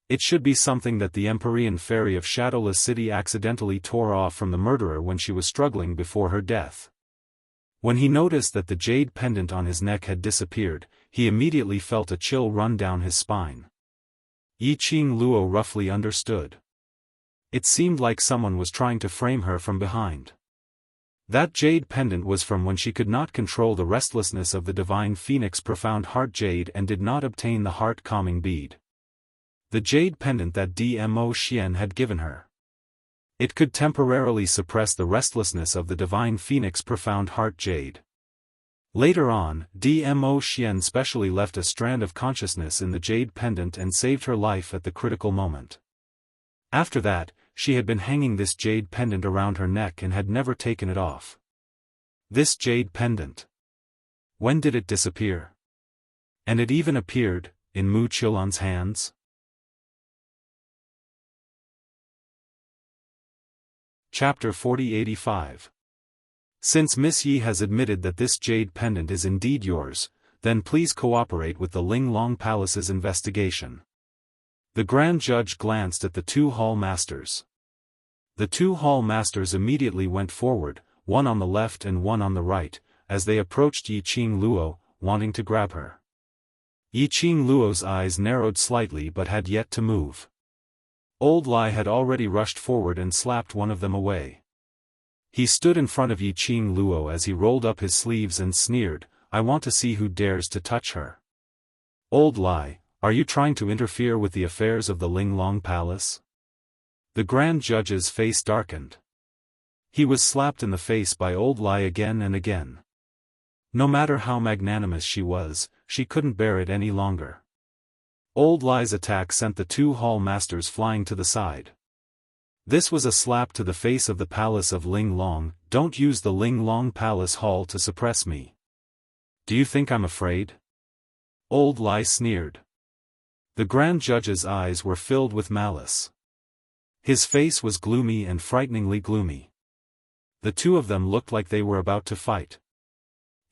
It should be something that the Empyrean fairy of Shadowless City accidentally tore off from the murderer when she was struggling before her death. When he noticed that the jade pendant on his neck had disappeared, he immediately felt a chill run down his spine. Yiqing Luo roughly understood. It seemed like someone was trying to frame her from behind. That jade pendant was from when she could not control the restlessness of the divine phoenix profound heart jade and did not obtain the heart-calming bead. The jade pendant that Dmo Xian had given her. It could temporarily suppress the restlessness of the divine phoenix profound heart jade. Later on, Dmo Xian specially left a strand of consciousness in the jade pendant and saved her life at the critical moment. After that, she had been hanging this jade pendant around her neck and had never taken it off. This jade pendant. When did it disappear? And it even appeared, in Mu Qilan's hands? Chapter 4085. Since Miss Yi has admitted that this jade pendant is indeed yours, then please cooperate with the Linglong Palace's investigation. The Grand Judge glanced at the two hall masters. The two hall masters immediately went forward, one on the left and one on the right, as they approached Yiqing Luo, wanting to grab her. Yiqing Luo's eyes narrowed slightly but had yet to move. Old Lai had already rushed forward and slapped one of them away. He stood in front of Yiqing Luo as he rolled up his sleeves and sneered, "I want to see who dares to touch her." "Old Lai, are you trying to interfere with the affairs of the Linglong Palace?" The Grand Judge's face darkened. He was slapped in the face by Old Lai again and again. No matter how magnanimous she was, she couldn't bear it any longer. Old Lai's attack sent the two hall masters flying to the side. This was a slap to the face of the palace of Ling Long. Don't use the Ling Long Palace Hall to suppress me. Do you think I'm afraid? Old Lai sneered. The Grand Judge's eyes were filled with malice. His face was gloomy and frighteningly gloomy. The two of them looked like they were about to fight.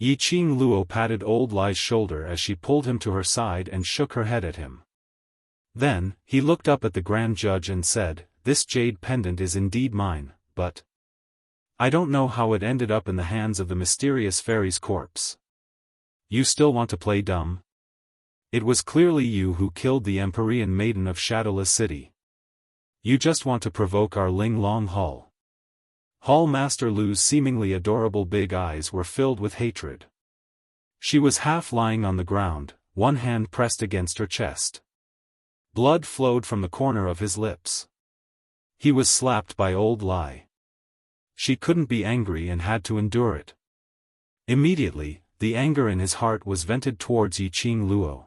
Yiqing Luo patted Old Lai's shoulder as she pulled him to her side and shook her head at him. Then, he looked up at the Grand Judge and said, "This jade pendant is indeed mine, but I don't know how it ended up in the hands of the mysterious fairy's corpse. You still want to play dumb? It was clearly you who killed the Empyrean maiden of Shadowless City. You just want to provoke our Ling Long Hall." Hall Master Lu's seemingly adorable big eyes were filled with hatred. She was half lying on the ground, one hand pressed against her chest. Blood flowed from the corner of his lips. He was slapped by Old Lai. She couldn't be angry and had to endure it. Immediately, the anger in his heart was vented towards Yiqing Luo.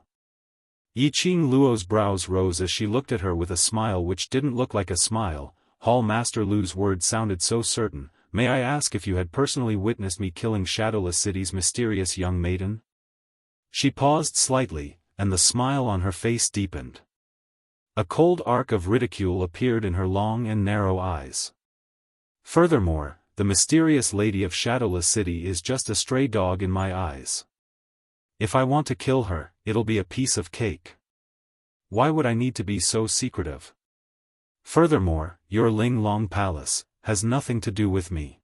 Yiqing Luo's brows rose as she looked at her with a smile which didn't look like a smile. Hall Master Lu's words sounded so certain. "May I ask if you had personally witnessed me killing Shadowless City's mysterious young maiden?" She paused slightly, and the smile on her face deepened. A cold arc of ridicule appeared in her long and narrow eyes. "Furthermore, the mysterious lady of Shadowless City is just a stray dog in my eyes. If I want to kill her, it'll be a piece of cake. Why would I need to be so secretive? Furthermore, your Ling Long Palace has nothing to do with me.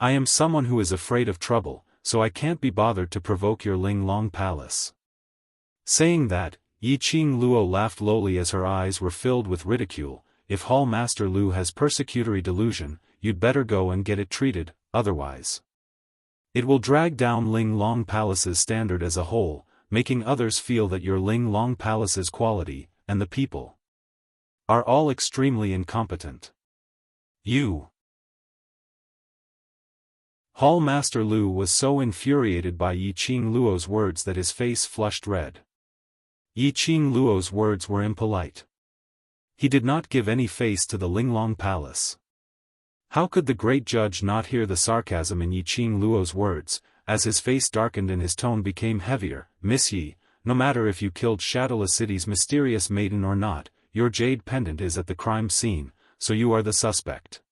I am someone who is afraid of trouble, so I can't be bothered to provoke your Ling Long Palace." Saying that, Yiqing Luo laughed lowly as her eyes were filled with ridicule. "If Hall Master Lu has persecutory delusion, you'd better go and get it treated, otherwise it will drag down Ling Long Palace's standard as a whole, making others feel that your Ling Long Palace's quality, and the people, are all extremely incompetent. You." Hall Master Lu was so infuriated by Yiqing Luo's words that his face flushed red. Yiqing Luo's words were impolite. He did not give any face to the Ling Long Palace. How could the great judge not hear the sarcasm in Yiqing Luo's words? As his face darkened and his tone became heavier, "Miss Yi, no matter if you killed Shadowless City's mysterious maiden or not, your jade pendant is at the crime scene, so you are the suspect.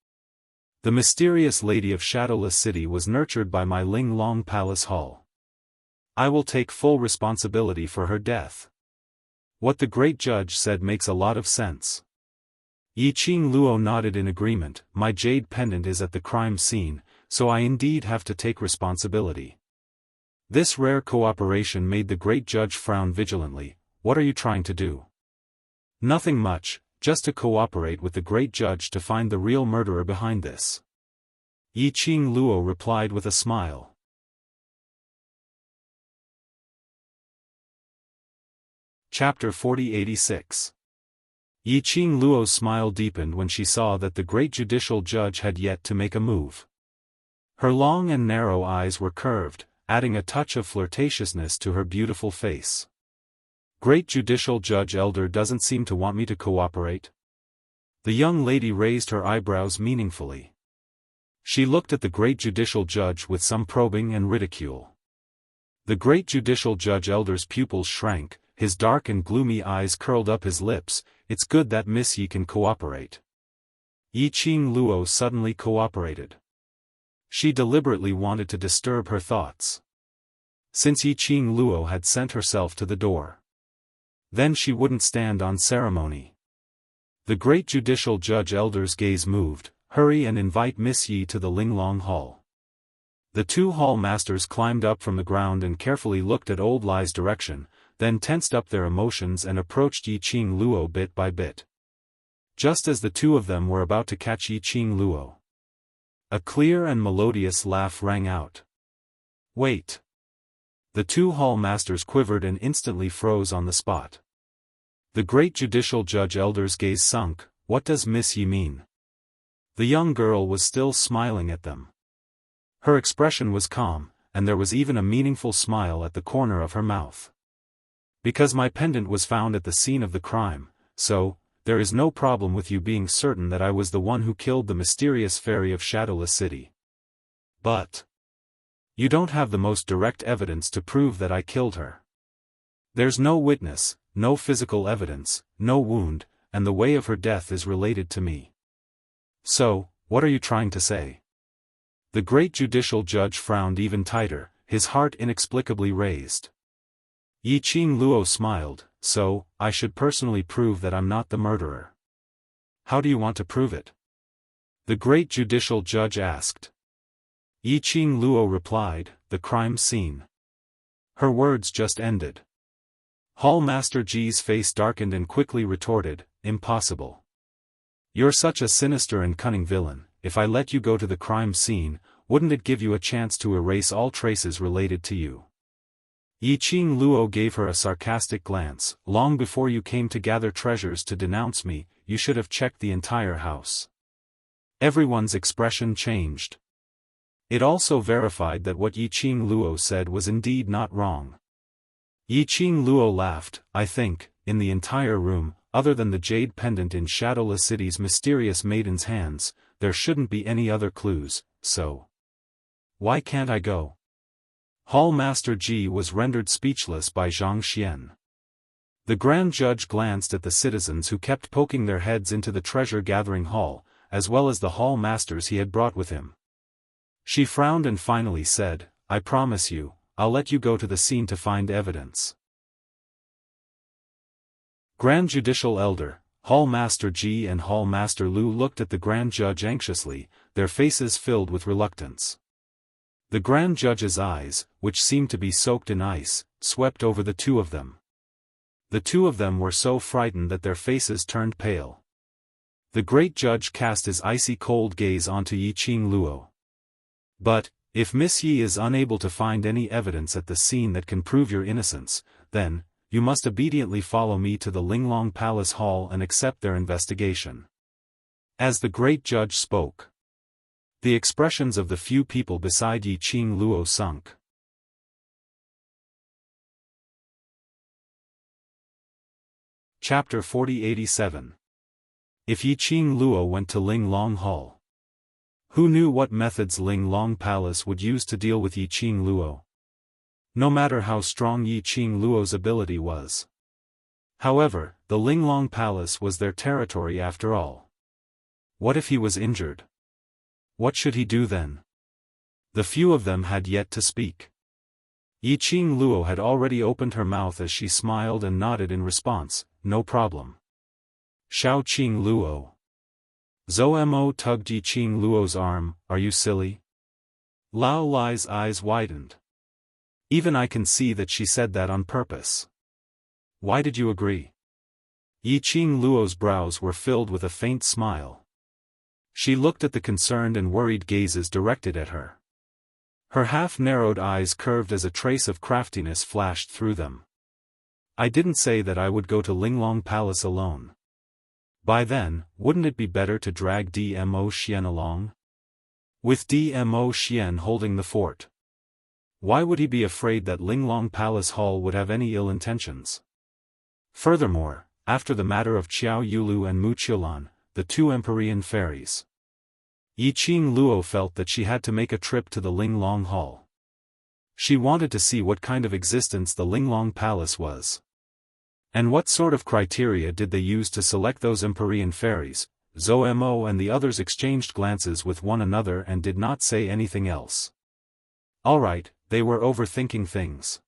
The mysterious lady of Shadowless City was nurtured by my Ling Long Palace Hall. I will take full responsibility for her death." What the great judge said makes a lot of sense. Yiqing Luo nodded in agreement. "My jade pendant is at the crime scene, so I indeed have to take responsibility." This rare cooperation made the great judge frown vigilantly. "What are you trying to do?" "Nothing much, just to cooperate with the great judge to find the real murderer behind this." Yiqing Luo replied with a smile. Chapter 4086. Yiqing Luo's smile deepened when she saw that the great judicial judge had yet to make a move. Her long and narrow eyes were curved, adding a touch of flirtatiousness to her beautiful face. "Great judicial judge elder doesn't seem to want me to cooperate?" The young lady raised her eyebrows meaningfully. She looked at the great judicial judge with some probing and ridicule. The great judicial judge elder's pupils shrank, his dark and gloomy eyes curled up his lips. "It's good that Miss Yi can cooperate." Yiqing Luo suddenly cooperated. She deliberately wanted to disturb her thoughts. Since Yiqing Luo had sent herself to the door, then she wouldn't stand on ceremony. The great judicial judge elder's gaze moved. "Hurry and invite Miss Yi to the Ling Long Hall." The two hall masters climbed up from the ground and carefully looked at Old Lai's direction, then tensed up their emotions and approached Yiqing Luo bit by bit. Just as the two of them were about to catch Yiqing Luo, a clear and melodious laugh rang out. "Wait!" The two hall masters quivered and instantly froze on the spot. The great judicial judge elder's gaze sunk. "What does Miss Yi mean?" The young girl was still smiling at them. Her expression was calm, and there was even a meaningful smile at the corner of her mouth. "Because my pendant was found at the scene of the crime, so, there is no problem with you being certain that I was the one who killed the mysterious fairy of Shadowless City. But you don't have the most direct evidence to prove that I killed her. There's no witness, no physical evidence, no wound, and the way of her death is related to me. So, what are you trying to say? The great judicial judge frowned even tighter, his heart inexplicably raised. Yi Qing Luo smiled, so, I should personally prove that I'm not the murderer. How do you want to prove it? The great judicial judge asked. Yi Qing Luo replied, the crime scene. Her words just ended. Hall Master Ji's face darkened and quickly retorted, impossible. You're such a sinister and cunning villain, if I let you go to the crime scene, wouldn't it give you a chance to erase all traces related to you? Yi Qing Luo gave her a sarcastic glance. Long before you came to gather treasures to denounce me, you should have checked the entire house. Everyone's expression changed. It also verified that what Yi Qing Luo said was indeed not wrong. Yi Qing Luo laughed. I think, in the entire room, other than the jade pendant in Shadowless City's mysterious maiden's hands, there shouldn't be any other clues, so why can't I go? Hall Master Ji was rendered speechless by Zhang Xian. The Grand Judge glanced at the citizens who kept poking their heads into the treasure-gathering hall, as well as the hall masters he had brought with him. She frowned and finally said, I promise you, I'll let you go to the scene to find evidence. Grand Judicial Elder, Hall Master Ji and Hall Master Lu looked at the Grand Judge anxiously, their faces filled with reluctance. The Grand Judge's eyes, which seemed to be soaked in ice, swept over the two of them. The two of them were so frightened that their faces turned pale. The Great Judge cast his icy cold gaze onto Yi Qing Luo. But, if Miss Yi is unable to find any evidence at the scene that can prove your innocence, then, you must obediently follow me to the Linglong Palace Hall and accept their investigation. As the Great Judge spoke, the expressions of the few people beside Yi Qing Luo sunk. Chapter 4087. If Yi Qing Luo went to Linglong Hall. Who knew what methods Linglong Palace would use to deal with Yi Qing Luo? No matter how strong Yi Qing Luo's ability was. However, the Linglong Palace was their territory after all. What if he was injured? What should he do then? The few of them had yet to speak. Yi Qing Luo had already opened her mouth as she smiled and nodded in response, no problem. Xiao Qing Luo. Zhou Mo tugged Yi Qing Luo's arm, are you silly? Lao Lai's eyes widened. Even I can see that she said that on purpose. Why did you agree? Yi Qing Luo's brows were filled with a faint smile. She looked at the concerned and worried gazes directed at her. Her half-narrowed eyes curved as a trace of craftiness flashed through them. I didn't say that I would go to Linglong Palace alone. By then, wouldn't it be better to drag Dmo Xian along? With Dmo Xian holding the fort. Why would he be afraid that Linglong Palace Hall would have any ill intentions? Furthermore, after the matter of Qiao Yulu and Mu Qiulan, the two Empyrean fairies, Yi Qing Luo felt that she had to make a trip to the Linglong Hall. She wanted to see what kind of existence the Linglong Palace was. And what sort of criteria did they use to select those Empyrean fairies? Zhou Mo and the others exchanged glances with one another and did not say anything else. Alright, they were overthinking things.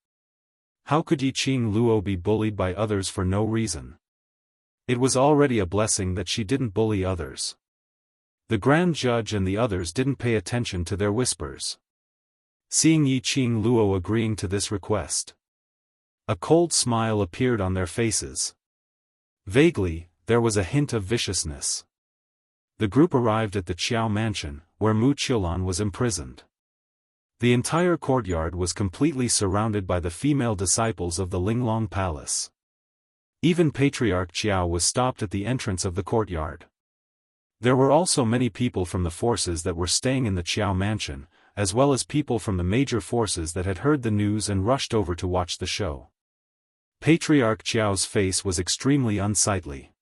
How could Yi Qing Luo be bullied by others for no reason? It was already a blessing that she didn't bully others. The Grand Judge and the others didn't pay attention to their whispers. Seeing Yi Qing Luo agreeing to this request, a cold smile appeared on their faces. Vaguely, there was a hint of viciousness. The group arrived at the Qiao mansion, where Mu Qiulan was imprisoned. The entire courtyard was completely surrounded by the female disciples of the Linglong Palace. Even Patriarch Qiao was stopped at the entrance of the courtyard. There were also many people from the forces that were staying in the Qiao mansion, as well as people from the major forces that had heard the news and rushed over to watch the show. Patriarch Qiao's face was extremely unsightly.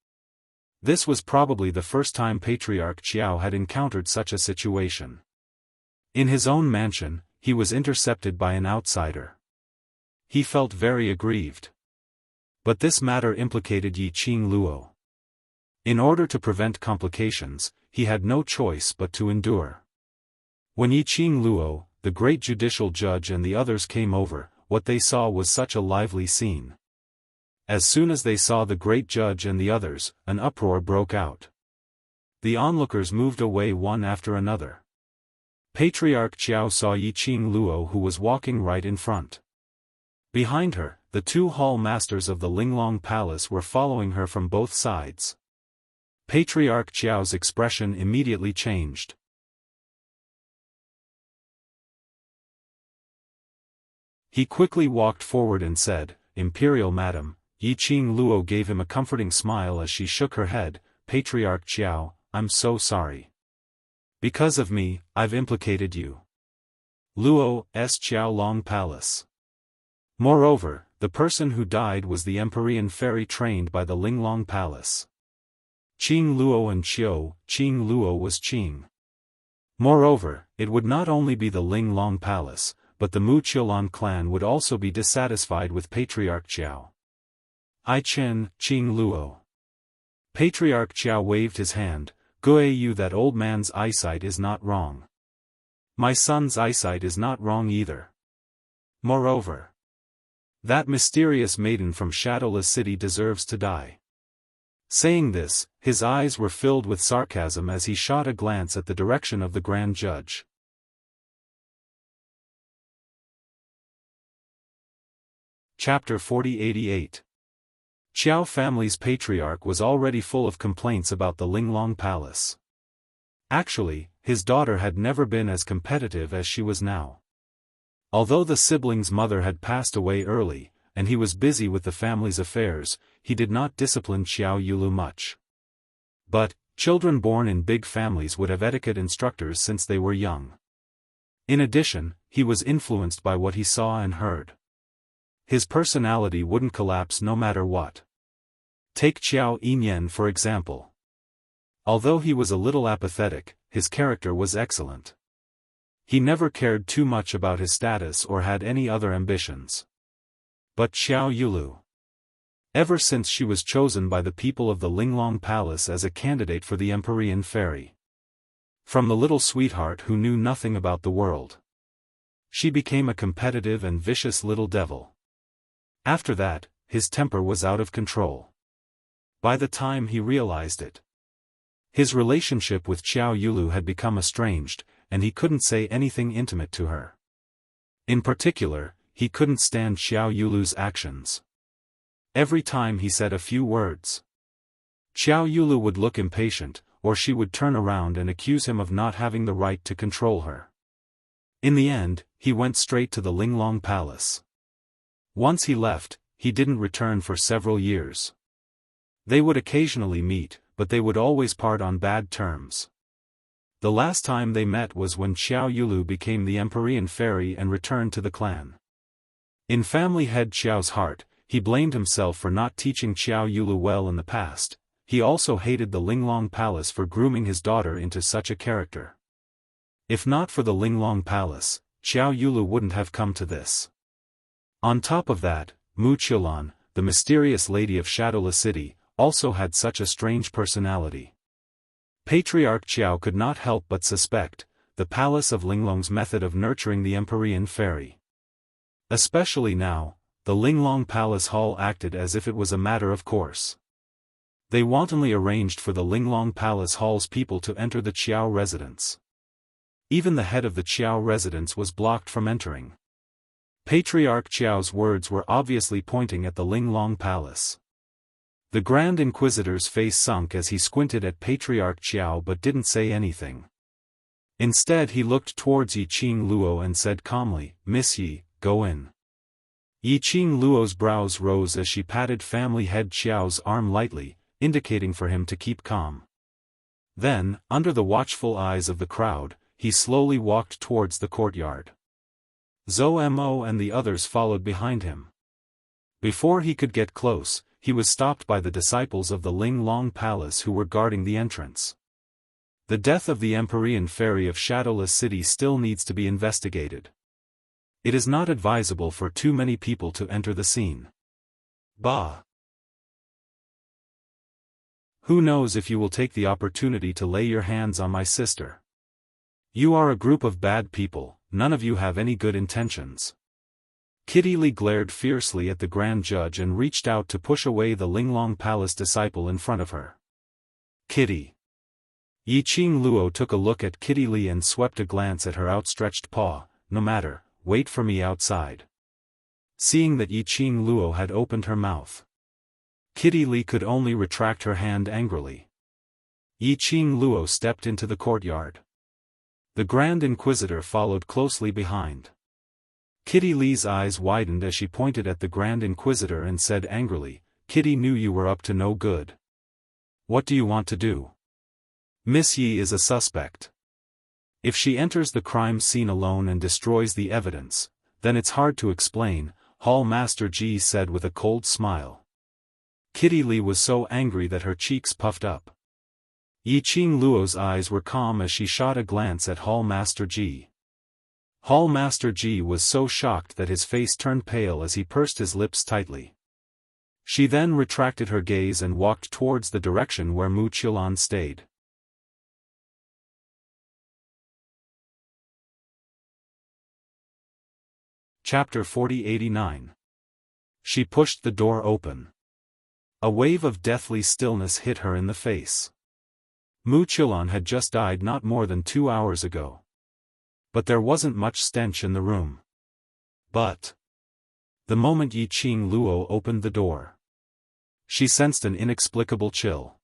This was probably the first time Patriarch Xiao had encountered such a situation. In his own mansion, he was intercepted by an outsider. He felt very aggrieved. But this matter implicated Yi Qing Luo. In order to prevent complications, he had no choice but to endure. When Yi Qing Luo, the great judicial judge and the others came over, what they saw was such a lively scene. As soon as they saw the great judge and the others, an uproar broke out. The onlookers moved away one after another. Patriarch Xiao saw Yi Qing Luo, who was walking right in front. Behind her, the two hall masters of the Linglong Palace were following her from both sides. Patriarch Xiao's expression immediately changed. He quickly walked forward and said, "Imperial Madam." Yi Qing Luo gave him a comforting smile as she shook her head. "Patriarch Xiao, I'm so sorry. Because of me, I've implicated you. Luo's Xiaolong Palace. Moreover, the person who died was the Empyrean fairy trained by the Linglong Palace. Qing Luo and Qing Luo was Qing. Moreover, it would not only be the Linglong Palace, but the Muqiulan clan would also be dissatisfied with Patriarch Xiao. Qing Luo." Patriarch Xiao waved his hand. "Guiyu, that old man's eyesight is not wrong. My son's eyesight is not wrong either. Moreover, that mysterious maiden from Shadowless City deserves to die." Saying this, his eyes were filled with sarcasm as he shot a glance at the direction of the Grand Judge. Chapter 4088. Xiao family's patriarch was already full of complaints about the Linglong Palace. Actually, his daughter had never been as competitive as she was now. Although the sibling's mother had passed away early, and he was busy with the family's affairs, he did not discipline Xiao Yulu much. But, children born in big families would have etiquette instructors since they were young. In addition, he was influenced by what he saw and heard. His personality wouldn't collapse no matter what. Take Xiao Yinyan for example. Although he was a little apathetic, his character was excellent. He never cared too much about his status or had any other ambitions. But Xiao Yulu. Ever since she was chosen by the people of the Linglong Palace as a candidate for the Empyrean fairy. From the little sweetheart who knew nothing about the world, she became a competitive and vicious little devil. After that, his temper was out of control. By the time he realized it, his relationship with Xiao Yulu had become estranged, and he couldn't say anything intimate to her. In particular, he couldn't stand Xiao Yulu's actions. Every time he said a few words, Xiao Yulu would look impatient, or she would turn around and accuse him of not having the right to control her. In the end, he went straight to the Linglong Palace. Once he left, he didn't return for several years. They would occasionally meet, but they would always part on bad terms. The last time they met was when Xiao Yulu became the Empyrean fairy and returned to the clan. In family head Xiao's heart, he blamed himself for not teaching Xiao Yulu well in the past. He also hated the Linglong Palace for grooming his daughter into such a character. If not for the Linglong Palace, Xiao Yulu wouldn't have come to this. On top of that, Muqiulan, the mysterious lady of Shadowless City, also had such a strange personality. Patriarch Xiao could not help but suspect the Palace of Linglong's method of nurturing the Empyrean fairy. Especially now, the Linglong Palace Hall acted as if it was a matter of course. They wantonly arranged for the Linglong Palace Hall's people to enter the Qiao residence. Even the head of the Qiao residence was blocked from entering. Patriarch Xiao's words were obviously pointing at the Linglong Palace. The Grand Inquisitor's face sunk as he squinted at Patriarch Xiao but didn't say anything. Instead he looked towards Yi Qing Luo and said calmly, "Miss Yi, go in." Yi Qing Luo's brows rose as she patted family head Xiao's arm lightly, indicating for him to keep calm. Then, under the watchful eyes of the crowd, he slowly walked towards the courtyard. Zhou Mo and the others followed behind him. Before he could get close, he was stopped by the disciples of the Ling Long Palace who were guarding the entrance. The death of the Empyrean fairy of Shadowless City still needs to be investigated. It is not advisable for too many people to enter the scene. Bah! Who knows if you will take the opportunity to lay your hands on my sister. You are a group of bad people, none of you have any good intentions. Kitty Li glared fiercely at the Grand Judge and reached out to push away the Linglong Palace disciple in front of her. Kitty. Yi Qing Luo took a look at Kitty Li and swept a glance at her outstretched paw. No matter, wait for me outside. Seeing that Yi Qing Luo had opened her mouth, Kitty Li could only retract her hand angrily. Yi Qing Luo stepped into the courtyard. The Grand Inquisitor followed closely behind. Kitty Li's eyes widened as she pointed at the Grand Inquisitor and said angrily, "Kitty knew you were up to no good. What do you want to do? Miss Yi is a suspect. If she enters the crime scene alone and destroys the evidence, then it's hard to explain," Hall Master Ji said with a cold smile. Kitty Li was so angry that her cheeks puffed up. Yi Qing Luo's eyes were calm as she shot a glance at Hall Master Ji. Hall Master Ji was so shocked that his face turned pale as he pursed his lips tightly. She then retracted her gaze and walked towards the direction where Mu Qilan stayed. Chapter 4089. She pushed the door open. A wave of deathly stillness hit her in the face. Mu Qilan had just died not more than 2 hours ago. But there wasn't much stench in the room. But the moment Yi Qing Luo opened the door, she sensed an inexplicable chill.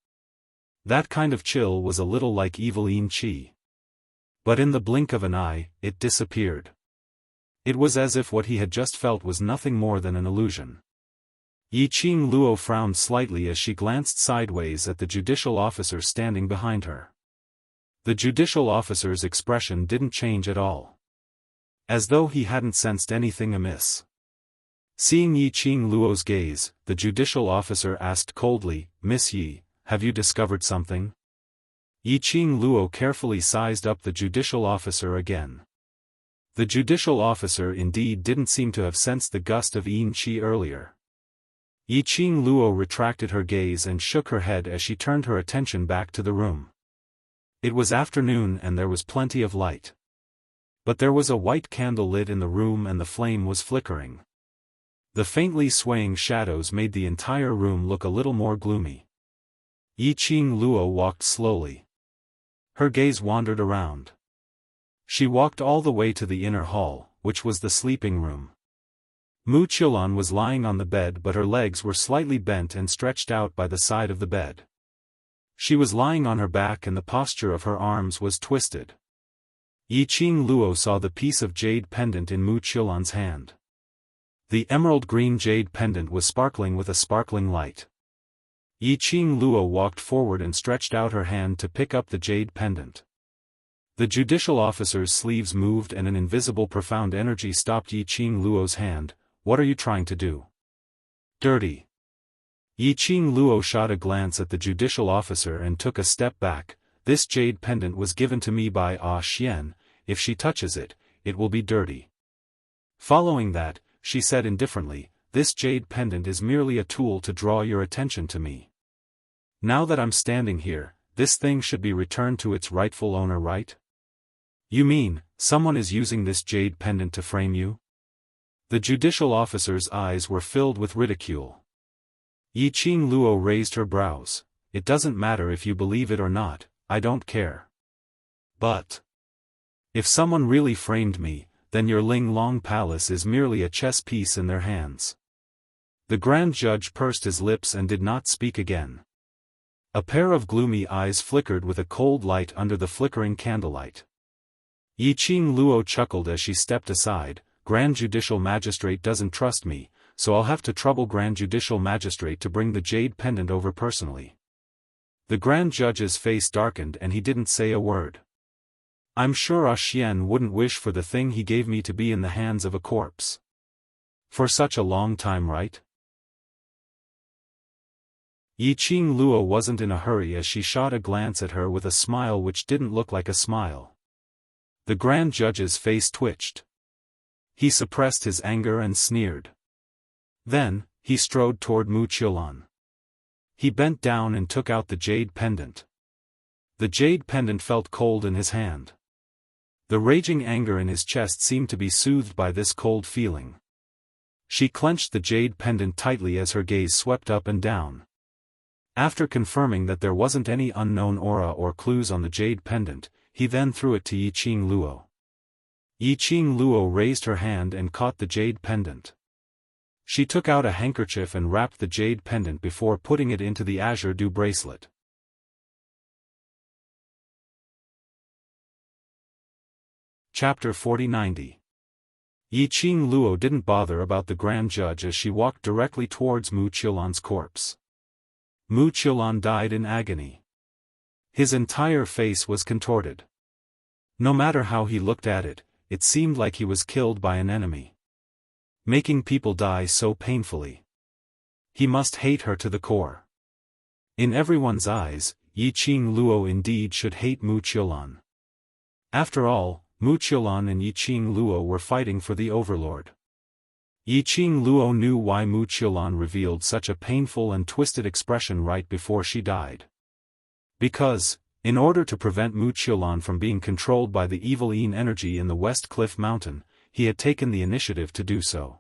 That kind of chill was a little like evil Yin Qi. But in the blink of an eye, it disappeared. It was as if what he had just felt was nothing more than an illusion. Yi Qing Luo frowned slightly as she glanced sideways at the judicial officer standing behind her. The judicial officer's expression didn't change at all. As though he hadn't sensed anything amiss. Seeing Yi Qing Luo's gaze, the judicial officer asked coldly, "Miss Yi, have you discovered something?" Yi Qing Luo carefully sized up the judicial officer again. The judicial officer indeed didn't seem to have sensed the gust of Yin Qi earlier. Yi Qing Luo retracted her gaze and shook her head as she turned her attention back to the room. It was afternoon and there was plenty of light. But there was a white candle lit in the room and the flame was flickering. The faintly swaying shadows made the entire room look a little more gloomy. Yi Qing Luo walked slowly. Her gaze wandered around. She walked all the way to the inner hall, which was the sleeping room. Mu Qilan was lying on the bed but her legs were slightly bent and stretched out by the side of the bed. She was lying on her back and the posture of her arms was twisted. Yi Qing Luo saw the piece of jade pendant in Mu Qilan's hand. The emerald green jade pendant was sparkling with a sparkling light. Yi Qing Luo walked forward and stretched out her hand to pick up the jade pendant. The judicial officer's sleeves moved and an invisible profound energy stopped Yi Qing Luo's hand. "What are you trying to do? Dirty." Yi Qing Luo shot a glance at the judicial officer and took a step back. "This jade pendant was given to me by Xian, if she touches it, it will be dirty." Following that, she said indifferently, "This jade pendant is merely a tool to draw your attention to me. Now that I'm standing here, this thing should be returned to its rightful owner, right?" "You mean, someone is using this jade pendant to frame you?" The judicial officer's eyes were filled with ridicule. Yi Qing Luo raised her brows. "It doesn't matter if you believe it or not, I don't care. But if someone really framed me, then your Ling Long Palace is merely a chess piece in their hands." The Grand Judge pursed his lips and did not speak again. A pair of gloomy eyes flickered with a cold light under the flickering candlelight. Yi Qing Luo chuckled as she stepped aside. "Grand Judicial Magistrate doesn't trust me, so I'll have to trouble Grand Judicial Magistrate to bring the jade pendant over personally." The Grand Judge's face darkened and he didn't say a word. "I'm sure Xian wouldn't wish for the thing he gave me to be in the hands of a corpse. For such a long time, right?" Yiqing Luo wasn't in a hurry as she shot a glance at her with a smile which didn't look like a smile. The Grand Judge's face twitched. He suppressed his anger and sneered. Then, he strode toward Mu Qiulan. He bent down and took out the jade pendant. The jade pendant felt cold in his hand. The raging anger in his chest seemed to be soothed by this cold feeling. She clenched the jade pendant tightly as her gaze swept up and down. After confirming that there wasn't any unknown aura or clues on the jade pendant, he then threw it to Yiqing Luo. Yiqing Luo raised her hand and caught the jade pendant. She took out a handkerchief and wrapped the jade pendant before putting it into the azure dew bracelet. Chapter 40-90. Yiqing Luo didn't bother about the Grand Judge as she walked directly towards Mu Qiulan's corpse. Mu Qiulan died in agony. His entire face was contorted. No matter how he looked at it, it seemed like he was killed by an enemy. Making people die so painfully. He must hate her to the core. In everyone's eyes, Yiqing Luo indeed should hate Mu Qiulan. After all, Mu Qiulan and Yiqing Luo were fighting for the Overlord. Yiqing Luo knew why Mu Qiulan revealed such a painful and twisted expression right before she died. Because, in order to prevent Mu Qiulan from being controlled by the evil Yin energy in the West Cliff Mountain, he had taken the initiative to do so.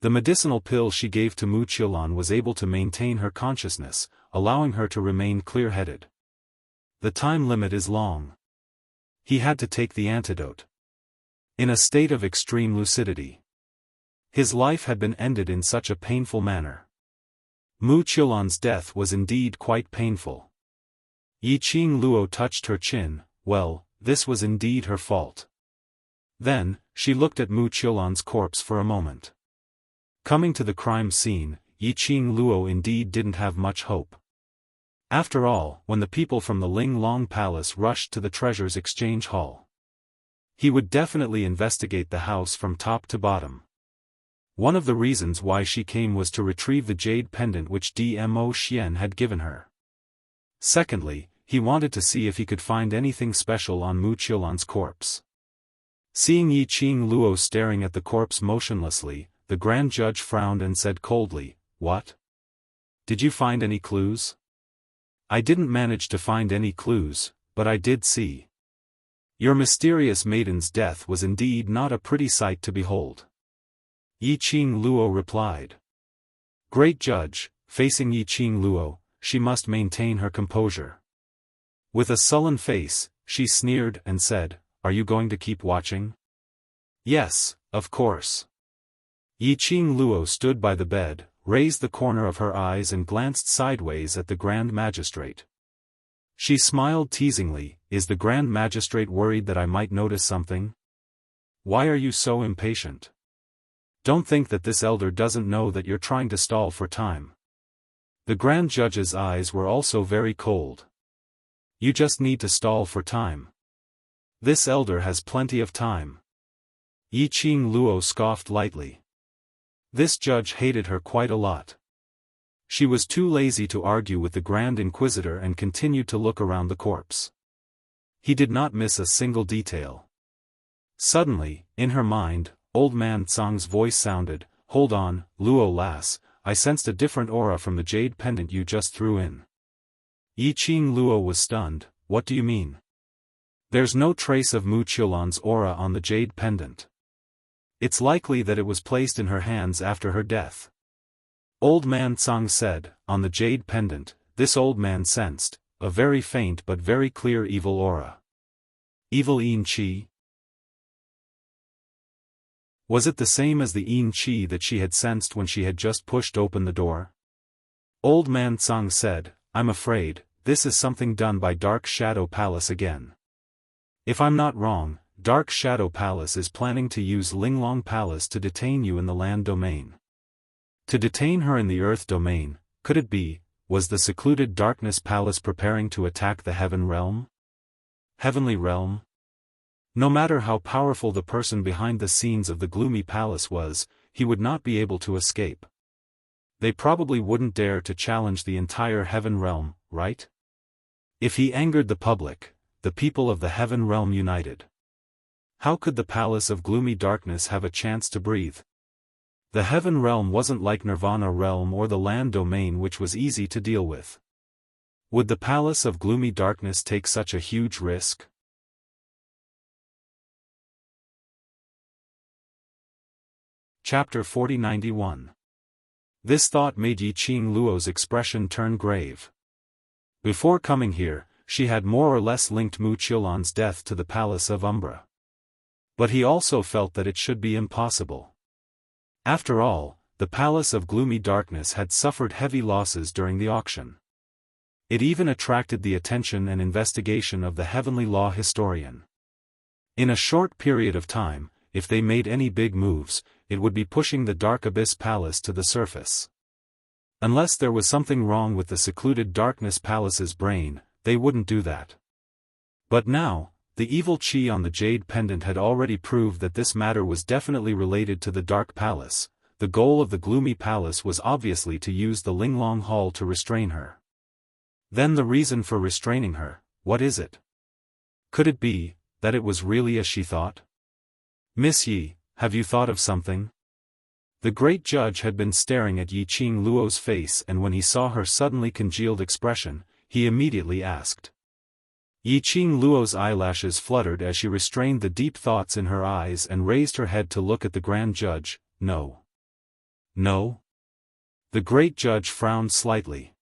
The medicinal pill she gave to Mu Qiulan was able to maintain her consciousness, allowing her to remain clear-headed. The time limit is long. He had to take the antidote. In a state of extreme lucidity. His life had been ended in such a painful manner. Mu Qiulan's death was indeed quite painful. Yiqing Luo touched her chin. Well, this was indeed her fault. Then, she looked at Mu Qiulan's corpse for a moment. Coming to the crime scene, Yiqing Luo indeed didn't have much hope. After all, when the people from the Ling Long Palace rushed to the treasures exchange hall, he would definitely investigate the house from top to bottom. One of the reasons why she came was to retrieve the jade pendant which Dmo Xian had given her. Secondly, he wanted to see if he could find anything special on Mu Qiulan's corpse. Seeing Yiqing Luo staring at the corpse motionlessly, the Grand Judge frowned and said coldly, "What? Did you find any clues?" "I didn't manage to find any clues, but I did see. Your mysterious maiden's death was indeed not a pretty sight to behold." Yiqing Luo replied. Great Judge, facing Yiqing Luo, she must maintain her composure. With a sullen face, she sneered and said, "Are you going to keep watching?" "Yes, of course." Yiqing Luo stood by the bed, raised the corner of her eyes and glanced sideways at the Grand Magistrate. She smiled teasingly. "Is the Grand Magistrate worried that I might notice something? Why are you so impatient? Don't think that this elder doesn't know that you're trying to stall for time." The Grand Judge's eyes were also very cold. "You just need to stall for time. This elder has plenty of time." Yiqing Luo scoffed lightly. This judge hated her quite a lot. She was too lazy to argue with the Grand Inquisitor and continued to look around the corpse. He did not miss a single detail. Suddenly, in her mind, Old Man Tsang's voice sounded, "Hold on, Luo lass, I sensed a different aura from the jade pendant you just threw in." Yiqing Luo was stunned. "What do you mean?" "There's no trace of Mu Qiulan's aura on the jade pendant. It's likely that it was placed in her hands after her death." Old Man Tsang said. On the jade pendant, this old man sensed a very faint but very clear evil aura. Evil Yin Qi? Was it the same as the Yin Qi that she had sensed when she had just pushed open the door? Old Man Tsang said, "I'm afraid, this is something done by Dark Shadow Palace again. If I'm not wrong, Dark Shadow Palace is planning to use Linglong Palace to detain you in the land domain." To detain her in the earth domain, could it be, was the secluded Darkness Palace preparing to attack the Heaven Realm? Heavenly Realm? No matter how powerful the person behind the scenes of the gloomy palace was, he would not be able to escape. they probably wouldn't dare to challenge the entire heaven realm, right? If he angered the public, the people of the heaven realm united. How could the palace of gloomy darkness have a chance to breathe? The heaven realm wasn't like Nirvana realm or the land domain, which was easy to deal with. Would the palace of gloomy darkness take such a huge risk? Chapter 4091. This thought made Yiqing Luo's expression turn grave. Before coming here, she had more or less linked Mu Qiulan's death to the palace of Umbra. But he also felt that it should be impossible. After all, the palace of gloomy darkness had suffered heavy losses during the auction. It even attracted the attention and investigation of the heavenly law historian. In a short period of time, if they made any big moves, it would be pushing the Dark Abyss Palace to the surface. Unless there was something wrong with the secluded Darkness Palace's brain, they wouldn't do that. But now, the evil chi on the Jade Pendant had already proved that this matter was definitely related to the Dark Palace. The goal of the Gloomy Palace was obviously to use the Linglong Hall to restrain her. Then the reason for restraining her, what is it? Could it be that it was really as she thought? Miss Yi, have you thought of something? The great judge had been staring at Yiqing Luo's face, and when he saw her suddenly congealed expression, he immediately asked. Yiqing Luo's eyelashes fluttered as she restrained the deep thoughts in her eyes and raised her head to look at the grand judge. No. No? The great judge frowned slightly.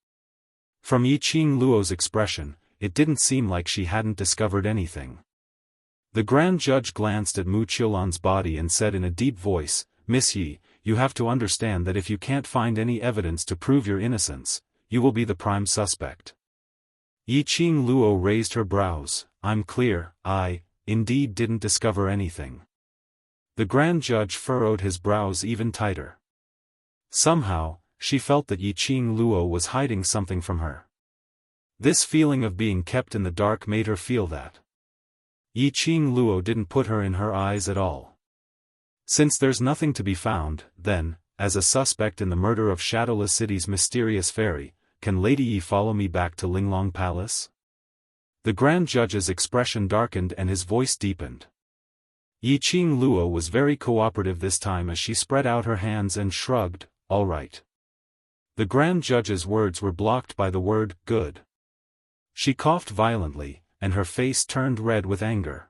From Yiqing Luo's expression, it didn't seem like she hadn't discovered anything. The grand judge glanced at Mu Qiulan's body and said in a deep voice, Miss Yi, you have to understand that if you can't find any evidence to prove your innocence, you will be the prime suspect. Yiqing Luo raised her brows. I'm clear, I, indeed didn't discover anything. The grand judge furrowed his brows even tighter. Somehow, she felt that Yiqing Luo was hiding something from her. This feeling of being kept in the dark made her feel that Yiqing Luo didn't put her in her eyes at all. Since there's nothing to be found, then, as a suspect in the murder of Shadowless City's mysterious fairy, can Lady Yi follow me back to Linglong Palace? The grand judge's expression darkened and his voice deepened. Yiqing Luo was very cooperative this time as she spread out her hands and shrugged, all right. The grand judge's words were blocked by the word, good. She coughed violently, and her face turned red with anger.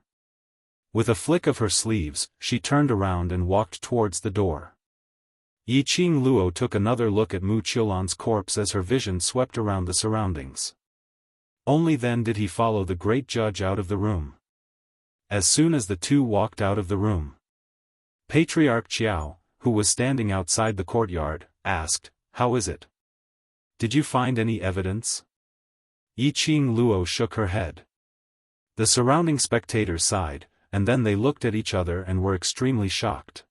With a flick of her sleeves, she turned around and walked towards the door. Yiqing Luo took another look at Mu Qiulan's corpse as her vision swept around the surroundings. Only then did he follow the great judge out of the room. As soon as the two walked out of the room, Patriarch Qiao, who was standing outside the courtyard, asked, How is it? Did you find any evidence? Yiqing Luo shook her head. The surrounding spectators sighed, and then they looked at each other and were extremely shocked.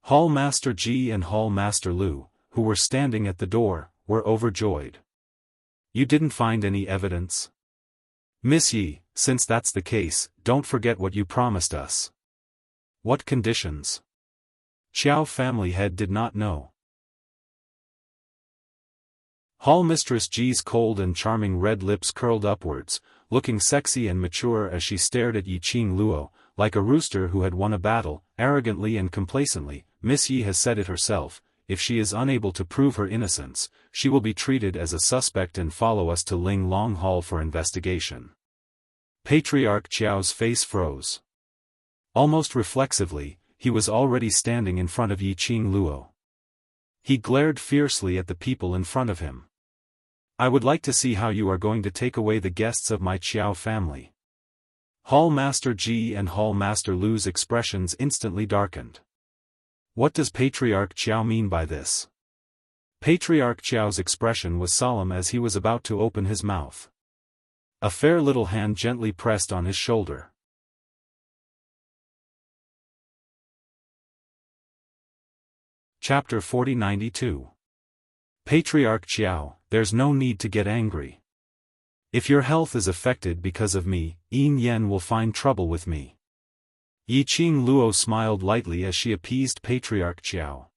Hall Master Ji and Hall Master Lu, who were standing at the door, were overjoyed. You didn't find any evidence? Miss Yi, since that's the case, don't forget what you promised us. What conditions? Qiao family head did not know. Hall Mistress Ji's cold and charming red lips curled upwards, looking sexy and mature as she stared at Yiqing Luo, like a rooster who had won a battle, arrogantly and complacently. Miss Yi has said it herself, if she is unable to prove her innocence, she will be treated as a suspect and follow us to Linglong Hall for investigation. Patriarch Qiao's face froze. Almost reflexively, he was already standing in front of Yiqing Luo. He glared fiercely at the people in front of him. I would like to see how you are going to take away the guests of my Qiao family. Hall Master Ji and Hall Master Lu's expressions instantly darkened. What does Patriarch Qiao mean by this? Patriarch Qiao's expression was solemn as he was about to open his mouth. A fair little hand gently pressed on his shoulder. Chapter 4092. Patriarch Qiao, there's no need to get angry. If your health is affected because of me, Yin Yen will find trouble with me. Yiqing Luo smiled lightly as she appeased Patriarch Qiao.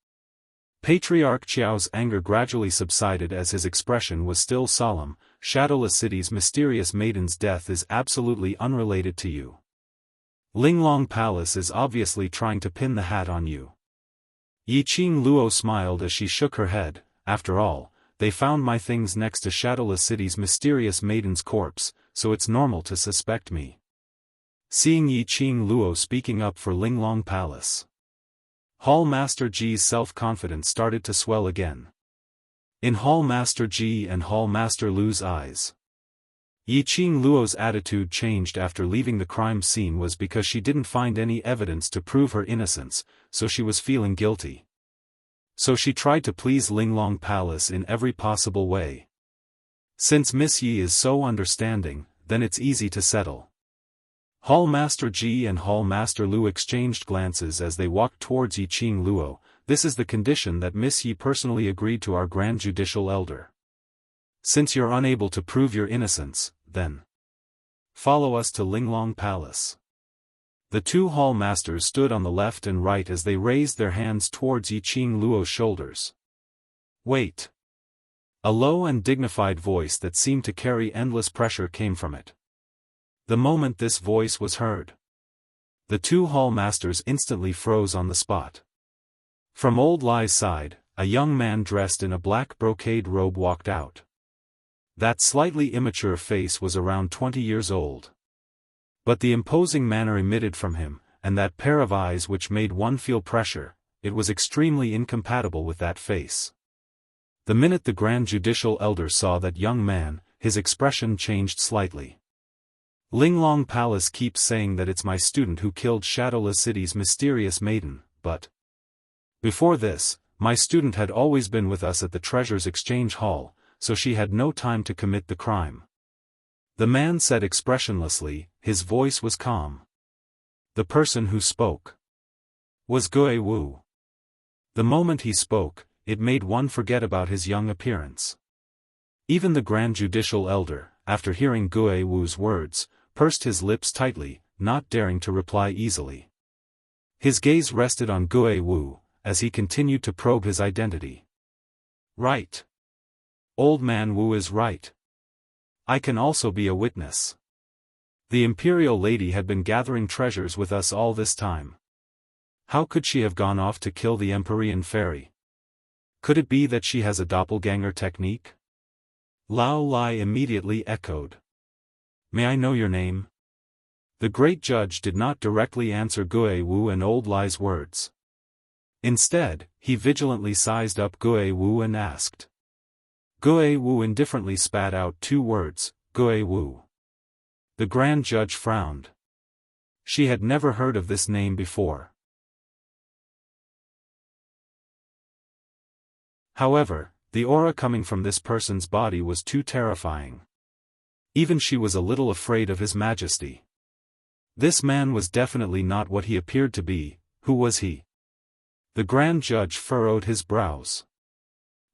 Patriarch Qiao's anger gradually subsided as his expression was still solemn. Shadowless City's mysterious maiden's death is absolutely unrelated to you. Linglong Palace is obviously trying to pin the hat on you. Yiqing Luo smiled as she shook her head. After all, they found my things next to Shadowless City's mysterious maiden's corpse, so it's normal to suspect me. Seeing Yiqing Luo speaking up for Linglong Palace, Hall Master Ji's self-confidence started to swell again. In Hall Master Ji and Hall Master Lu's eyes, Yiqing Luo's attitude changed after leaving the crime scene was because she didn't find any evidence to prove her innocence, so she was feeling guilty. So she tried to please Linglong Palace in every possible way. Since Miss Yi is so understanding, then it's easy to settle. Hall Master Ji and Hall Master Lu exchanged glances as they walked towards Yiqing Luo. This is the condition that Miss Yi personally agreed to our Grand Judicial Elder. Since you're unable to prove your innocence, then follow us to Linglong Palace. The two Hall Masters stood on the left and right as they raised their hands towards Yiqing Luo's shoulders. Wait. A low and dignified voice that seemed to carry endless pressure came from it. The moment this voice was heard, the two Hall Masters instantly froze on the spot. From Old Lai's side, a young man dressed in a black brocade robe walked out. That slightly immature face was around 20 years old. But the imposing manner emitted from him, and that pair of eyes which made one feel pressure, it was extremely incompatible with that face. The minute the Grand Judicial Elder saw that young man, his expression changed slightly. Linglong Palace keeps saying that it's my student who killed Shadowless City's mysterious maiden, but before this, my student had always been with us at the Treasures Exchange Hall, so she had no time to commit the crime. The man said expressionlessly, his voice was calm. The person who spoke was Gue Wu. The moment he spoke, it made one forget about his young appearance. Even the Grand Judicial Elder, after hearing Gue Wu's words, pursed his lips tightly, not daring to reply easily. His gaze rested on Gue Wu, as he continued to probe his identity. Right. Old man Wu is right. I can also be a witness. The Imperial Lady had been gathering treasures with us all this time. How could she have gone off to kill the Empyrean Fairy? Could it be that she has a doppelganger technique? Lao Lai immediately echoed. May I know your name? The great judge did not directly answer Gue Wu and Old Lai's words. Instead, he vigilantly sized up Gue Wu and asked. Gue Wu indifferently spat out two words, Gue Wu. The grand judge frowned. She had never heard of this name before. However, the aura coming from this person's body was too terrifying. Even she was a little afraid of His Majesty. This man was definitely not what he appeared to be. Who was he? The grand judge furrowed his brows.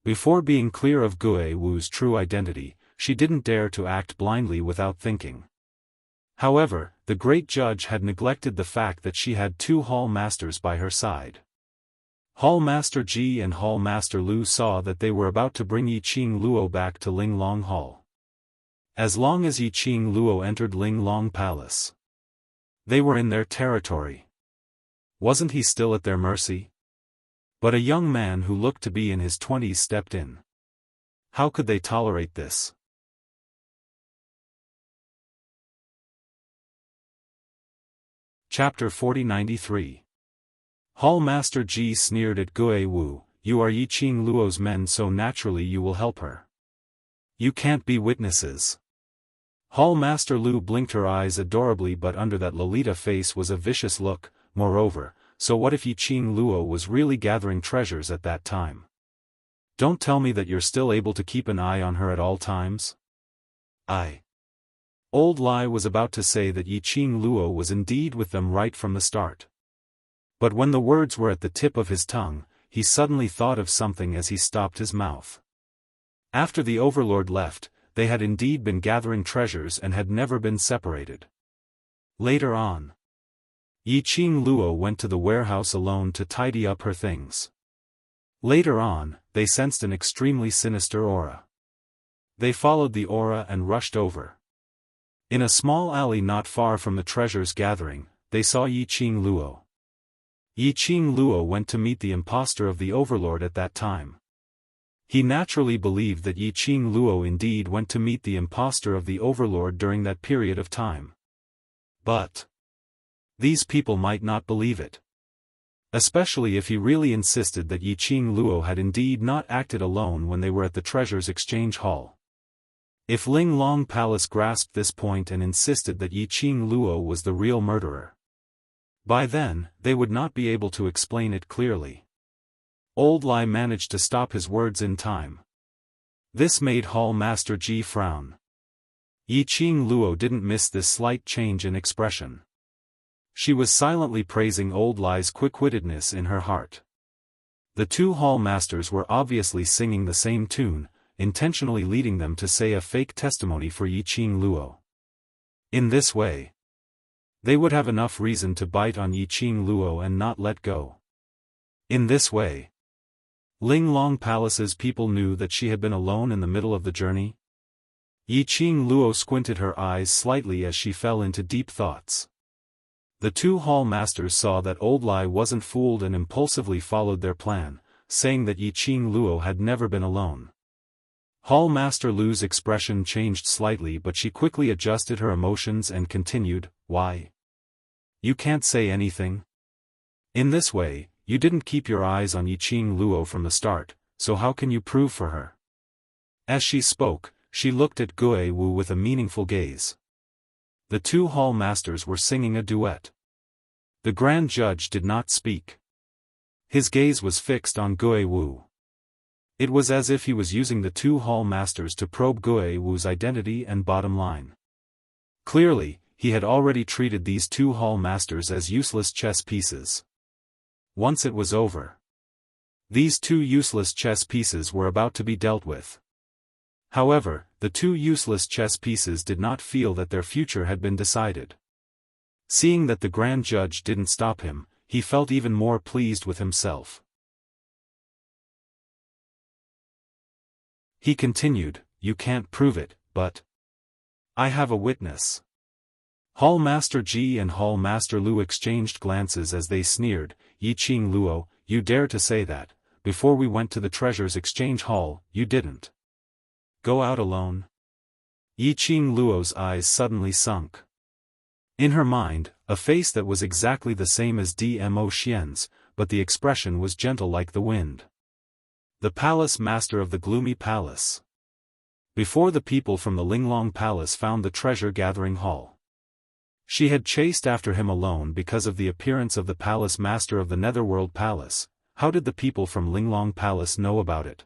Before being clear of Gue Wu's true identity, she didn't dare to act blindly without thinking. However, the great judge had neglected the fact that she had two Hall Masters by her side. Hall Master Ji and Hall Master Lu saw that they were about to bring Yiqing Luo back to Linglong Hall. As long as Yiqing Luo entered Linglong Palace, they were in their territory. Wasn't he still at their mercy? But a young man who looked to be in his 20s stepped in. How could they tolerate this? Chapter 4093. Hall Master Ji sneered at Gue Wu. You are Yiqing Luo's men, so naturally you will help her. You can't be witnesses. Hall Master Lu blinked her eyes adorably, but under that Lolita face was a vicious look. Moreover, so what if Yiqing Luo was really gathering treasures at that time? Don't tell me that you're still able to keep an eye on her at all times? Old Lai was about to say that Yiqing Luo was indeed with them right from the start. But when the words were at the tip of his tongue, he suddenly thought of something as he stopped his mouth. After the Overlord left, they had indeed been gathering treasures and had never been separated. Later on, Yiqing Luo went to the warehouse alone to tidy up her things. Later on, they sensed an extremely sinister aura. They followed the aura and rushed over. In a small alley not far from the treasure's gathering, they saw Yiqing Luo. Yiqing Luo went to meet the impostor of the overlord at that time. He naturally believed that Yiqing Luo indeed went to meet the impostor of the overlord during that period of time. But these people might not believe it. Especially if he really insisted that Yiqing Luo had indeed not acted alone when they were at the treasure's exchange hall. If Linglong Palace grasped this point and insisted that Yiqing Luo was the real murderer, by then, they would not be able to explain it clearly. Old Lai managed to stop his words in time. This made Hall Master Ji frown. Yiqing Luo didn't miss this slight change in expression. She was silently praising Old Lai's quick-wittedness in her heart. The two hall masters were obviously singing the same tune, intentionally leading them to say a fake testimony for Yiqing Luo. In this way, they would have enough reason to bite on Yiqing Luo and not let go. In this way, Linglong Palace's people knew that she had been alone in the middle of the journey. Yiqing Luo squinted her eyes slightly as she fell into deep thoughts. The two hall masters saw that Old Lai wasn't fooled and impulsively followed their plan, saying that Yiqing Luo had never been alone. Hall Master Lu's expression changed slightly, but she quickly adjusted her emotions and continued, "Why? You can't say anything? In this way, you didn't keep your eyes on Yiqing Luo from the start, so how can you prove for her?" As she spoke, she looked at Gue Wu with a meaningful gaze. The two hall masters were singing a duet. The grand judge did not speak. His gaze was fixed on Gue Wu. It was as if he was using the two hall masters to probe Gue Wu's identity and bottom line. Clearly, he had already treated these two hall masters as useless chess pieces. Once it was over, these two useless chess pieces were about to be dealt with. However, the two useless chess pieces did not feel that their future had been decided. Seeing that the grand judge didn't stop him, he felt even more pleased with himself. He continued, "You can't prove it, but I have a witness." Hall Master Ji and Hall Master Lu exchanged glances as they sneered, "Yiqing Luo, you dare to say that, before we went to the treasure's exchange hall, you didn't go out alone?" Yiqing Luo's eyes suddenly sunk. In her mind, a face that was exactly the same as Dmo Xian's, but the expression was gentle like the wind. The palace master of the gloomy palace. Before the people from the Linglong Palace found the treasure-gathering hall, she had chased after him alone because of the appearance of the palace master of the Netherworld Palace. How did the people from Linglong Palace know about it?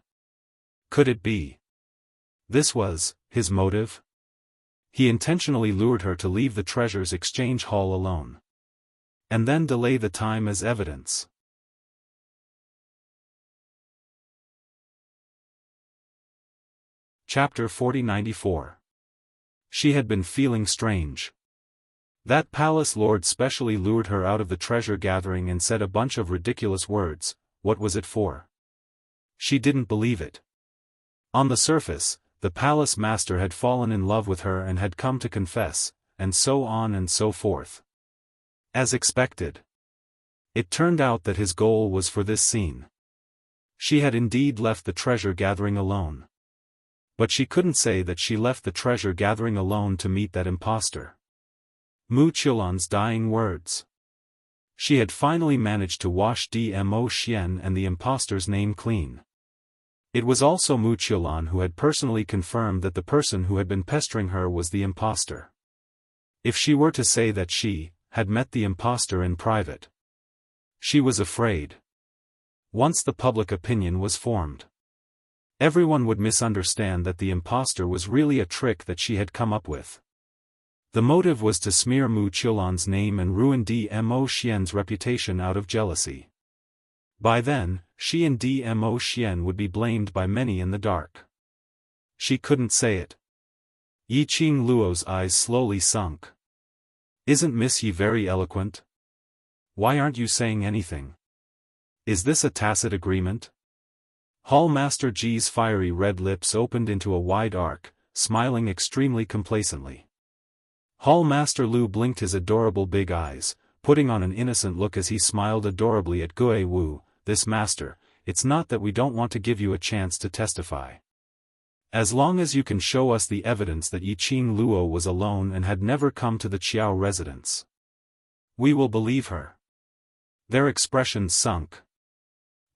Could it be this was his motive? He intentionally lured her to leave the treasure's exchange hall alone, and then delay the time as evidence. Chapter 4094. She had been feeling strange. That palace lord specially lured her out of the treasure gathering and said a bunch of ridiculous words. What was it for? She didn't believe it. On the surface, the palace master had fallen in love with her and had come to confess, and so on and so forth. As expected, it turned out that his goal was for this scene. She had indeed left the treasure gathering alone. But she couldn't say that she left the treasure gathering alone to meet that impostor. Mu Qiulan's dying words. She had finally managed to wash Dmo Xian and the impostor's name clean. It was also Mu Qiulan who had personally confirmed that the person who had been pestering her was the impostor. If she were to say that she had met the impostor in private, she was afraid. Once the public opinion was formed, everyone would misunderstand that the impostor was really a trick that she had come up with. The motive was to smear Mu Qiulan's name and ruin Dmo Xian's reputation out of jealousy. By then, she and Dmo Xian would be blamed by many in the dark. She couldn't say it. Yiqing Luo's eyes slowly sunk. "Isn't Miss Yi very eloquent? Why aren't you saying anything? Is this a tacit agreement?" Hall Master Ji's fiery red lips opened into a wide arc, smiling extremely complacently. Hall Master Lu blinked his adorable big eyes, putting on an innocent look as he smiled adorably at Gue Wu, "This master, it's not that we don't want to give you a chance to testify. As long as you can show us the evidence that Yiqing Luo was alone and had never come to the Qiao residence, we will believe her." Their expressions sunk.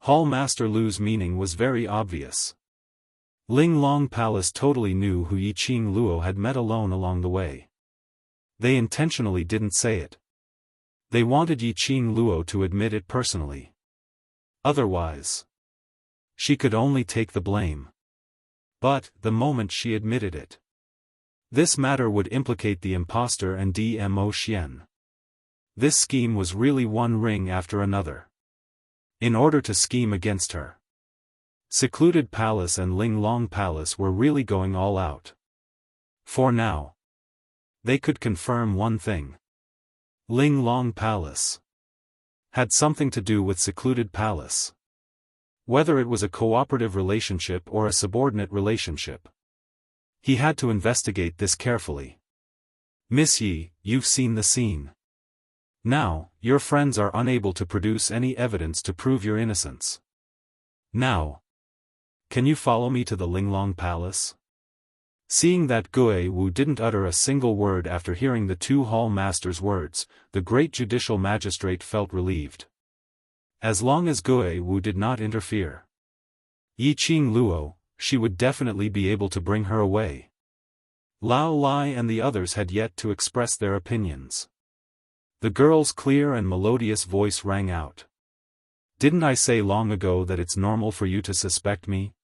Hall Master Lu's meaning was very obvious. Ling Long Palace totally knew who Yiqing Luo had met alone along the way. They intentionally didn't say it. They wanted Yiqing Luo to admit it personally. Otherwise, she could only take the blame. But, the moment she admitted it, this matter would implicate the impostor and Dmo Xian. This scheme was really one ring after another. In order to scheme against her, Secluded Palace and Ling Long Palace were really going all out. For now, they could confirm one thing. Ling Long Palace had something to do with Secluded Palace. Whether it was a cooperative relationship or a subordinate relationship, he had to investigate this carefully. "Miss Yi, you've seen the scene. Now, your friends are unable to produce any evidence to prove your innocence. Now, can you follow me to the Linglong Palace?" Seeing that Gue Wu didn't utter a single word after hearing the two hall masters' words, the great judicial magistrate felt relieved. As long as Gue Wu did not interfere, Yiqing Luo, she would definitely be able to bring her away. Lao Lai and the others had yet to express their opinions. The girl's clear and melodious voice rang out. "Didn't I say long ago that it's normal for you to suspect me?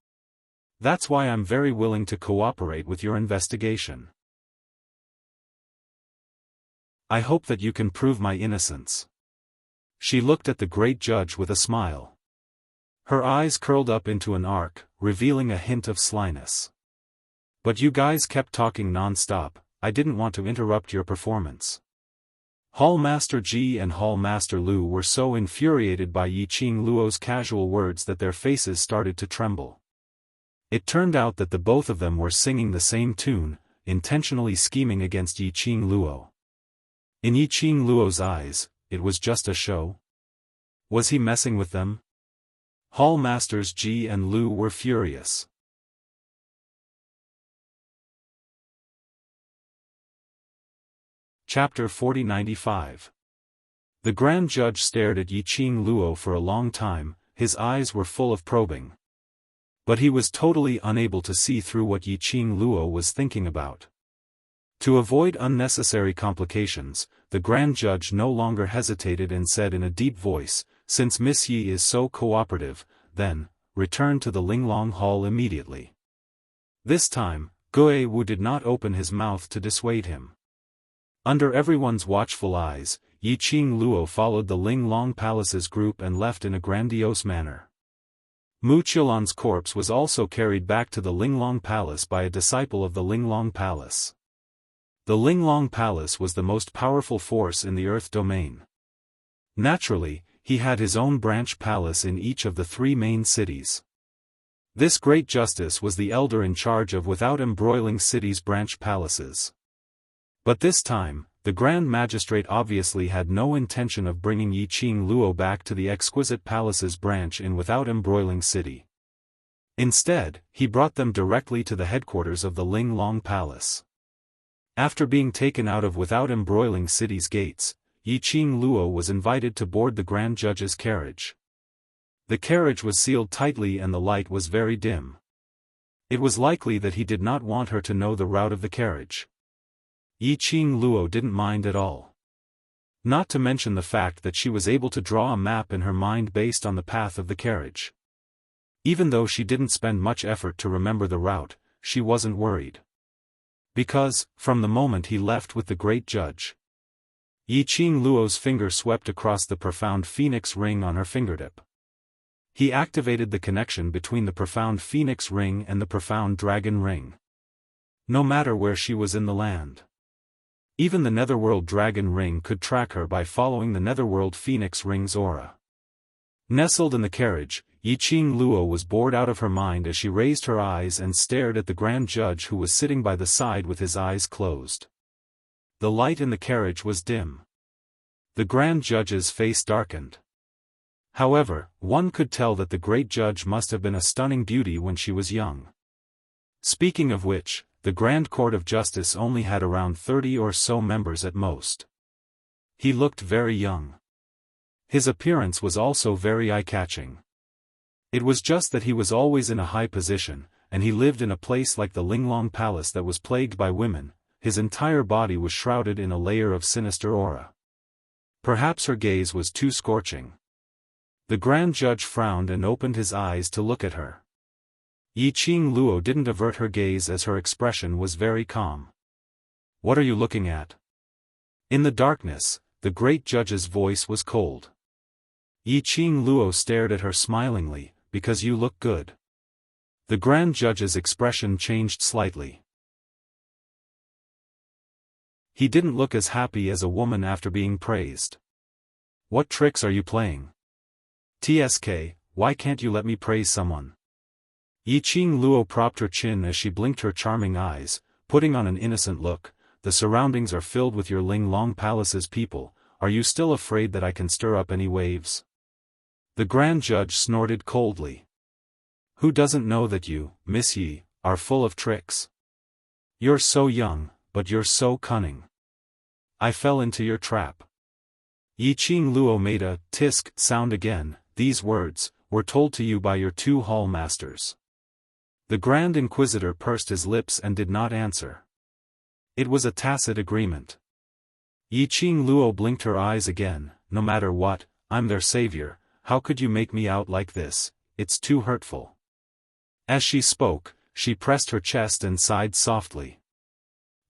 That's why I'm very willing to cooperate with your investigation. I hope that you can prove my innocence." She looked at the great judge with a smile. Her eyes curled up into an arc, revealing a hint of slyness. "But you guys kept talking non-stop, I didn't want to interrupt your performance." Hall Master Ji and Hall Master Lu were so infuriated by Yiqing Luo's casual words that their faces started to tremble. It turned out that the both of them were singing the same tune, intentionally scheming against Yiqing Luo. In Yiqing Luo's eyes, it was just a show. Was he messing with them? Hall Masters Ji and Lu were furious. Chapter 4095. The Grand Judge stared at Yiqing Luo for a long time, his eyes were full of probing. But he was totally unable to see through what Yiqing Luo was thinking about. To avoid unnecessary complications, the Grand Judge no longer hesitated and said in a deep voice, "Since Miss Yi is so cooperative, then, return to the Linglong Hall immediately." This time, Gue Wu did not open his mouth to dissuade him. Under everyone's watchful eyes, Yiqing Luo followed the Linglong Palace's group and left in a grandiose manner. Mu Qilan's corpse was also carried back to the Linglong Palace by a disciple of the Linglong Palace. The Linglong Palace was the most powerful force in the Earth domain. Naturally, he had his own branch palace in each of the three main cities. This great justice was the elder in charge of Without Embroiling City's branch palaces. But this time, the Grand Magistrate obviously had no intention of bringing Yiqing Luo back to the Exquisite Palace's branch in Without Embroiling City. Instead, he brought them directly to the headquarters of the Linglong Palace. After being taken out of Without Embroiling City's gates, Yiqing Luo was invited to board the Grand Judge's carriage. The carriage was sealed tightly and the light was very dim. It was likely that he did not want her to know the route of the carriage. Yiqing Luo didn't mind at all. Not to mention the fact that she was able to draw a map in her mind based on the path of the carriage. Even though she didn't spend much effort to remember the route, she wasn't worried. Because, from the moment he left with the Great Judge, Yiqing Luo's finger swept across the profound phoenix ring on her fingertip. He activated the connection between the profound phoenix ring and the profound dragon ring. No matter where she was in the land, even the Netherworld Dragon Ring could track her by following the Netherworld Phoenix Ring's aura. Nestled in the carriage, Yiqing Luo was bored out of her mind as she raised her eyes and stared at the Grand Judge, who was sitting by the side with his eyes closed. The light in the carriage was dim. The Grand Judge's face darkened. However, one could tell that the Great Judge must have been a stunning beauty when she was young. Speaking of which, the Grand Court of Justice only had around 30 or so members at most. He looked very young. His appearance was also very eye-catching. It was just that he was always in a high position, and he lived in a place like the Linglong Palace that was plagued by women. His entire body was shrouded in a layer of sinister aura. Perhaps her gaze was too scorching. The Grand Judge frowned and opened his eyes to look at her. Yiqing Luo didn't avert her gaze as her expression was very calm. "What are you looking at?" In the darkness, the Great Judge's voice was cold. Yiqing Luo stared at her smilingly, "Because you look good." The Grand Judge's expression changed slightly. He didn't look as happy as a woman after being praised. "What tricks are you playing? TSK, why can't you let me praise someone?" Yiqing Luo propped her chin as she blinked her charming eyes, putting on an innocent look. "The surroundings are filled with your Linglong Palace's people. Are you still afraid that I can stir up any waves?" The Grand Judge snorted coldly. "Who doesn't know that you, Miss Yi, are full of tricks? You're so young, but you're so cunning. I fell into your trap." Yiqing Luo made a tisk sound again. "These words were told to you by your 2 hall masters." The Grand Inquisitor pursed his lips and did not answer. It was a tacit agreement. Yiqing Luo blinked her eyes again. "No matter what, I'm their savior. How could you make me out like this? It's too hurtful." As she spoke, she pressed her chest and sighed softly.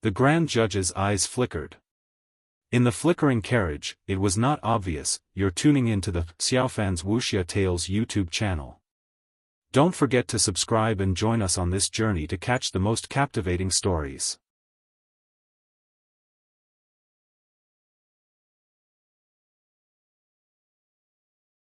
The Grand Judge's eyes flickered. In the flickering carriage, it was not obvious. "You're tuning into the Xiaofan's Wuxia Tales YouTube channel. Don't forget to subscribe and join us on this journey to catch the most captivating stories.